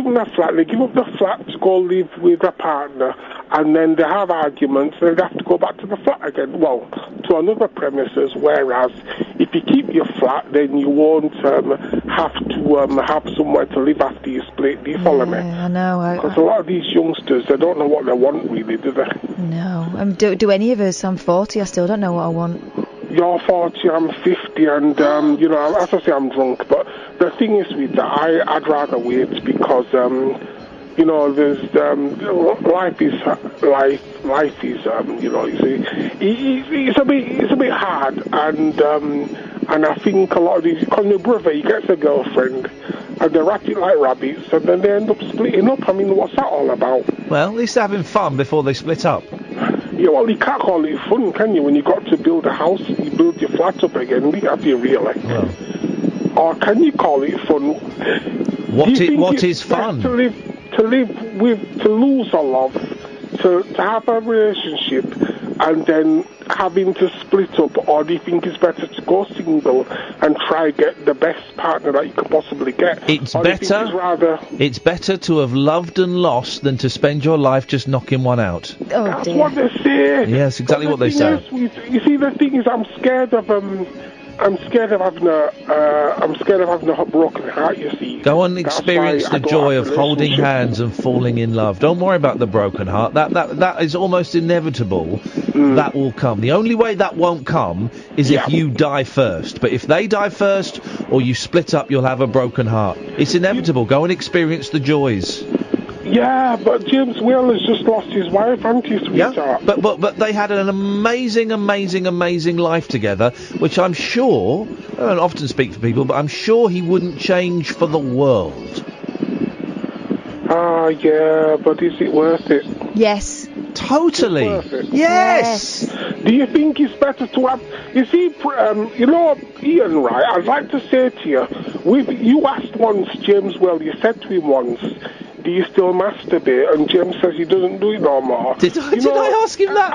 in a flat. They give up the flat to go live with a partner, and then they have arguments. And they have to go back to the flat again. Well, to another premises. Whereas if you keep your flat, then you won't have to have somewhere to live after you split. Do you follow me? I know. Because a lot of these youngsters, they don't know what they want really, do they? No. Do any of us? I'm 40. I still don't know what I want. You're 40, I'm 50, and, you know, as I say, I'm drunk, but the thing is with that, I'd rather wait, because, you know, there's, life is, you know, you see, it's a bit hard, and I think a lot of these, because my brother, he gets a girlfriend, and they're acting like rabbits, and then they end up splitting up. I mean, what's that all about? Well, at least they're having fun before they split up. Yeah, well, you can't call it fun, can you? When you've got to build a house, you build your flat up again, have you really? Well. Or can you call it fun? What is fun? To lose a love, to have a relationship, and then having to split up, or do you think it's better to go single and try get the best partner that you could possibly get? It's better to have loved and lost than to spend your life just knocking one out. Oh, that's what they say. Yes, exactly what they say. You see, the thing is, I'm scared of having a broken heart, you see. Go and experience the joy of holding hands and falling in love. Don't worry about the broken heart. That is almost inevitable. That will come. The only way that won't come is if you die first. But if they die first or you split up, you'll have a broken heart. It's inevitable. Go and experience the joys. Yeah, but James Whale has just lost his wife, hasn't he, sweetheart? Yeah, but they had an amazing life together, which I'm sure, I don't often speak for people, but I'm sure he wouldn't change for the world. Yeah, but is it worth it? Yes. Totally. Yes. Do you think it's better to have... You see, you know, Iain, right, I'd like to say to you, you asked once, James, well, you said to him once, do you still masturbate? And James says he doesn't do it no more. Did I ask him that?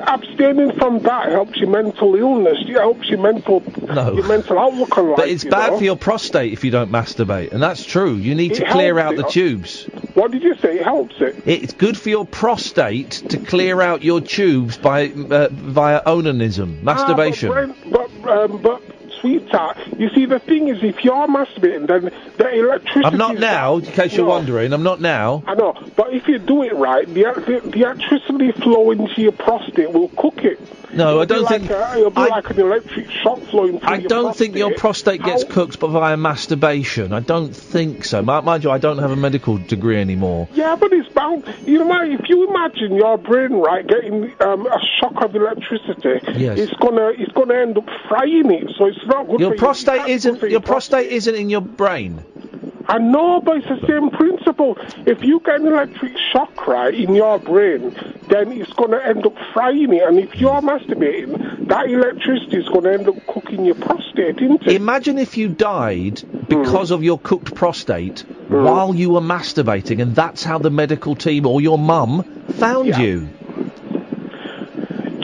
Abstaining from that helps your mental illness. It helps your mental outlook on life. But it's bad for your prostate if you don't masturbate, and that's true. You need to clear out the tubes. What did you say? It helps it? It's good for your prostate to clear out your tubes by via onanism, masturbation. But sweetheart, you see, the thing is, if you're masturbating, then the electricity... I'm not now, in case you're wondering. I'm not now. I know, but if you do it right, the electricity flowing into your prostate will cook it. No, I don't think... It'll be like an electric shock flowing through your prostate. I don't think your prostate gets cooked via masturbation. I don't think so. Mind you, I don't have a medical degree anymore. Yeah, but it's bound... You know, if you imagine your brain, right, getting a shock of electricity, yes, it's gonna end up frying it, so it's not good your for prostate your prostate isn't in your brain. I know, but it's the same principle. If you get an electric shock, right, in your brain, then it's going to end up frying it. And if you're masturbating, that electricity is going to end up cooking your prostate, isn't it? Imagine if you died because of your cooked prostate while you were masturbating, and that's how the medical team or your mum found you.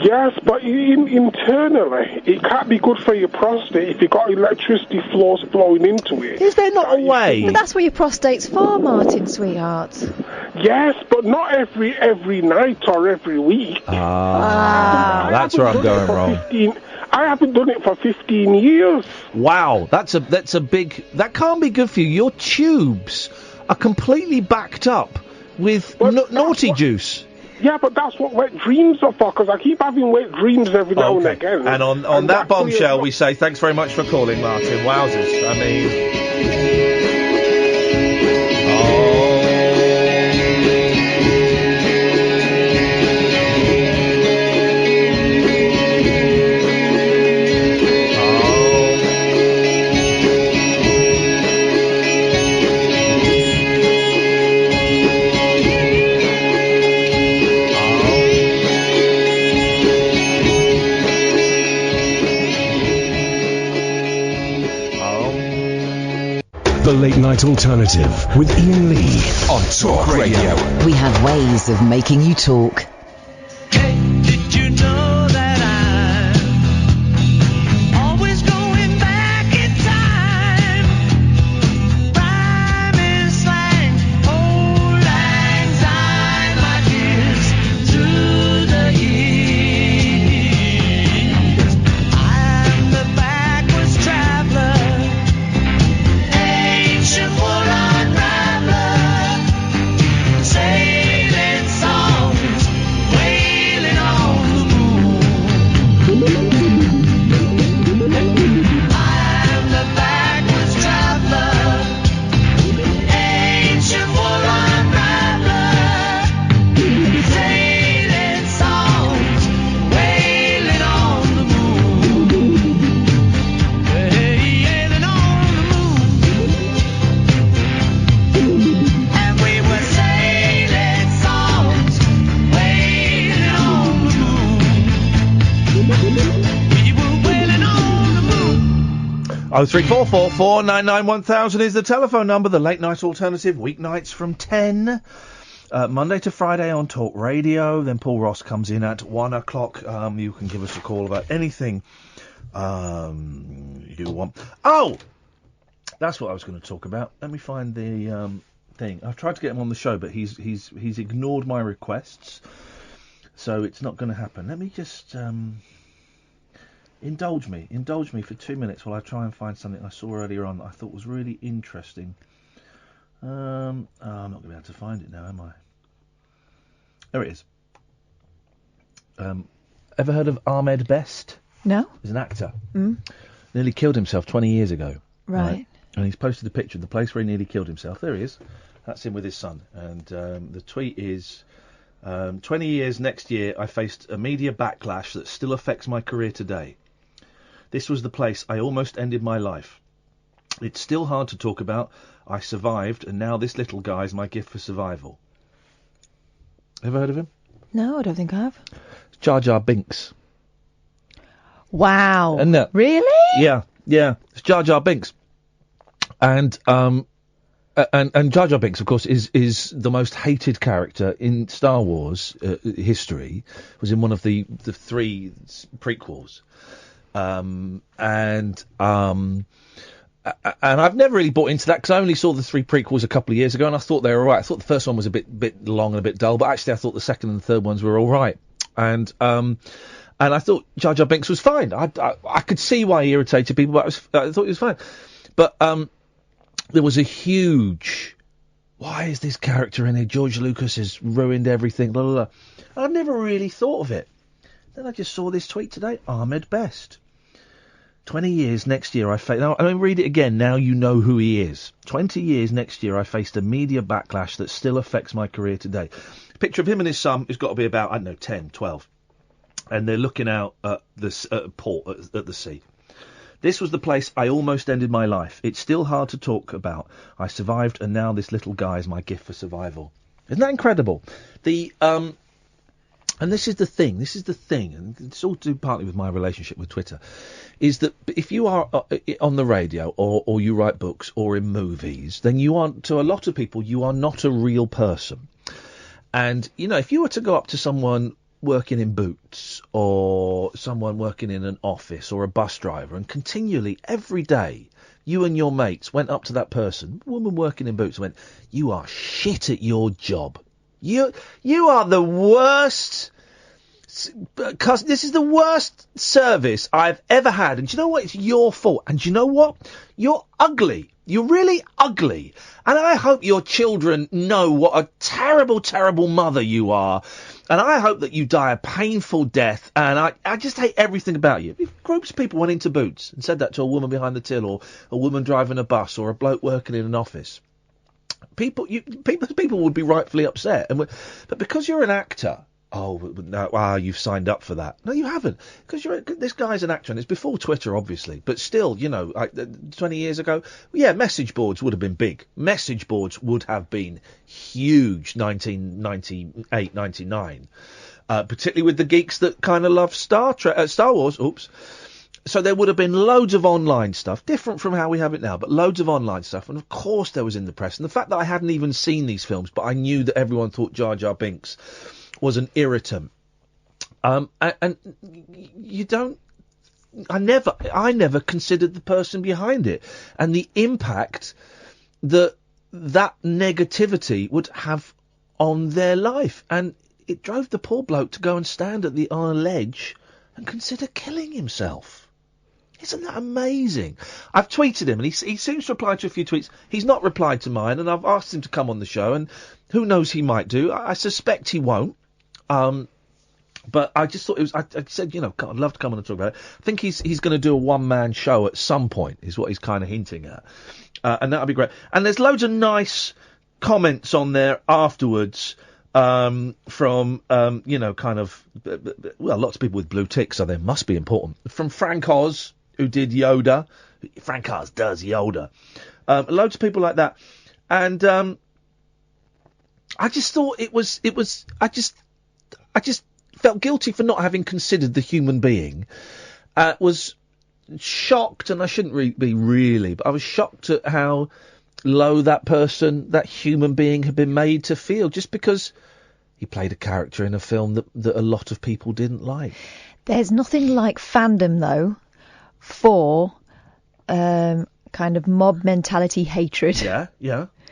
Yes, but internally, it can't be good for your prostate if you've got electricity flows flowing into it. Is there not a way? But that's what your prostate's for, Martin, sweetheart. Yes, but not every night or every week. That's where I'm going wrong. I haven't done it for 15 years. Wow, that's a big... That can't be good for you. Your tubes are completely backed up with naughty juice. Yeah, but that's what wet dreams are for, because I keep having wet dreams every now and again. And on that bombshell, we say thanks very much for calling, Martin. Wowzers. I mean... The Late Night Alternative with Iain Lee on Talk Radio. We have ways of making you talk. Did you know that I'm always going back in time? Rhyming slang, old lang syne, my dears, through the years. I'm the backwards traveler, ancient war unraveler, sailing songs, wailing on the moon. I'm the backwards traveler, ancient war unraveler, sailing songs, wailing on the moon. Wailing on the moon. And we were sailing songs, wailing on the moon. We were wailing on the moon. 0344 499 1000 is the telephone number. The Late Night Alternative, weeknights from 10, Monday to Friday on Talk Radio. Then Paul Ross comes in at 1 o'clock. You can give us a call about anything you want. Oh, that's what I was going to talk about. Let me find the thing. I've tried to get him on the show, but he's ignored my requests, so it's not going to happen. Let me just indulge me for 2 minutes while I try and find something I saw earlier on that I thought was really interesting. I'm not going to be able to find it now, am I? There it is. Ever heard of Ahmed Best? No. He's an actor. Mm. Nearly killed himself 20 years ago. Right. And he's posted a picture of the place where he nearly killed himself. There he is. That's him with his son. And the tweet is, 20 years next year, I faced a media backlash that still affects my career today. This was the place I almost ended my life. It's still hard to talk about. I survived, and now this little guy's my gift for survival. Ever heard of him? No, I don't think I have. Jar Jar Binks. Wow. And Really? Yeah. It's Jar Jar Binks. And Jar Jar Binks, of course, is the most hated character in Star Wars history. Was in one of the three prequels. And I've never really bought into that because I only saw the three prequels a couple of years ago, and I thought they were all right. I thought the first one was a bit long and a bit dull, but actually I thought the second and the third ones were all right. And I thought Jar Jar Binks was fine. I could see why he irritated people, but I thought he was fine. But there was a huge, why is this character in here? George Lucas has ruined everything, blah, blah, blah. I'd never really thought of it. Then I just saw this tweet today, Ahmed Best. 20 years next year I faced... Now, I don't read it again, now you know who he is. 20 years next year I faced a media backlash that still affects my career today. A picture of him and his son has got to be about, I don't know, 10, 12. And they're looking out at the port, at the sea. This was the place I almost ended my life. It's still hard to talk about. I survived, and now this little guy is my gift for survival. Isn't that incredible? And this is the thing, and it's all to do partly with my relationship with Twitter, is that if you are on the radio or you write books or in movies, then you aren't, to a lot of people, you are not a real person. And, you know, if you were to go up to someone working in Boots or someone working in an office or a bus driver, and continually, every day, you and your mates went up to that person, woman working in Boots, and went, "You are shit at your job. You are the worst. Because this is the worst service I've ever had. And do you know what? It's your fault. And do you know what? You're ugly. You're really ugly. And I hope your children know what a terrible, terrible mother you are. And I hope that you die a painful death. And I just hate everything about you." If groups of people went into Boots and said that to a woman behind the till, or a woman driving a bus, or a bloke working in an office, people would be rightfully upset. But because you're an actor... Oh, no, you've signed up for that. No, you haven't. Because this guy's an actor, and it's before Twitter, obviously. But still, 20 years ago, yeah, message boards would have been big. Message boards would have been huge, 1998, 99. Particularly with the geeks that kind of love Star Wars. Oops. So there would have been loads of online stuff, different from how we have it now, but loads of online stuff. And of course there was in the press. And the fact that I hadn't even seen these films, but I knew that everyone thought Jar Jar Binks was an irritant. And you don't... I never considered the person behind it. And the impact that negativity would have on their life. And it drove the poor bloke to go and stand on a ledge and consider killing himself. Isn't that amazing? I've tweeted him, and he seems to reply to a few tweets. He's not replied to mine, and I've asked him to come on the show, and who knows, he might do. I suspect he won't. But I just thought it was... I said, God, I'd love to come on and talk about it. I think he's going to do a one-man show at some point, is what he's kind of hinting at. And that'll be great. And there's loads of nice comments on there afterwards, from, kind of... Well, lots of people with blue ticks, so they must be important. From Frank Oz, who did Yoda. Frank Oz does Yoda. Loads of people like that. And I just thought it was... I just felt guilty for not having considered the human being. Was shocked, and I shouldn't be really, but I was shocked at how low that human being had been made to feel, just because he played a character in a film that a lot of people didn't like. There's nothing like fandom, though, for kind of mob mentality hatred. Yeah.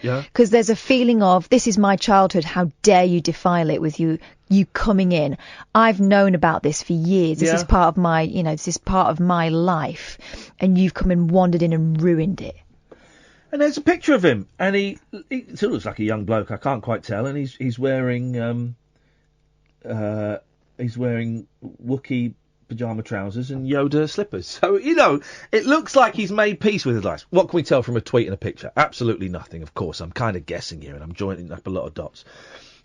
Because there's a feeling of, this is my childhood, how dare you defile it with you coming in. I've known about this for years. This is part of my, this is part of my life. And you've come and wandered in and ruined it. And there's a picture of him, and he still looks like a young bloke, I can't quite tell, and he's wearing Wookiee pyjama trousers and Yoda slippers. So, it looks like he's made peace with his life. What can we tell from a tweet and a picture? Absolutely nothing, of course. I'm kind of guessing here, and I'm joining up a lot of dots.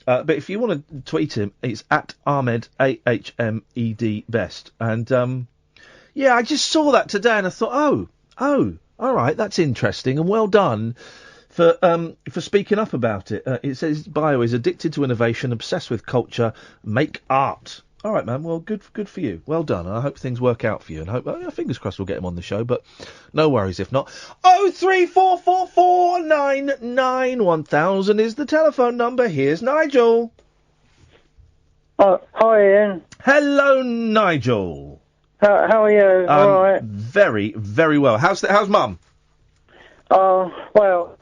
But if you want to tweet him, it's at Ahmed, AHMED Best. And, I just saw that today, and I thought, oh, all right, that's interesting, and well done for speaking up about it. It says bio is addicted to innovation, obsessed with culture, make art. All right, man. Well, good for you. Well done. I hope things work out for you, and fingers crossed we'll get him on the show. But no worries if not. 03444991000 is the telephone number. Here's Nigel. Hi, Ian. Hello, Nigel. How are you? All right. Very, very well. How's Mum? Well,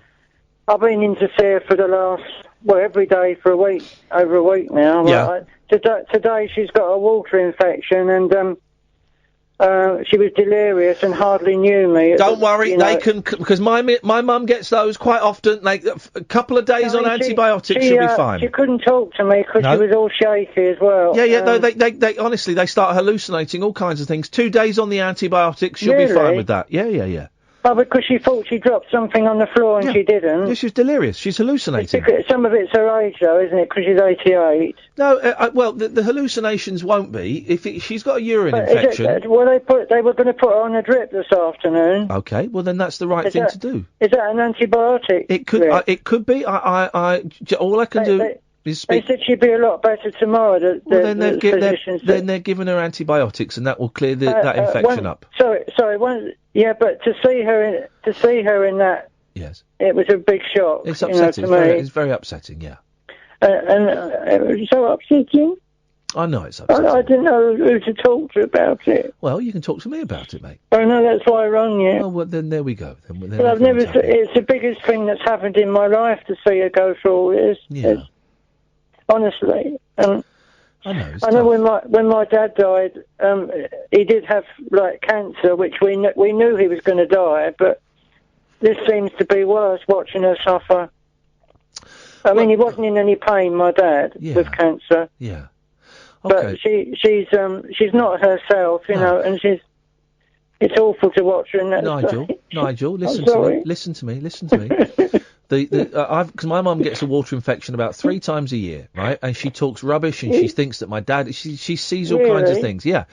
I've been interfered for the last every day for over a week now. Yeah. Right? Today she's got a water infection, and she was delirious and hardly knew me. Don't worry, they can, because my mum gets those quite often. A couple of days on antibiotics, she'll be fine. She couldn't talk to me because she was all shaky as well. Yeah. They honestly, they start hallucinating all kinds of things. 2 days on the antibiotics, she'll be fine with that. Yeah. Oh, because she thought she dropped something on the floor and she didn't. Yeah, she's delirious. She's hallucinating. Some of it's her age, though, isn't it? Because she's 88. No, the hallucinations won't be. If she's got a urine infection. They were going to put her on a drip this afternoon. Okay, well then that's the right thing to do. Is that an antibiotic? It could. It could be. All I can do is speak. They said she'd be a lot better tomorrow. Then they're giving her antibiotics, and that will clear that infection up. Sorry. But to see her in that, yes, it was a big shock. It's upsetting. To me. It's very upsetting. Yeah. And it was so upsetting. I know it's upsetting. I didn't know who to talk to about it. Well, you can talk to me about it, mate. Oh, no, that's why I rang you. Oh, well, then there we go. Then But I've never. It's the biggest thing that's happened in my life to see her go through all this. Yeah. Honestly, I know. I know when my dad died, he did have like cancer, which we knew he was going to die, but this seems to be worse. Watching her suffer. I mean, he wasn't in any pain, my dad, with cancer. Yeah. But she's not herself, you know, and it's awful to watch her. And Nigel, listen to me. Because my mum gets a water infection about 3 times a year, right? And she talks rubbish, and she thinks that my dad. She sees all kinds of things. Yeah,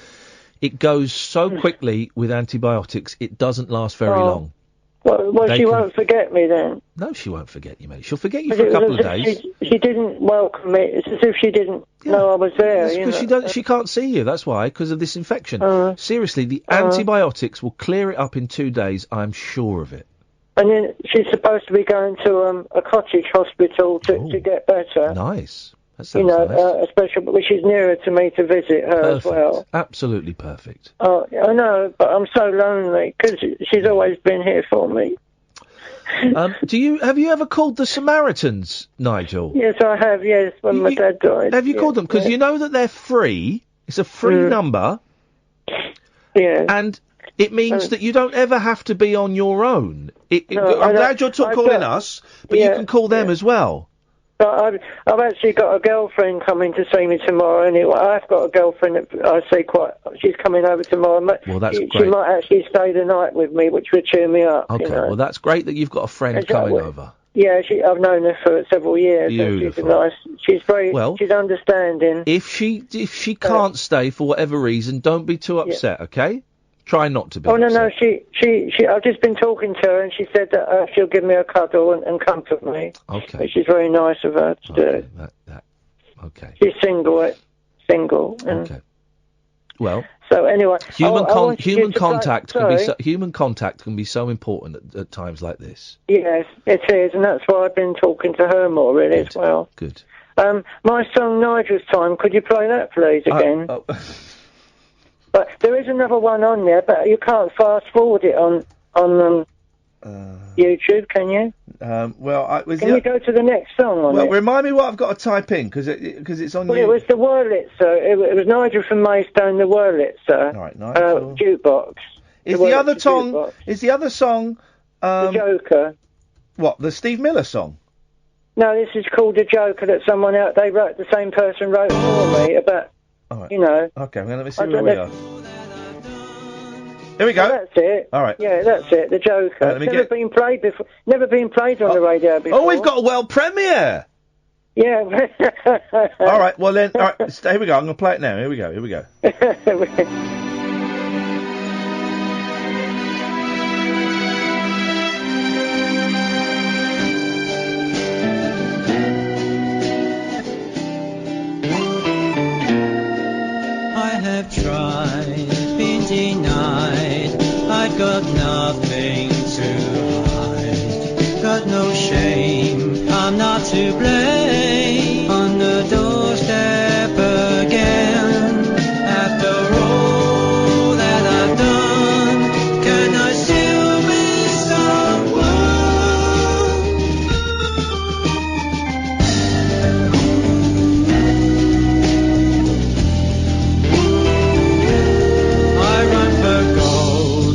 it goes so quickly with antibiotics. It doesn't last very long. Well, she won't forget me then. No, she won't forget you, mate. She'll forget you for a couple of days. She didn't welcome me. It's as if she didn't know I was there. Because she can't see you. That's why, because of this infection. Seriously, the antibiotics will clear it up in 2 days. I'm sure of it. And then she's supposed to be going to a cottage hospital to get better. Nice. That sounds nice. Especially, which is nearer to me to visit her as well. Absolutely perfect. Oh, I know, but I'm so lonely because she's always been here for me. Have you ever called the Samaritans, Nigel? Yes, I have. Yes, when my dad died. Have you called them? Because you know that they're free. It's a free number. Yeah. And it means that you don't ever have to be on your own. I'm glad you're calling us, but you can call them as well. But I've actually got a girlfriend coming to see me tomorrow anyway. I've got a girlfriend that I see she's coming over tomorrow. Well, that's great. She might actually stay the night with me, which would cheer me up. Okay, well, that's great that you've got a friend coming over. Yeah, I've known her for several years. Beautiful. She's she's understanding. If she can't stay for whatever reason, don't be too upset, okay? Try not to be. Oh, no, upset. no, she, I've just been talking to her and she said that she'll give me a cuddle and comfort me. Okay. Which is very nice of her to do. Okay. She's single. Okay. Well. So anyway, human contact can be so important at times like this. Yes, it is, and that's why I've been talking to her more really as well. Good. My song Nigel's Time, could you play that please again? But there is another one on there, but you can't fast forward it on YouTube, can you? Can you go to the next song on it? Remind me what I've got to type in, because it's on It was the Wurlitzer. It was Nigel from Maidstone, the Wurlitzer. All right, Nigel. Jukebox. Is the other song... The Joker. What, the Steve Miller song? No, this is called The Joker that someone out... the same person wrote for me about... All right. You know. Okay, well, let me see where we are. Here we go. Oh, that's it. All right. Yeah, that's it. The Joker. It's never been played before. Never been played on the radio before. Oh, we've got a world premiere. Yeah. All right. Well then. All right. Here we go. I'm going to play it now. Here we go. Tried, been denied, I've got nothing to hide, got no shame, I'm not to blame, on the doorstep again, after all that I've done, can I still be someone?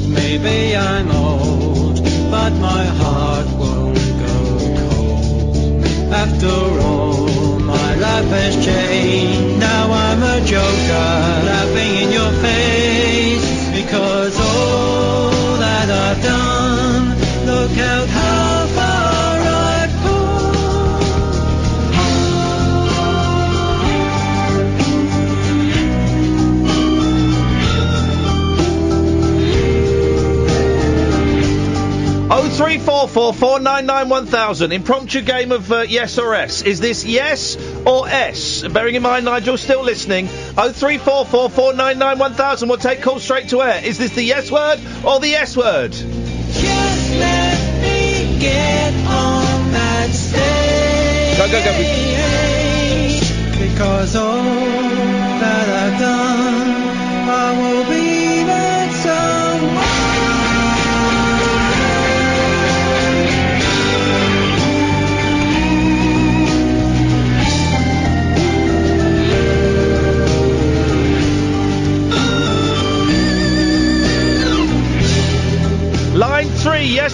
Maybe I'm old, but my heart won't go cold. After all, my life has changed. Now I'm a joker, laughing in your face. Because all that I've done, look out how far I've Oh, 344-499-1000. Impromptu game of yes or S. Is this yes or S? Bearing in mind Nigel's still listening. 03444991000. We'll take calls straight to air. Is this the yes word or the S word? Just let me get on that stage. Go. Because all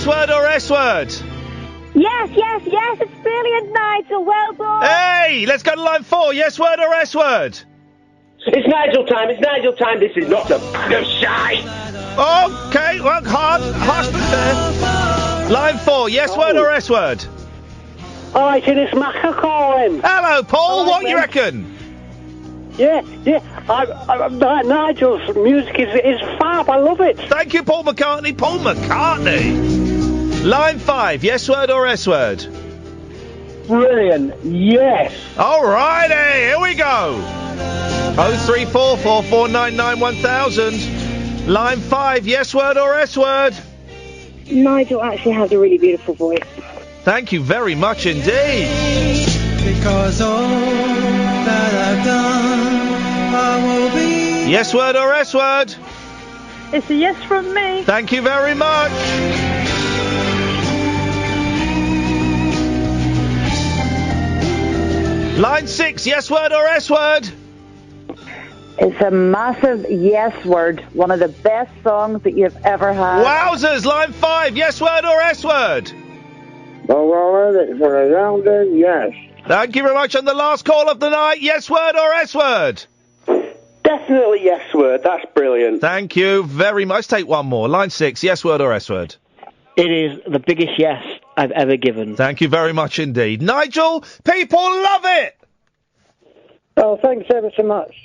word or S word? Yes, it's brilliant, Nigel. Well done. Hey, let's go to line 4. Yes word or S word? It's Nigel time. This is not a bag of shite. Okay, well, harsh but fair. Line 4. Yes word or S word? Alright, it's Macca calling. Hello, Paul. What you reckon? Yeah. Nigel's music is fab. I love it. Thank you, Paul McCartney. Paul McCartney. Line 5. Yes word or S word? Brilliant. Yes. Alrighty, here we go. 03444991000. Line 5. Yes word or S word? Nigel actually has a really beautiful voice. Thank you very much indeed. Because all that I've done, I will be. Yes word or S word? It's a yes from me. Thank you very much. Line 6. Yes word or S word? It's a massive yes word. One of the best songs that you've ever had. Wowzers. Line 5. Yes word or S word? For a rounded yes. Thank you very much. And the last call of the night. Yes word or S word? Definitely yes word. That's brilliant. Thank you very much. Let's take one more. Line 6. Yes word or S word? It is the biggest yes I've ever given. Thank you very much indeed. Nigel, people love it! Oh, thanks ever so much.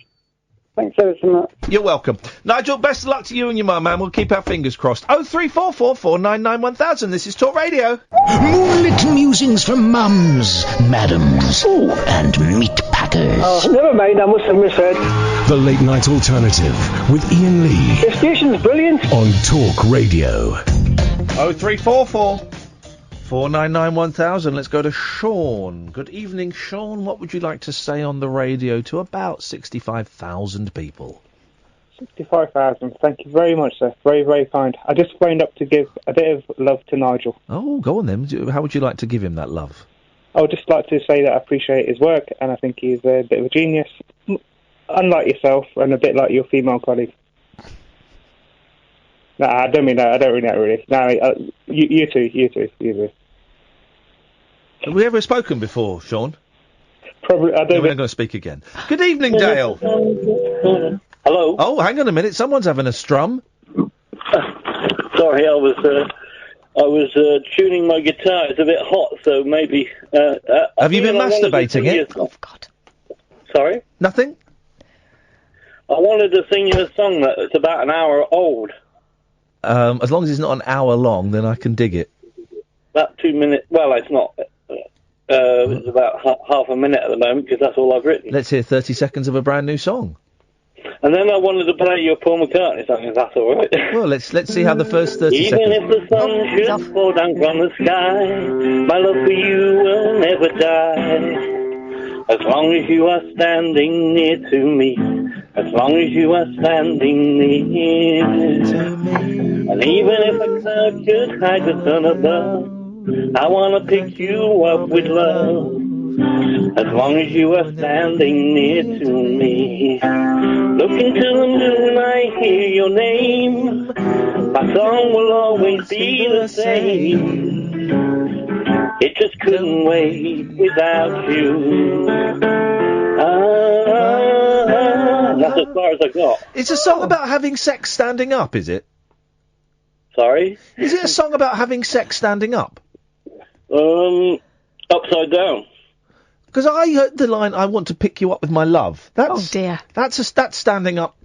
You're welcome. Nigel, best of luck to you and your mum, man. We'll keep our fingers crossed. 03444991000. This is Talk Radio. Moonlit musings from mums, madams, and meat packers. Oh, never mind, I must have misheard. The Late Night Alternative with Iain Lee. The station's brilliant. On Talk Radio. 03444991000. Let's go to Sean. Good evening, Sean. What would you like to say on the radio to about 65,000 people? 65,000. Thank you very much, sir. Very, very kind. I just phoned up to give a bit of love to Nigel. Oh, go on then. How would you like to give him that love? I would just like to say that I appreciate his work, and I think he's a bit of a genius, unlike yourself, and a bit like your female colleague. No, I don't mean that. I don't mean that, really. No, you too. Have we ever spoken before, Sean? Probably. I don't. We're not going to speak again. Good evening, Dale. Hello. Oh, hang on a minute. Someone's having a strum. Sorry, I was tuning my guitar. It's a bit hot, so maybe. Have you been masturbating it? Oh God. Sorry. Nothing. I wanted to sing you a song that's about an hour old. As long as it's not an hour long, then I can dig it. About 2 minutes. Well, it's not. It's about half a minute at the moment because that's all I've written. Let's hear 30 seconds of a brand new song. And then I wanted to play your Paul McCartney song, if that's all right. Well, let's see how the first 30 Even seconds... if the sun should fall down from the sky, my love for you will never die. As long as you are standing near to me, as long as you are standing near to me. And even if a cloud should hide the sun above, I want to pick you up with love. As long as you are standing near to me. Look into the moon, I hear your name. My song will always be the same. It just couldn't wait without you. That's as far as I got. It's a song about having sex standing up, is it? Sorry? Is it a song about having sex standing up? Upside down. Because I heard the line, I want to pick you up with my love. That's, oh dear. That's standing up.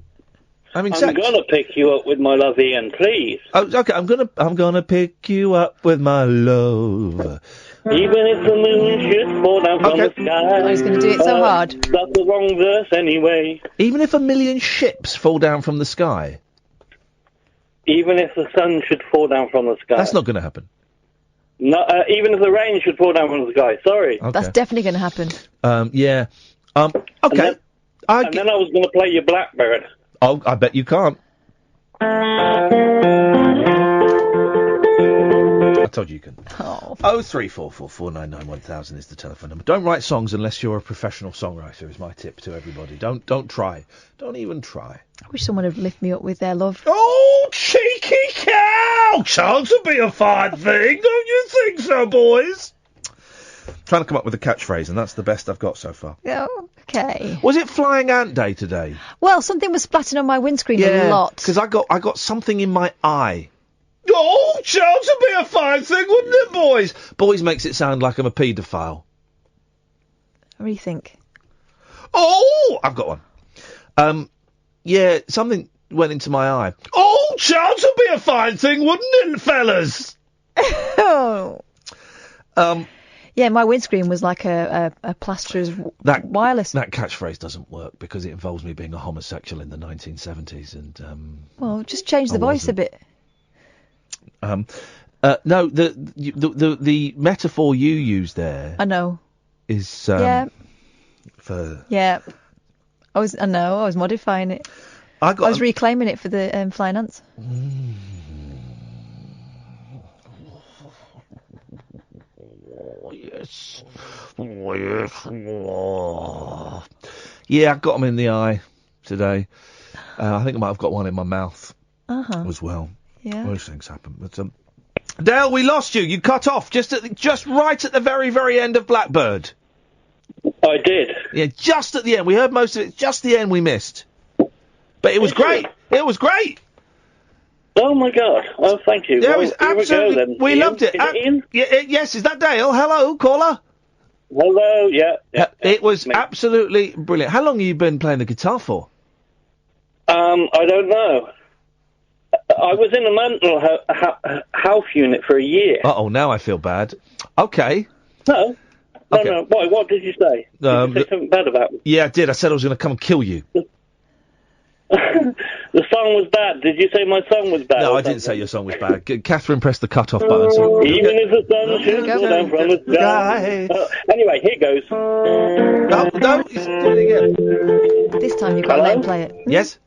I'm gonna pick you up with my love, Iain, please. Oh, okay, I'm gonna pick you up with my love. Even if the moon should fall down from the sky. Oh, he's going to do it so hard. That's the wrong verse anyway. Even if a million ships fall down from the sky. Even if the sun should fall down from the sky. That's not going to happen. No, even if the rain should fall down from the sky. Sorry. Okay. That's definitely going to happen. Yeah. Okay. And then I was going to play you Blackbird. Oh, I bet you can't. I told you you can. Oh. 03444991000 is the telephone number. Don't write songs unless you're a professional songwriter, is my tip to everybody. Don't try. Don't even try. I wish someone would lift me up with their love. Oh, cheeky Crikey cow! Chance would be a fine thing, don't you think so, boys? Trying to come up with a catchphrase, and that's the best I've got so far. Okay. Was it Flying Ant Day today? Well, something was splatting on my windscreen a lot. because I got something in my eye. Oh, chance would be a fine thing, wouldn't it, boys? Boys makes it sound like I'm a paedophile. Rethink. Oh, I've got one. Yeah, something went into my eye. Oh, chance would be a fine thing, wouldn't it, fellas? Oh. Yeah, my windscreen was like a plasterer's wireless. That catchphrase doesn't work because it involves me being a homosexual in the 1970s, and well, just change the voice a bit. No, the metaphor you use there. I know. Is yeah. For yeah. I was modifying it. I was reclaiming it for the flying ants. Oh, yes. Oh, yes. Oh. Yeah, I got them in the eye today. I think I might have got one in my mouth as well. Yeah. Those things happen. But Dale, we lost you. You cut off just right at the very, very end of Blackbird. I did. Yeah, just at the end. We heard most of it. Just the end we missed. But it was great. It was great. Oh my God! Oh, thank you. Yeah, well, it was absolutely. We loved it. Is it Ian? Yes, is that Dale? Hello, caller. Hello. Yeah. It was absolutely brilliant. How long have you been playing the guitar for? I don't know. I was in a mental health unit for a year. Uh-oh, now I feel bad. Okay. No. No. What did you say? Did you say something bad about me? Yeah, I did. I said I was going to come and kill you. The song was bad. Did you say my song was bad? No, I didn't say your song was bad. Catherine pressed the cut-off button. So even if the sun should go down from the sky. Anyway, here goes. No, he's doing it again. This time you've got to let him play it. Yes?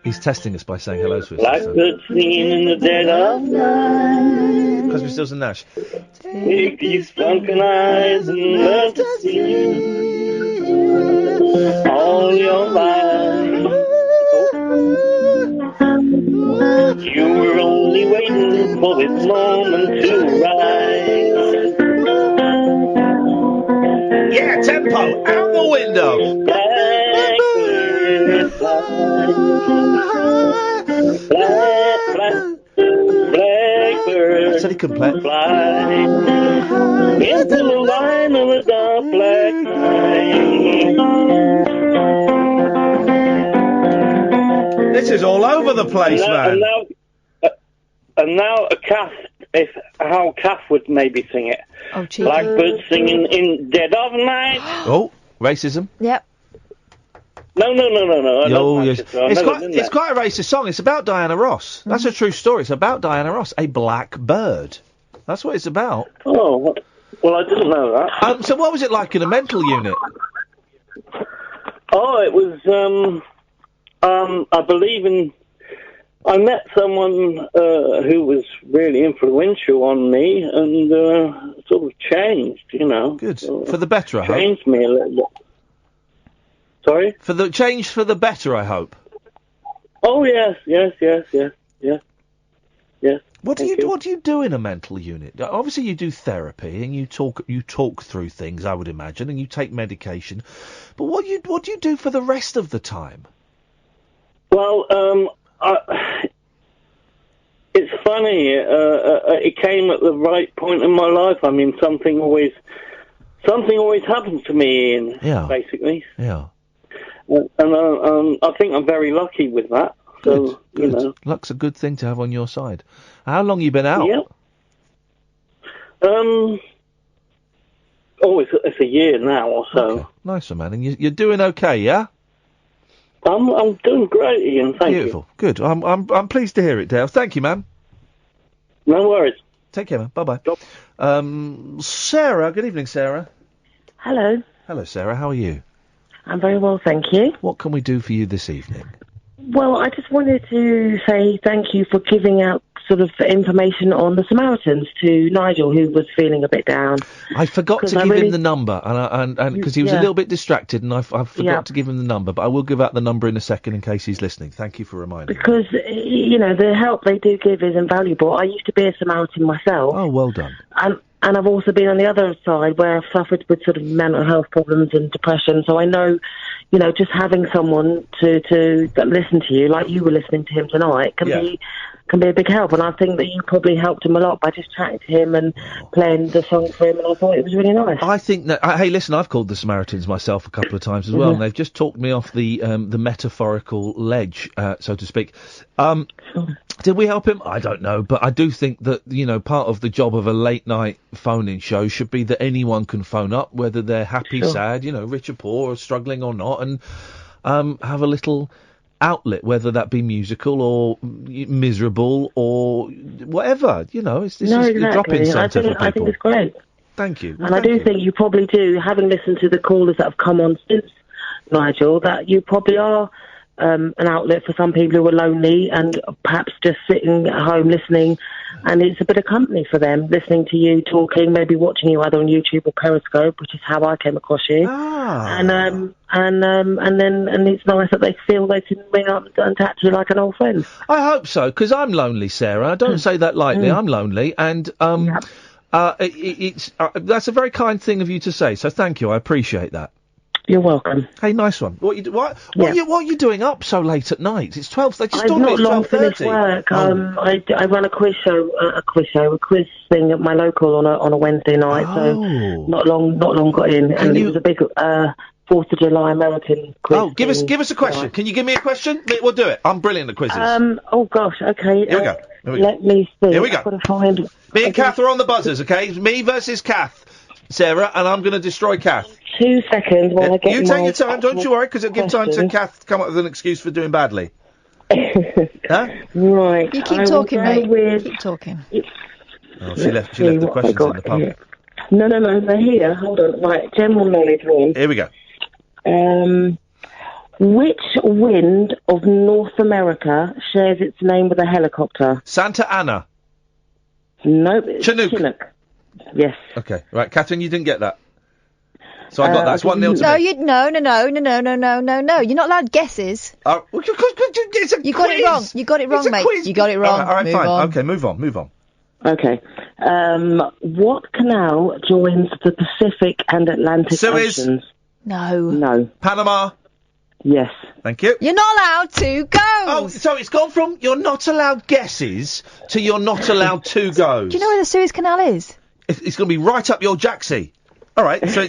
He's testing us by saying hello to us. Blackbird singing in the dead of night. Because we're still in Nash. Take these sunken eyes and love to see all your life. You were only waiting for this moment to rise. Yeah, tempo out the window. Blackbird, said he couldn't play. Fly into the line of a dark black night. This is all over the place, man. And now a calf, how calf would maybe sing it. Oh, gee. Blackbird singing in dead of night. Oh, racism. Yep. No. Yes. It's quite a racist song. It's about Diana Ross. That's a true story. It's about Diana Ross, a black bird. That's what it's about. Oh, well, I didn't know that. So what was it like in a mental unit? Oh, it was, I believe I met someone who was really influential on me and sort of changed, you know. Good. For the better, I hope. Changed me a little bit. Sorry? For the change for the better, I hope. Oh, yes. What do you do in a mental unit? Obviously, you do therapy and you talk through things, I would imagine, and you take medication. But what do you do for the rest of the time? Well, it's funny. It came at the right point in my life. I mean, something always happens to me, Ian. Yeah. Basically. Yeah. And I think I'm very lucky with that. So, Good. You know. Luck's a good thing to have on your side. How long you been out? Yeah. It's a year now or so. Okay. Nice one, man. And you're doing okay, yeah? I'm doing great, Ian. Thank you. Beautiful. Good. I'm pleased to hear it, Dale. Thank you, man. No worries. Take care, man. Bye-bye. Sarah. Good evening, Sarah. Hello. Hello, Sarah. How are you? I'm very well, thank you. What can we do for you this evening? Well, I just wanted to say thank you for giving out sort of information on the Samaritans to Nigel, who was feeling a bit down. I forgot to give him the number, and because he was a little bit distracted, and I forgot to give him the number, but I will give out the number in a second in case he's listening. Thank you for reminding me. Because, the help they do give is invaluable. I used to be a Samaritan myself. Oh, well done. And I've also been on the other side where I've suffered with sort of mental health problems and depression. So I know, just having someone to listen to you, like you were listening to him tonight, can be a big help. And I think that you probably helped him a lot by just chatting to him and playing the song for him. And I thought it was really nice. I think that. Hey, listen, I've called the Samaritans myself a couple of times as well, and they've just talked me off the metaphorical ledge, so to speak. Did we help him? I don't know, but I do think that, part of the job of a late night phone-in show should be that anyone can phone up, whether they're happy, sad, rich or poor, or struggling or not, and have a little outlet, whether that be musical or miserable or whatever. It's a drop-in centre for people. I think it's great. Thank you. And I do think you probably do, having listened to the callers that have come on since, Nigel, that you probably are an outlet for some people who are lonely and perhaps just sitting at home listening, and it's a bit of company for them, listening to you talking, maybe watching you either on YouTube or Periscope, which is how I came across you. And it's nice that they feel they can ring up and chat to you like an old friend. I hope so, because I'm lonely, Sarah. I don't say that lightly. I'm lonely, and it's that's a very kind thing of you to say. So thank you. I appreciate that. You're welcome. Hey, nice one. What are you doing up so late at night? It's 12. They just I've told me not it's long 12:30. finished work. I run a quiz thing at my local on a Wednesday night. So not long got in, and it was a big 4th of July American quiz. Oh, give us a question. Can you give me a question? We'll do it. I'm brilliant at quizzes. Oh gosh. Okay. Here we go. Let me see. Here we go. I've got to find. Me and Kath are on the buzzers. Okay, it's me versus Kath, Sarah, and I'm going to destroy Kath. 2 seconds while I get You take your time, don't you worry, because it'll give time to Kath to come up with an excuse for doing badly. Huh? Right. You keep talking, mate. Keep talking. Oh, she left the questions in the pub. Here. No, they're here. Hold on. Right, general knowledge one. Here we go. Which wind of North America shares its name with a helicopter? Santa Ana. Nope. Chinook. Yes. Okay, right, Catherine, you didn't get that. So I got that. It's 1-0 to me. No. You're not allowed guesses. It's a You got it wrong. You got it wrong, mate. You got it wrong. All right, move fine. on. Okay, move on. Okay. What canal joins the Pacific and Atlantic Suez. Oceans? No. Panama. Yes. Thank you. You're not allowed 2 goes. Oh, so it's gone from you're not allowed guesses to you're not allowed 2 goes. Do you know where the Suez Canal is? It's going to be right up your jacksie. All right, so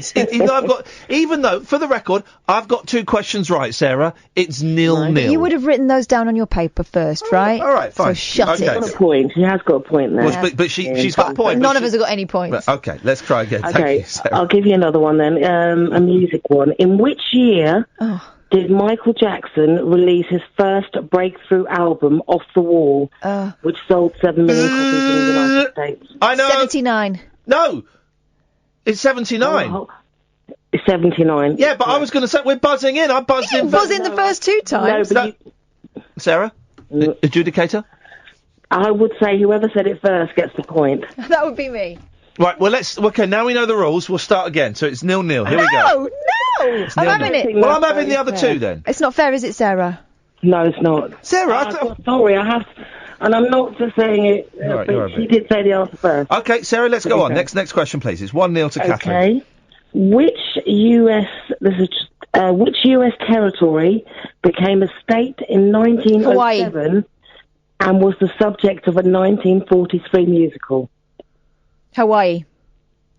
even though, for the record, I've got 2 questions right, Sarah, it's 0-0. You would have written those down on your paper first, right? All right, fine. So shut it. Got a point. She has got a point there. Well, but she's got a point. None of us have got any points. Okay, let's try again. Okay, Thank you, Sarah. I'll give you another one then, a music one. In which year did Michael Jackson release his first breakthrough album, Off the Wall, which sold 7 million copies in the United States? I know. 79. No. It's 79. Oh, 79. Yeah, but I was going to say, we're buzzing in. I buzzed in. Buzz in the first 2 times. Sarah? Adjudicator? I would say whoever said it first gets the point. That would be me. Right, well, okay, now we know the rules. We'll start again. So it's 0-0. Here we go. No! I'm having it. Well, I'm having the other 2 then. It's not fair, is it, Sarah? No, it's not. Sarah, sorry, I have... And I'm not just saying it, but she did say the answer first. Okay, Sarah, let's go on. Next question, please. It's 1-0 to Catherine. Okay. Which US territory became a state in 1907 Hawaii. and was the subject of a 1943 musical? Hawaii.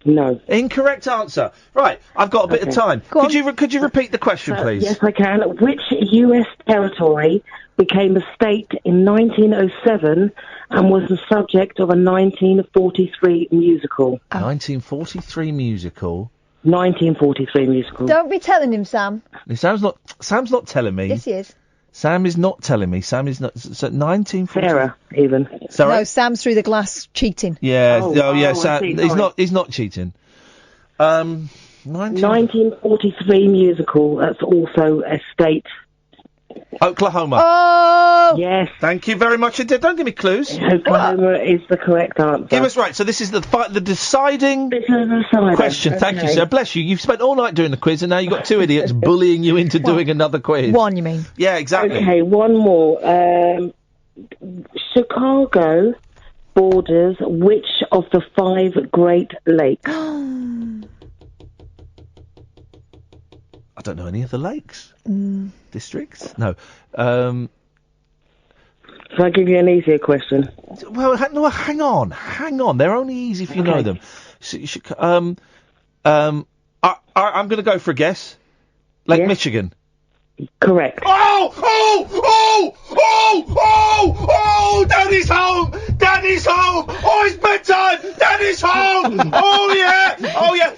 No. Incorrect answer. Right, I've got a bit of time. Could you repeat the question, please? Yes, I can. Which US territory became a state in 1907 and was the subject of a 1943 musical? 1943 musical? 1943 musical. Don't be telling him, Sam. Sam's not telling me. Yes, he is. Sam is not telling me. Sam is not. So 1940. Sarah, even. Sorry? No, Sam's through the glass cheating. Yeah. Yeah. Sam. He's not cheating. 1943 musical. That's also a state Oklahoma. Oh! Yes. Thank you very much indeed. Don't give me clues. Oklahoma is the correct answer. Give us right. So this is the deciding question. Thank you, Okay. sir. Bless you. You've spent all night doing the quiz, and now you've got two idiots bullying you into doing another quiz. One, you mean? Yeah, exactly. Okay, one more. Chicago borders which of the 5 Great Lakes? I don't know any of the lakes. Districts? No. Shall I give you an easier question? Well, no, hang on. They're only easy if you know them. So you should, I'm going to go for a guess. Lake Michigan. Correct. Oh! Daddy's home! Daddy's home! Oh, it's bedtime! Daddy's home! Oh, yeah!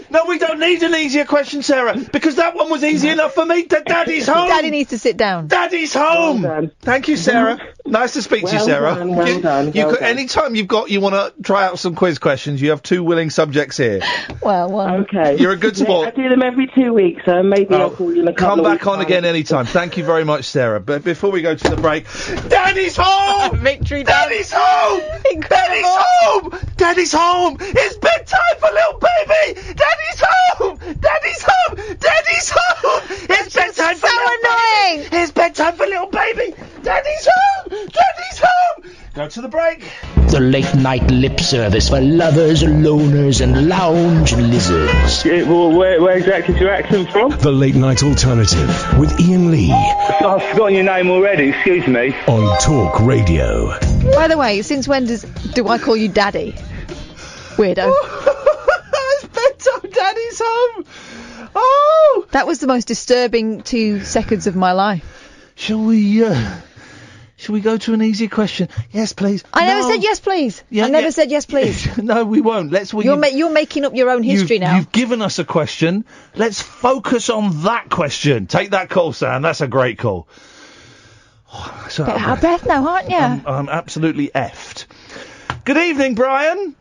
No, we don't need an easier question, Sarah, because that one was easy enough for me. Daddy's home! Daddy needs to sit down. Daddy's home! Well done. Thank you, Sarah. Nice to speak to you, Sarah. Well done. Any time you want to try out some quiz questions, you have 2 willing subjects here. Well, one. Okay. You're a good sport. I do them every 2 weeks, so maybe I'll call you in a couple Come of back weeks' on time. again anytime. Thank you very much, Sarah. But before we go to the break, Daddy's home! Victory, Daddy's home! Daddy's home! Daddy's home! It's bedtime for little baby! Daddy's home! Daddy's home! Daddy's home! It's bedtime for little annoying! baby! It's bedtime for little baby! Daddy's home! Daddy's home! Go to the break. The late night lip service for lovers, loners, and lounge lizards. Where exactly is your accent from? The Late Night Alternative with Iain Lee I've forgotten your name already, excuse me. on Talk Radio. By the way, since when do I call you Daddy? Weirdo. It's bedtime. Daddy's home. Oh! That was the most disturbing 2 seconds of my life. Shall we go to an easier question? Yes, please. I never said yes, please. Yeah, I never yeah. said yes, please. No, we won't. You're making up your own history now. You've given us a question. Let's focus on that question. Take that call, Sam. That's a great call. So Bit out of breath now, aren't you? I'm absolutely effed. Good evening, Brian.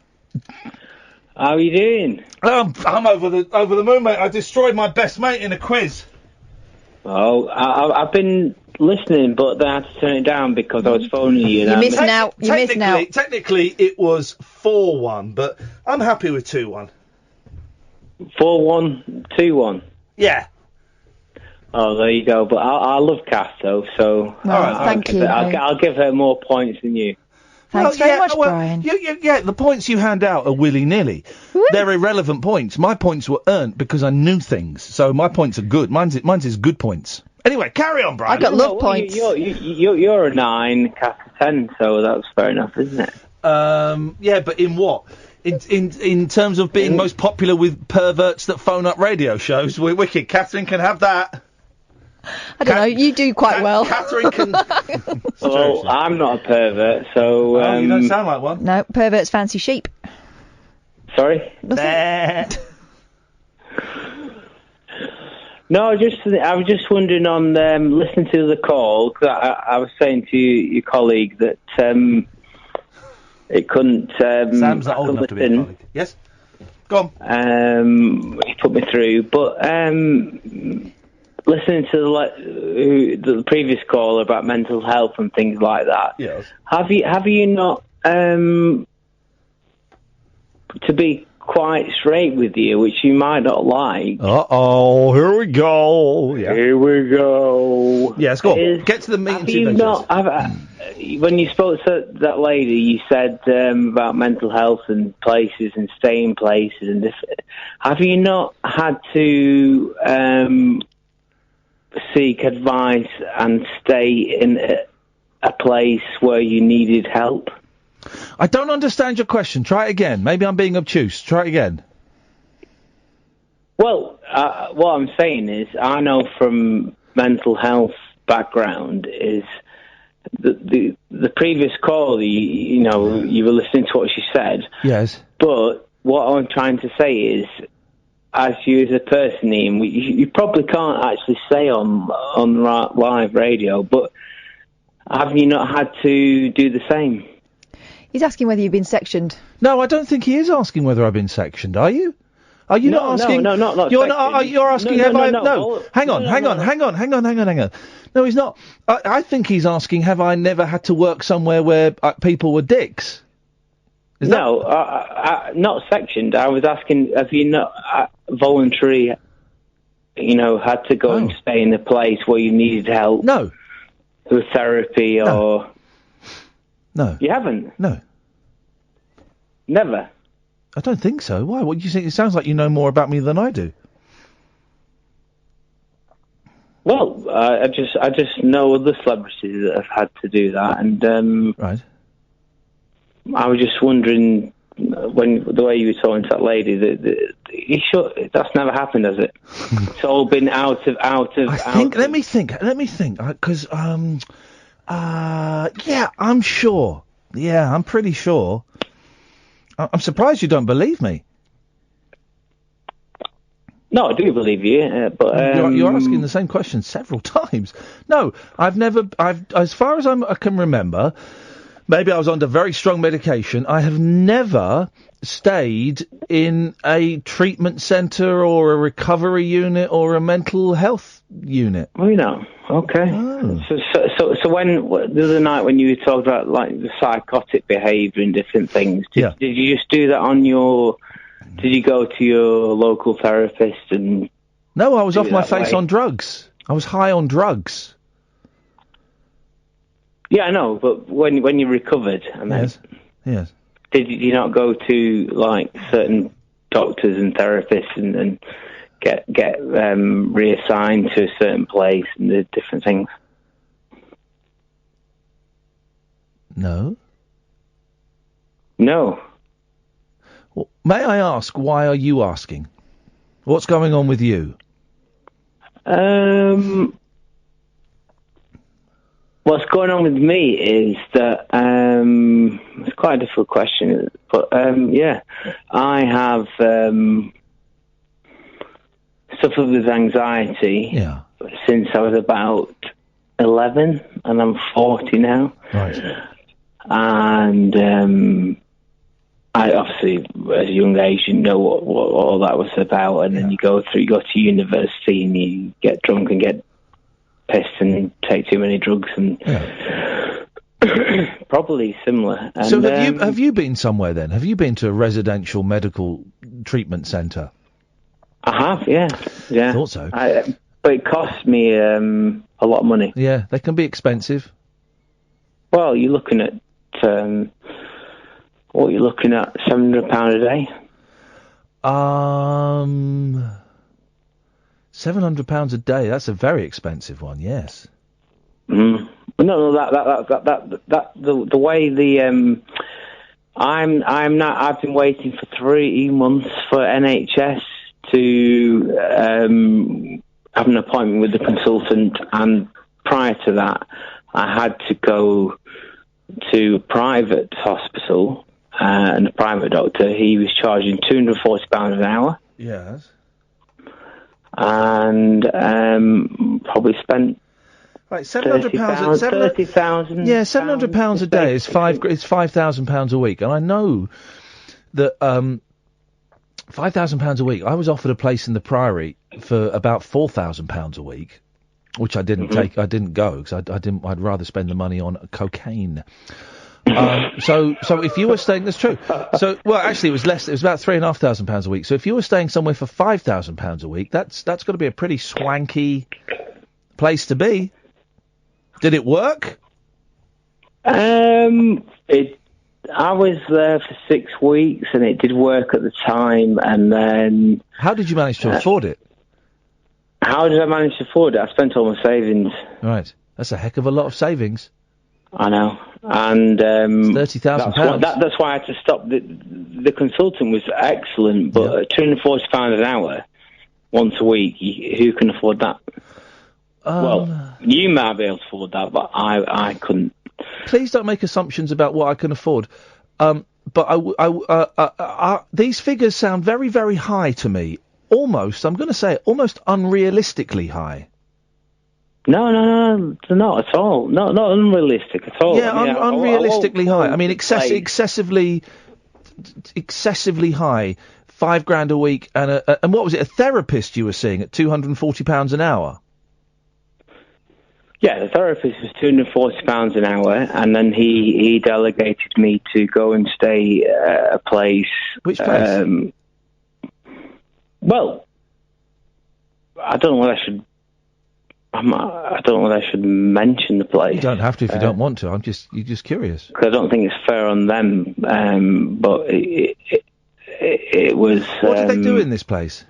How are you doing? I'm over the moon, mate. I destroyed my best mate in a quiz. Oh, I've been listening, but then I had to turn it down because I was phoning you. You're missing out. You're missing out. Technically, it was 4-1, but I'm happy with 2-1. 4-1, 2-1. Yeah. Oh, there you go. But I love Casto, so thank you. I'll give her more points than you. Thanks very much, Brian. Yeah, the points you hand out are willy-nilly. They're irrelevant points. My points were earned because I knew things, so my points are good. Mine's is good points. Anyway, carry on, Brian. I got love points. You're a 9, Casto 10, so that's fair enough, isn't it? Yeah, but in what? In terms of being most popular with perverts that phone up radio shows, we're wicked. Catherine can have that. I don't know. You do quite well. Catherine can. Well, I'm not a pervert, so. You don't sound like one. No, perverts fancy sheep. Sorry. No, I was just wondering on listening to the call, because I was saying to your colleague that it couldn't. Sam's not old enough to be a colleague. Yes. Go on. He put me through, but listening to the previous call about mental health and things like that. Yes. Have you not? To be quite straight with you, which you might not like. Uh-oh, here we go. Yeah. Here we go. Yes, go on. Get to the meat and two veggies. When you spoke to that lady, you said about mental health and places and staying places and this. Have you not had to seek advice and stay in a place where you needed help? I don't understand your question. Try it again. Maybe I'm being obtuse. Try it again. Well, what I'm saying is, I know from mental health background is the previous call. You were listening to what she said. Yes. But what I'm trying to say is, as you as a person, Ian, you probably can't actually say on live radio, but have you not had to do the same? He's asking whether you've been sectioned. No, I don't think he is asking whether I've been sectioned. Are you? Are you not asking? No, not You're sectioned. You're asking. No. Hang on. No, he's not. I think he's asking, have I never had to work somewhere where people were dicks? Not sectioned. I was asking, have you not voluntary, had to go and stay in a place where you needed help? No. With therapy or... No. You haven't? No. Never? I don't think so. Why? What do you think? It sounds like you know more about me than I do. Well, I just know other celebrities that have had to do that, and right. I was just wondering when the way you were talking to that lady, that's never happened, has it? It's all been out of. Let me think, because yeah, I'm sure. Yeah, I'm pretty sure. I'm surprised you don't believe me. No, I do believe you, but you're asking the same question several times. No, I've as far as I can remember, maybe I was under very strong medication. I have never stayed in a treatment centre or a recovery unit or a mental health unit. Oh, okay. Oh. So when the other night when you were talking about like the psychotic behaviour and different things, did you just do that on your? Did you go to your local therapist and? No, I was off my face on drugs. I was high on drugs. Yeah, I know, but when you recovered, yes. Did you not go to like certain doctors and therapists and get reassigned to a certain place and the different things? No. No. Well, may I ask, why are you asking? What's going on with you? What's going on with me is that it's quite a difficult question, but I have suffered with anxiety since I was about 11, and I'm 40 now. Right. And I obviously, at a young age, you know what all that was about, and then you go to university and you get drunk and get pissed and take too many drugs and probably similar. And, so have you been somewhere then? Have you been to a residential medical treatment centre? I have, yeah. Thought so. But it costs me a lot of money. Yeah, they can be expensive. Well, you're looking at what you're looking at, £700 a day. £700 a day. That's a very expensive one. Yes. No, the way I've been waiting for 3 months for NHS to have an appointment with the consultant, and prior to that, I had to go to a private hospital and a private doctor. He was charging £240 an hour. Yes. And probably spent right, £700. £30,000. Yeah, £700 a day is £5,000 a week, and I know that £5,000 a week. I was offered a place in the Priory for about £4,000 a week, which I didn't take. I didn't go because I didn't. I'd rather spend the money on cocaine. So if you were staying, that's true. So, well, actually, it was less. It was about £3,500 a week. So if you were staying somewhere for £5,000 a week, that's got to be a pretty swanky place to be. Did it work? I was there for 6 weeks, and it did work at the time. And then, how did you manage to afford it? How did I manage to afford it? I spent all my savings. Right, that's a heck of a lot of savings. I know, and £30,000. That's why I had to stop. The consultant was excellent, but £240 an hour once a week, who can afford that? Well, you might be able to afford that, but I couldn't. Please don't make assumptions about what I can afford. But these figures sound very, very high to me. Almost, I'm going to say, almost unrealistically high. No, not at all. Not unrealistic at all. Yeah, unrealistically high. I mean, excessively high. £5,000 a week, and what was it? A therapist you were seeing at £240 an hour. Yeah, the therapist was £240 an hour, and then he delegated me to go and stay at a place. Which place? Well, I don't know whether I should. I don't know whether I should mention the place. You don't have to if you don't want to. You're just curious. Because I don't think it's fair on them. But it was. What did they do in this place?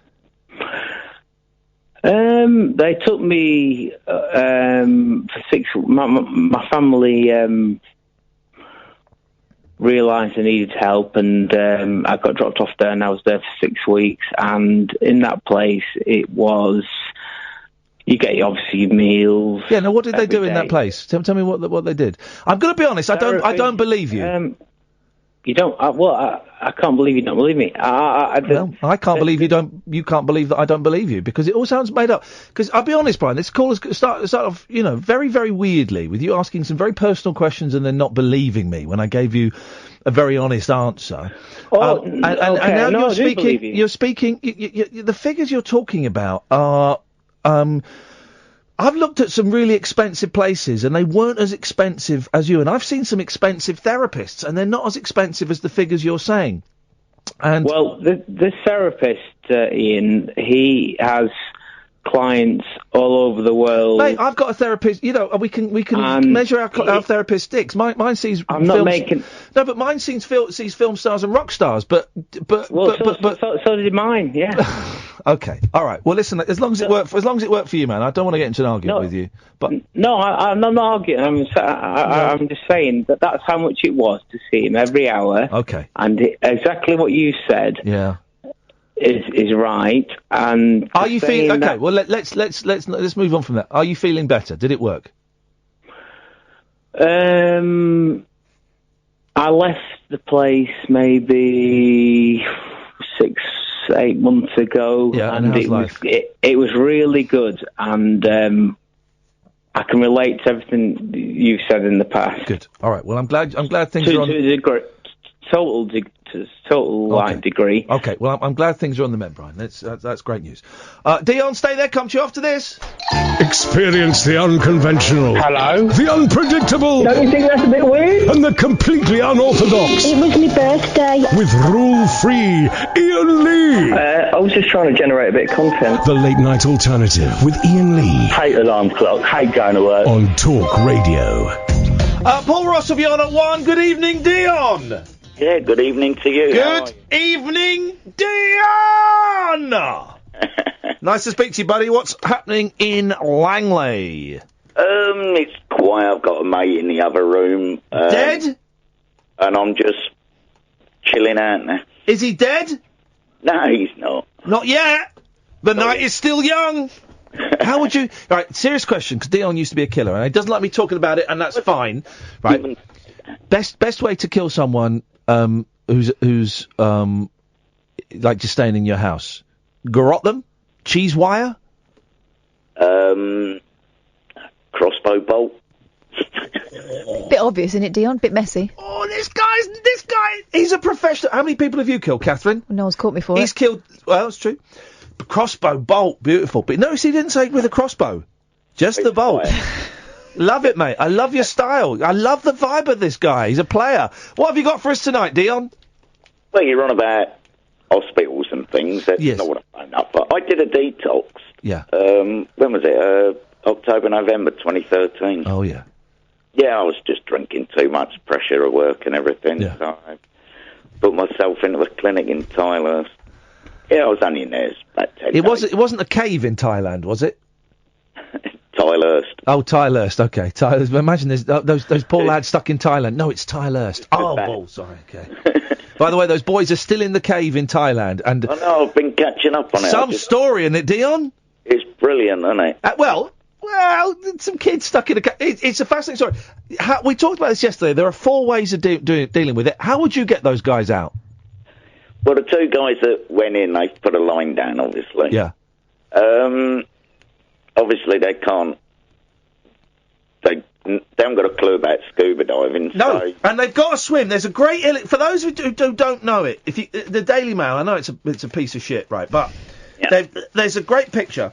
They took me for 6. My family realised I needed help, and I got dropped off there, and I was there for 6 weeks. And in that place, it was. You get obviously your meals. Yeah. Now, what did they do in that place? Tell me what they did. I'm going to be honest. I don't believe you. You don't. I can't believe you don't believe me. I can't believe you don't. You can't believe that I don't believe you, because it all sounds made up. Because I'll be honest, Brian. This call has started off, very, very weirdly, with you asking some very personal questions and then not believing me when I gave you a very honest answer. And now you're speaking. You're speaking. The figures you're talking about are. I've looked at some really expensive places, and they weren't as expensive as you. And I've seen some expensive therapists, and they're not as expensive as the figures you're saying. And well, this therapist, Ian, he has clients all over the world. Mate, I've got a therapist. We can measure our therapist sticks. Mine sees. I'm not making. No, but mine sees film stars and rock stars. So did mine. Yeah. Okay. All right. Well, listen. As long as it worked for you, man. I don't want to get into an argument with you. But no, I'm not arguing. I'm just saying that's how much it was to see him every hour. Okay. And exactly what you said. Yeah. Is right. And are you feeling okay? Well, let's move on from that. Are you feeling better? Did it work? I left the place maybe 6-8 months ago. Yeah, and it was really good, and I can relate to everything you've said in the past. Good. All right. Well, I'm glad things are on. To a degree, total degree. Okay. Well, I'm glad things are on the mend, Brian. That's great news. Dion, stay there. Come to you after this. Experience the unconventional. Hello. The unpredictable. Don't you think that's a bit weird? And the completely unorthodox. It was my birthday. With rule-free Iain Lee. I was just trying to generate a bit of content. The Late Night Alternative with Iain Lee. Hate alarm clock. Hate going to work. On Talk Radio. Paul Ross of Yana 1. Good evening, Dion. Yeah, good evening to you. Good evening, Dion! Nice to speak to you, buddy. What's happening in Langley? It's quiet. I've got a mate in the other room. Dead? And I'm just chilling out now. Is he dead? No, he's not. Not yet. The night is still young. How would you... All right, serious question, because Dion used to be a killer, and he doesn't like me talking about it, and that's fine. Right. Best way to kill someone... who's like just staying in your house? Garrot them? Cheese wire? Crossbow bolt. Bit obvious, isn't it, Dion? Bit messy. Oh, this guy, he's a professional. How many people have you killed, Catherine? No one's caught me for it. He's killed, well, that's true. Crossbow bolt, beautiful. But notice he didn't say it with a crossbow. Just the bolt. Love it, mate. I love your style. I love the vibe of this guy. He's a player. What have you got for us tonight, Dion? Well, you're on about hospitals and things. That's not what I'm up for. I did a detox. Yeah. When was it? October, November 2013. Oh, yeah. Yeah, I was just drinking too much, pressure at work and everything. Yeah. So I put myself into a clinic in Thailand. Yeah, I was only in there about 10 days. It wasn't a cave in Thailand, was it? Tylehurst. Oh, Tylehurst, okay. Imagine there's those poor lads stuck in Thailand. No, it's Tylehurst. Oh, balls, sorry, okay. By the way, those boys are still in the cave in Thailand, and... I know, I've been catching up on it. Some story in it, Dion? It's brilliant, isn't it? Well, some kids stuck in a cave. It's a fascinating story. We talked about this yesterday. There are 4 ways of dealing with it. How would you get those guys out? Well, the 2 guys that went in, they put a line down, obviously. Yeah. Obviously, they can't. They haven't got a clue about scuba diving. No, so. And they've got to swim. There's a great for those who don't know it. The Daily Mail, I know it's a piece of shit, right? But there's a great picture.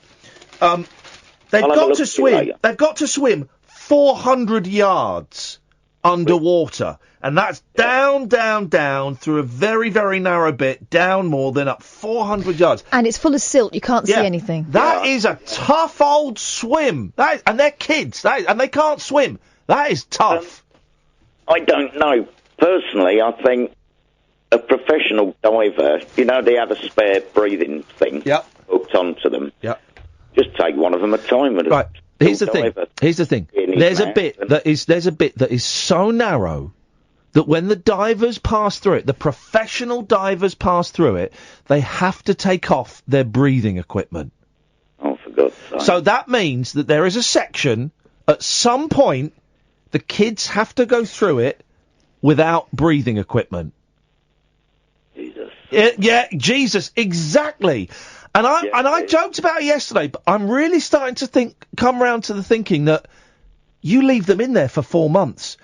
They've I'll have a got look to at you swim. later. They've got to swim 400 yards underwater, and that's down, down, down through a very, very narrow bit, down more, then up 400 yards. And it's full of silt. You can't see anything. That is a tough old swim. And they're kids, and they can't swim. That is tough. I don't know. Personally, I think a professional diver, they have a spare breathing thing hooked onto them. Yep. Just take one of them at a time. Right. Here's the thing. There's a bit that is so narrow that when the divers pass through it, the professional divers pass through it, they have to take off their breathing equipment. Oh, for God's sake. So that means that there is a section, at some point, the kids have to go through it without breathing equipment. Jesus. Jesus, exactly. And I joked about it yesterday, but I'm really starting to come round to the thinking that you leave them in there for 4 months.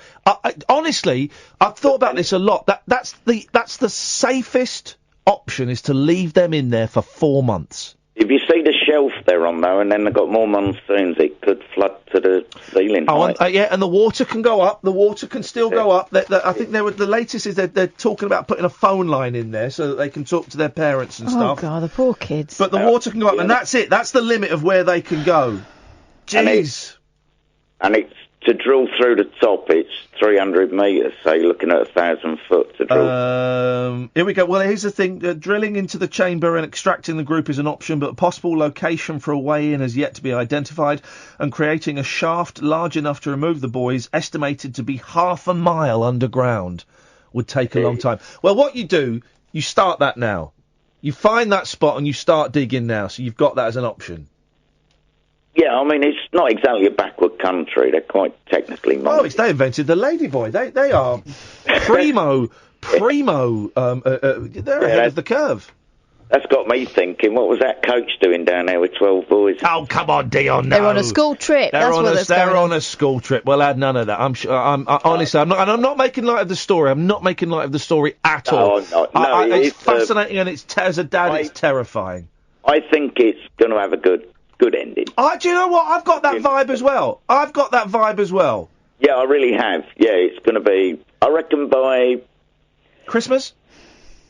Honestly, I've thought about this a lot. That's the safest option, is to leave them in there for 4 months. If you see the shelf they're on, though, and then they've got more monsoons, it could flood to the ceiling height. And the water can go up. The water can still go up. I think the latest is they're talking about putting a phone line in there so that they can talk to their parents and stuff. Oh, God, the poor kids. But the water can go up, and that's it. That's the limit of where they can go. Jeez. And it's to drill through the top, it's 300 metres, so you're looking at 1,000 foot to drill. Here we go. Well, here's the thing. Drilling into the chamber and extracting the group is an option, but a possible location for a way in has yet to be identified, and creating a shaft large enough to remove the boys, estimated to be half a mile underground, would take a long time. Well, what you do, you start that now. You find that spot and you start digging now, so you've got that as an option. Yeah, I mean, it's not exactly a backward country. They're quite technically minded. They invented the ladyboy. They are primo. They're ahead of the curve. That's got me thinking, what was that coach doing down there with 12 boys? Oh, come on, Dion, no. They're on a school trip. They're on a school trip. Well, I had none of that. Honestly, I'm not making light of the story. I'm not making light of the story at all. It's fascinating, and as a dad, it's terrifying. I think it's going to have a good ending. Do you know what? I've got that vibe as well. Yeah, I really have. Yeah, it's going to be, I reckon, by Christmas?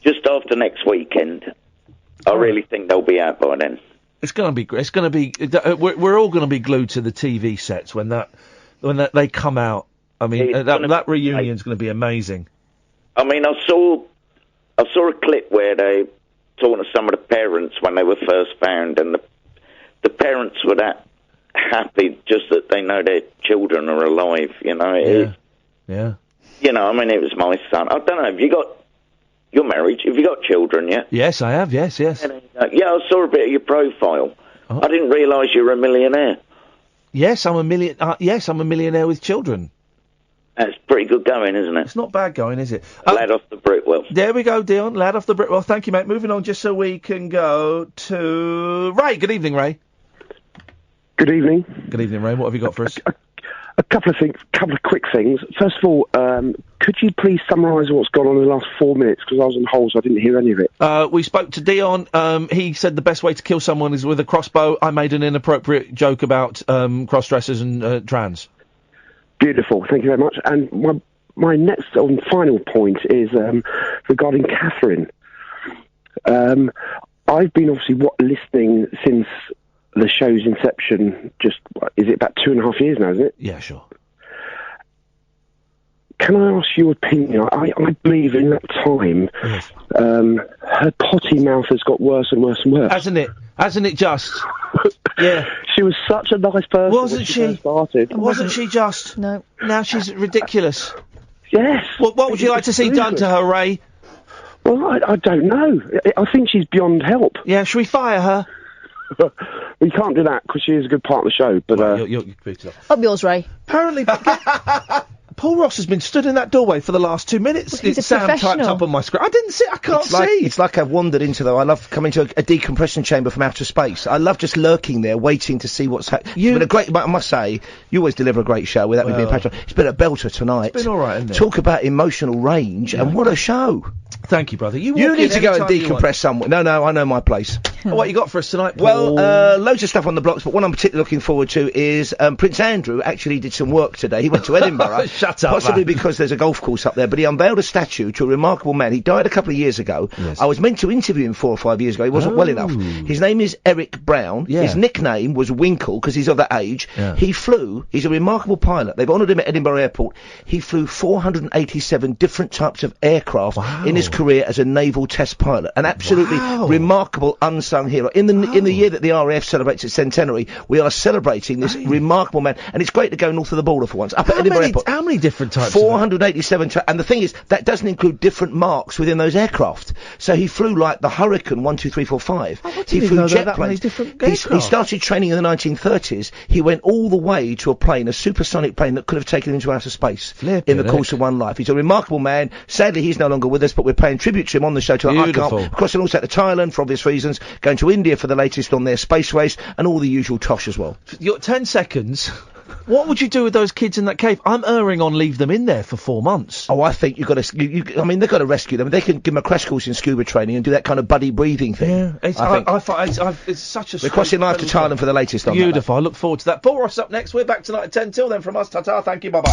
Just after next weekend. I really think they'll be out by then. It's going to be. We're all going to be glued to the TV sets when they come out. I mean, that reunion's going to be amazing. I mean, I saw a clip where they talking to some of the parents when they were first found, and the parents were that happy just that they know their children are alive. You know. Yeah. You know, I mean, it was my son. I don't know. You're married. Have you got children yet? Yes, I have. Yes. Yeah, I saw a bit of your profile. Oh. I didn't realise you were a millionaire. Yes, I'm a millionaire with children. That's pretty good going, isn't it? It's not bad going, is it? Lad off the Brickwell. There we go, Dion. Lad off the Brickwell. Thank you, mate. Moving on, just so we can go to Ray. Good evening, Ray. Good evening. Good evening, Ray. What have you got for us? A couple of quick things. First of all, could you please summarise what's gone on in the last 4 minutes? Because I was on hold, so I didn't hear any of it. We spoke to Dion. He said the best way to kill someone is with a crossbow. I made an inappropriate joke about cross-dressers and trans. Beautiful. Thank you very much. And my next and final point is regarding Catherine. I've been obviously listening since the show's inception. Is it about 2.5 years now, is it? Yeah, sure. Can I ask your opinion? I believe in that time, her potty mouth has got worse and worse and worse. Hasn't it just? Yeah. She was such a nice person. Wasn't she? Started. Wasn't she just? No. Now she's ridiculous. Yes. What would you like to see done to her, Ray? Well, I don't know. I think she's beyond help. Yeah, should we fire her? We can't do that because she is a good part of the show. But you're Up yours, Ray. Apparently, Paul Ross has been stood in that doorway for the last 2 minutes. Well, he's a Sam professional. typed up on my screen. I didn't see. I can't see. It's like I've wandered into I love coming to a decompression chamber from outer space. I love just lurking there, waiting to see what's happening. It's been a great. I must say, you always deliver a great show without me being patronized. It's been a belter tonight. It's been all right, hasn't it? Talk about emotional range, and what a show! Thank you, brother. You need to go and decompress somewhere. No, I know my place. What you got for us tonight, Paul? Well, loads of stuff on the blocks, but one I'm particularly looking forward to is Prince Andrew actually did some work today. He went to Edinburgh. Shut up, possibly man. because there's a golf course up there, but he unveiled a statue to a remarkable man. He died a couple of years ago. Yes. I was meant to interview him 4 or 5 years ago. He wasn't well enough. His name is Eric Brown. Yeah. His nickname was Winkle because he's of that age. Yeah. He flew. He's a remarkable pilot. They've honoured him at Edinburgh Airport. He flew 487 different types of aircraft in his career as a naval test pilot. An absolutely remarkable unsung hero. In the year that the RAF celebrates its centenary, we are celebrating this remarkable man, and it's great to go north of the border for once. Up at Edinburgh Airport. How many different types? 487 and the thing is, that doesn't include different marks within those aircraft. So he flew like the Hurricane 1, 2, 3, 4, 5. He flew jet that many planes. different He aircraft? started training in the 1930s. He went all the way to a plane, a supersonic plane that could have taken him into outer space in the course of one life. He's a remarkable man. Sadly, he's no longer with us, but we're paying tribute to him on the show tonight. Beautiful. Crossing also to Thailand for obvious reasons, going to India for the latest on their space race, and all the usual tosh as well. You're 10 seconds. What would you do with those kids in that cave? I'm erring on leave them in there for 4 months. Oh, I think you've got to. I mean, they've got to rescue them. They can give them a crash course in scuba training and do that kind of buddy breathing thing. Yeah, I think. it's such a. We're crossing life to Thailand for the latest on that. Beautiful. I look forward to that. Paul Ross up next. We're back tonight at 10. Till then, from us, ta-ta. Thank you. Bye bye.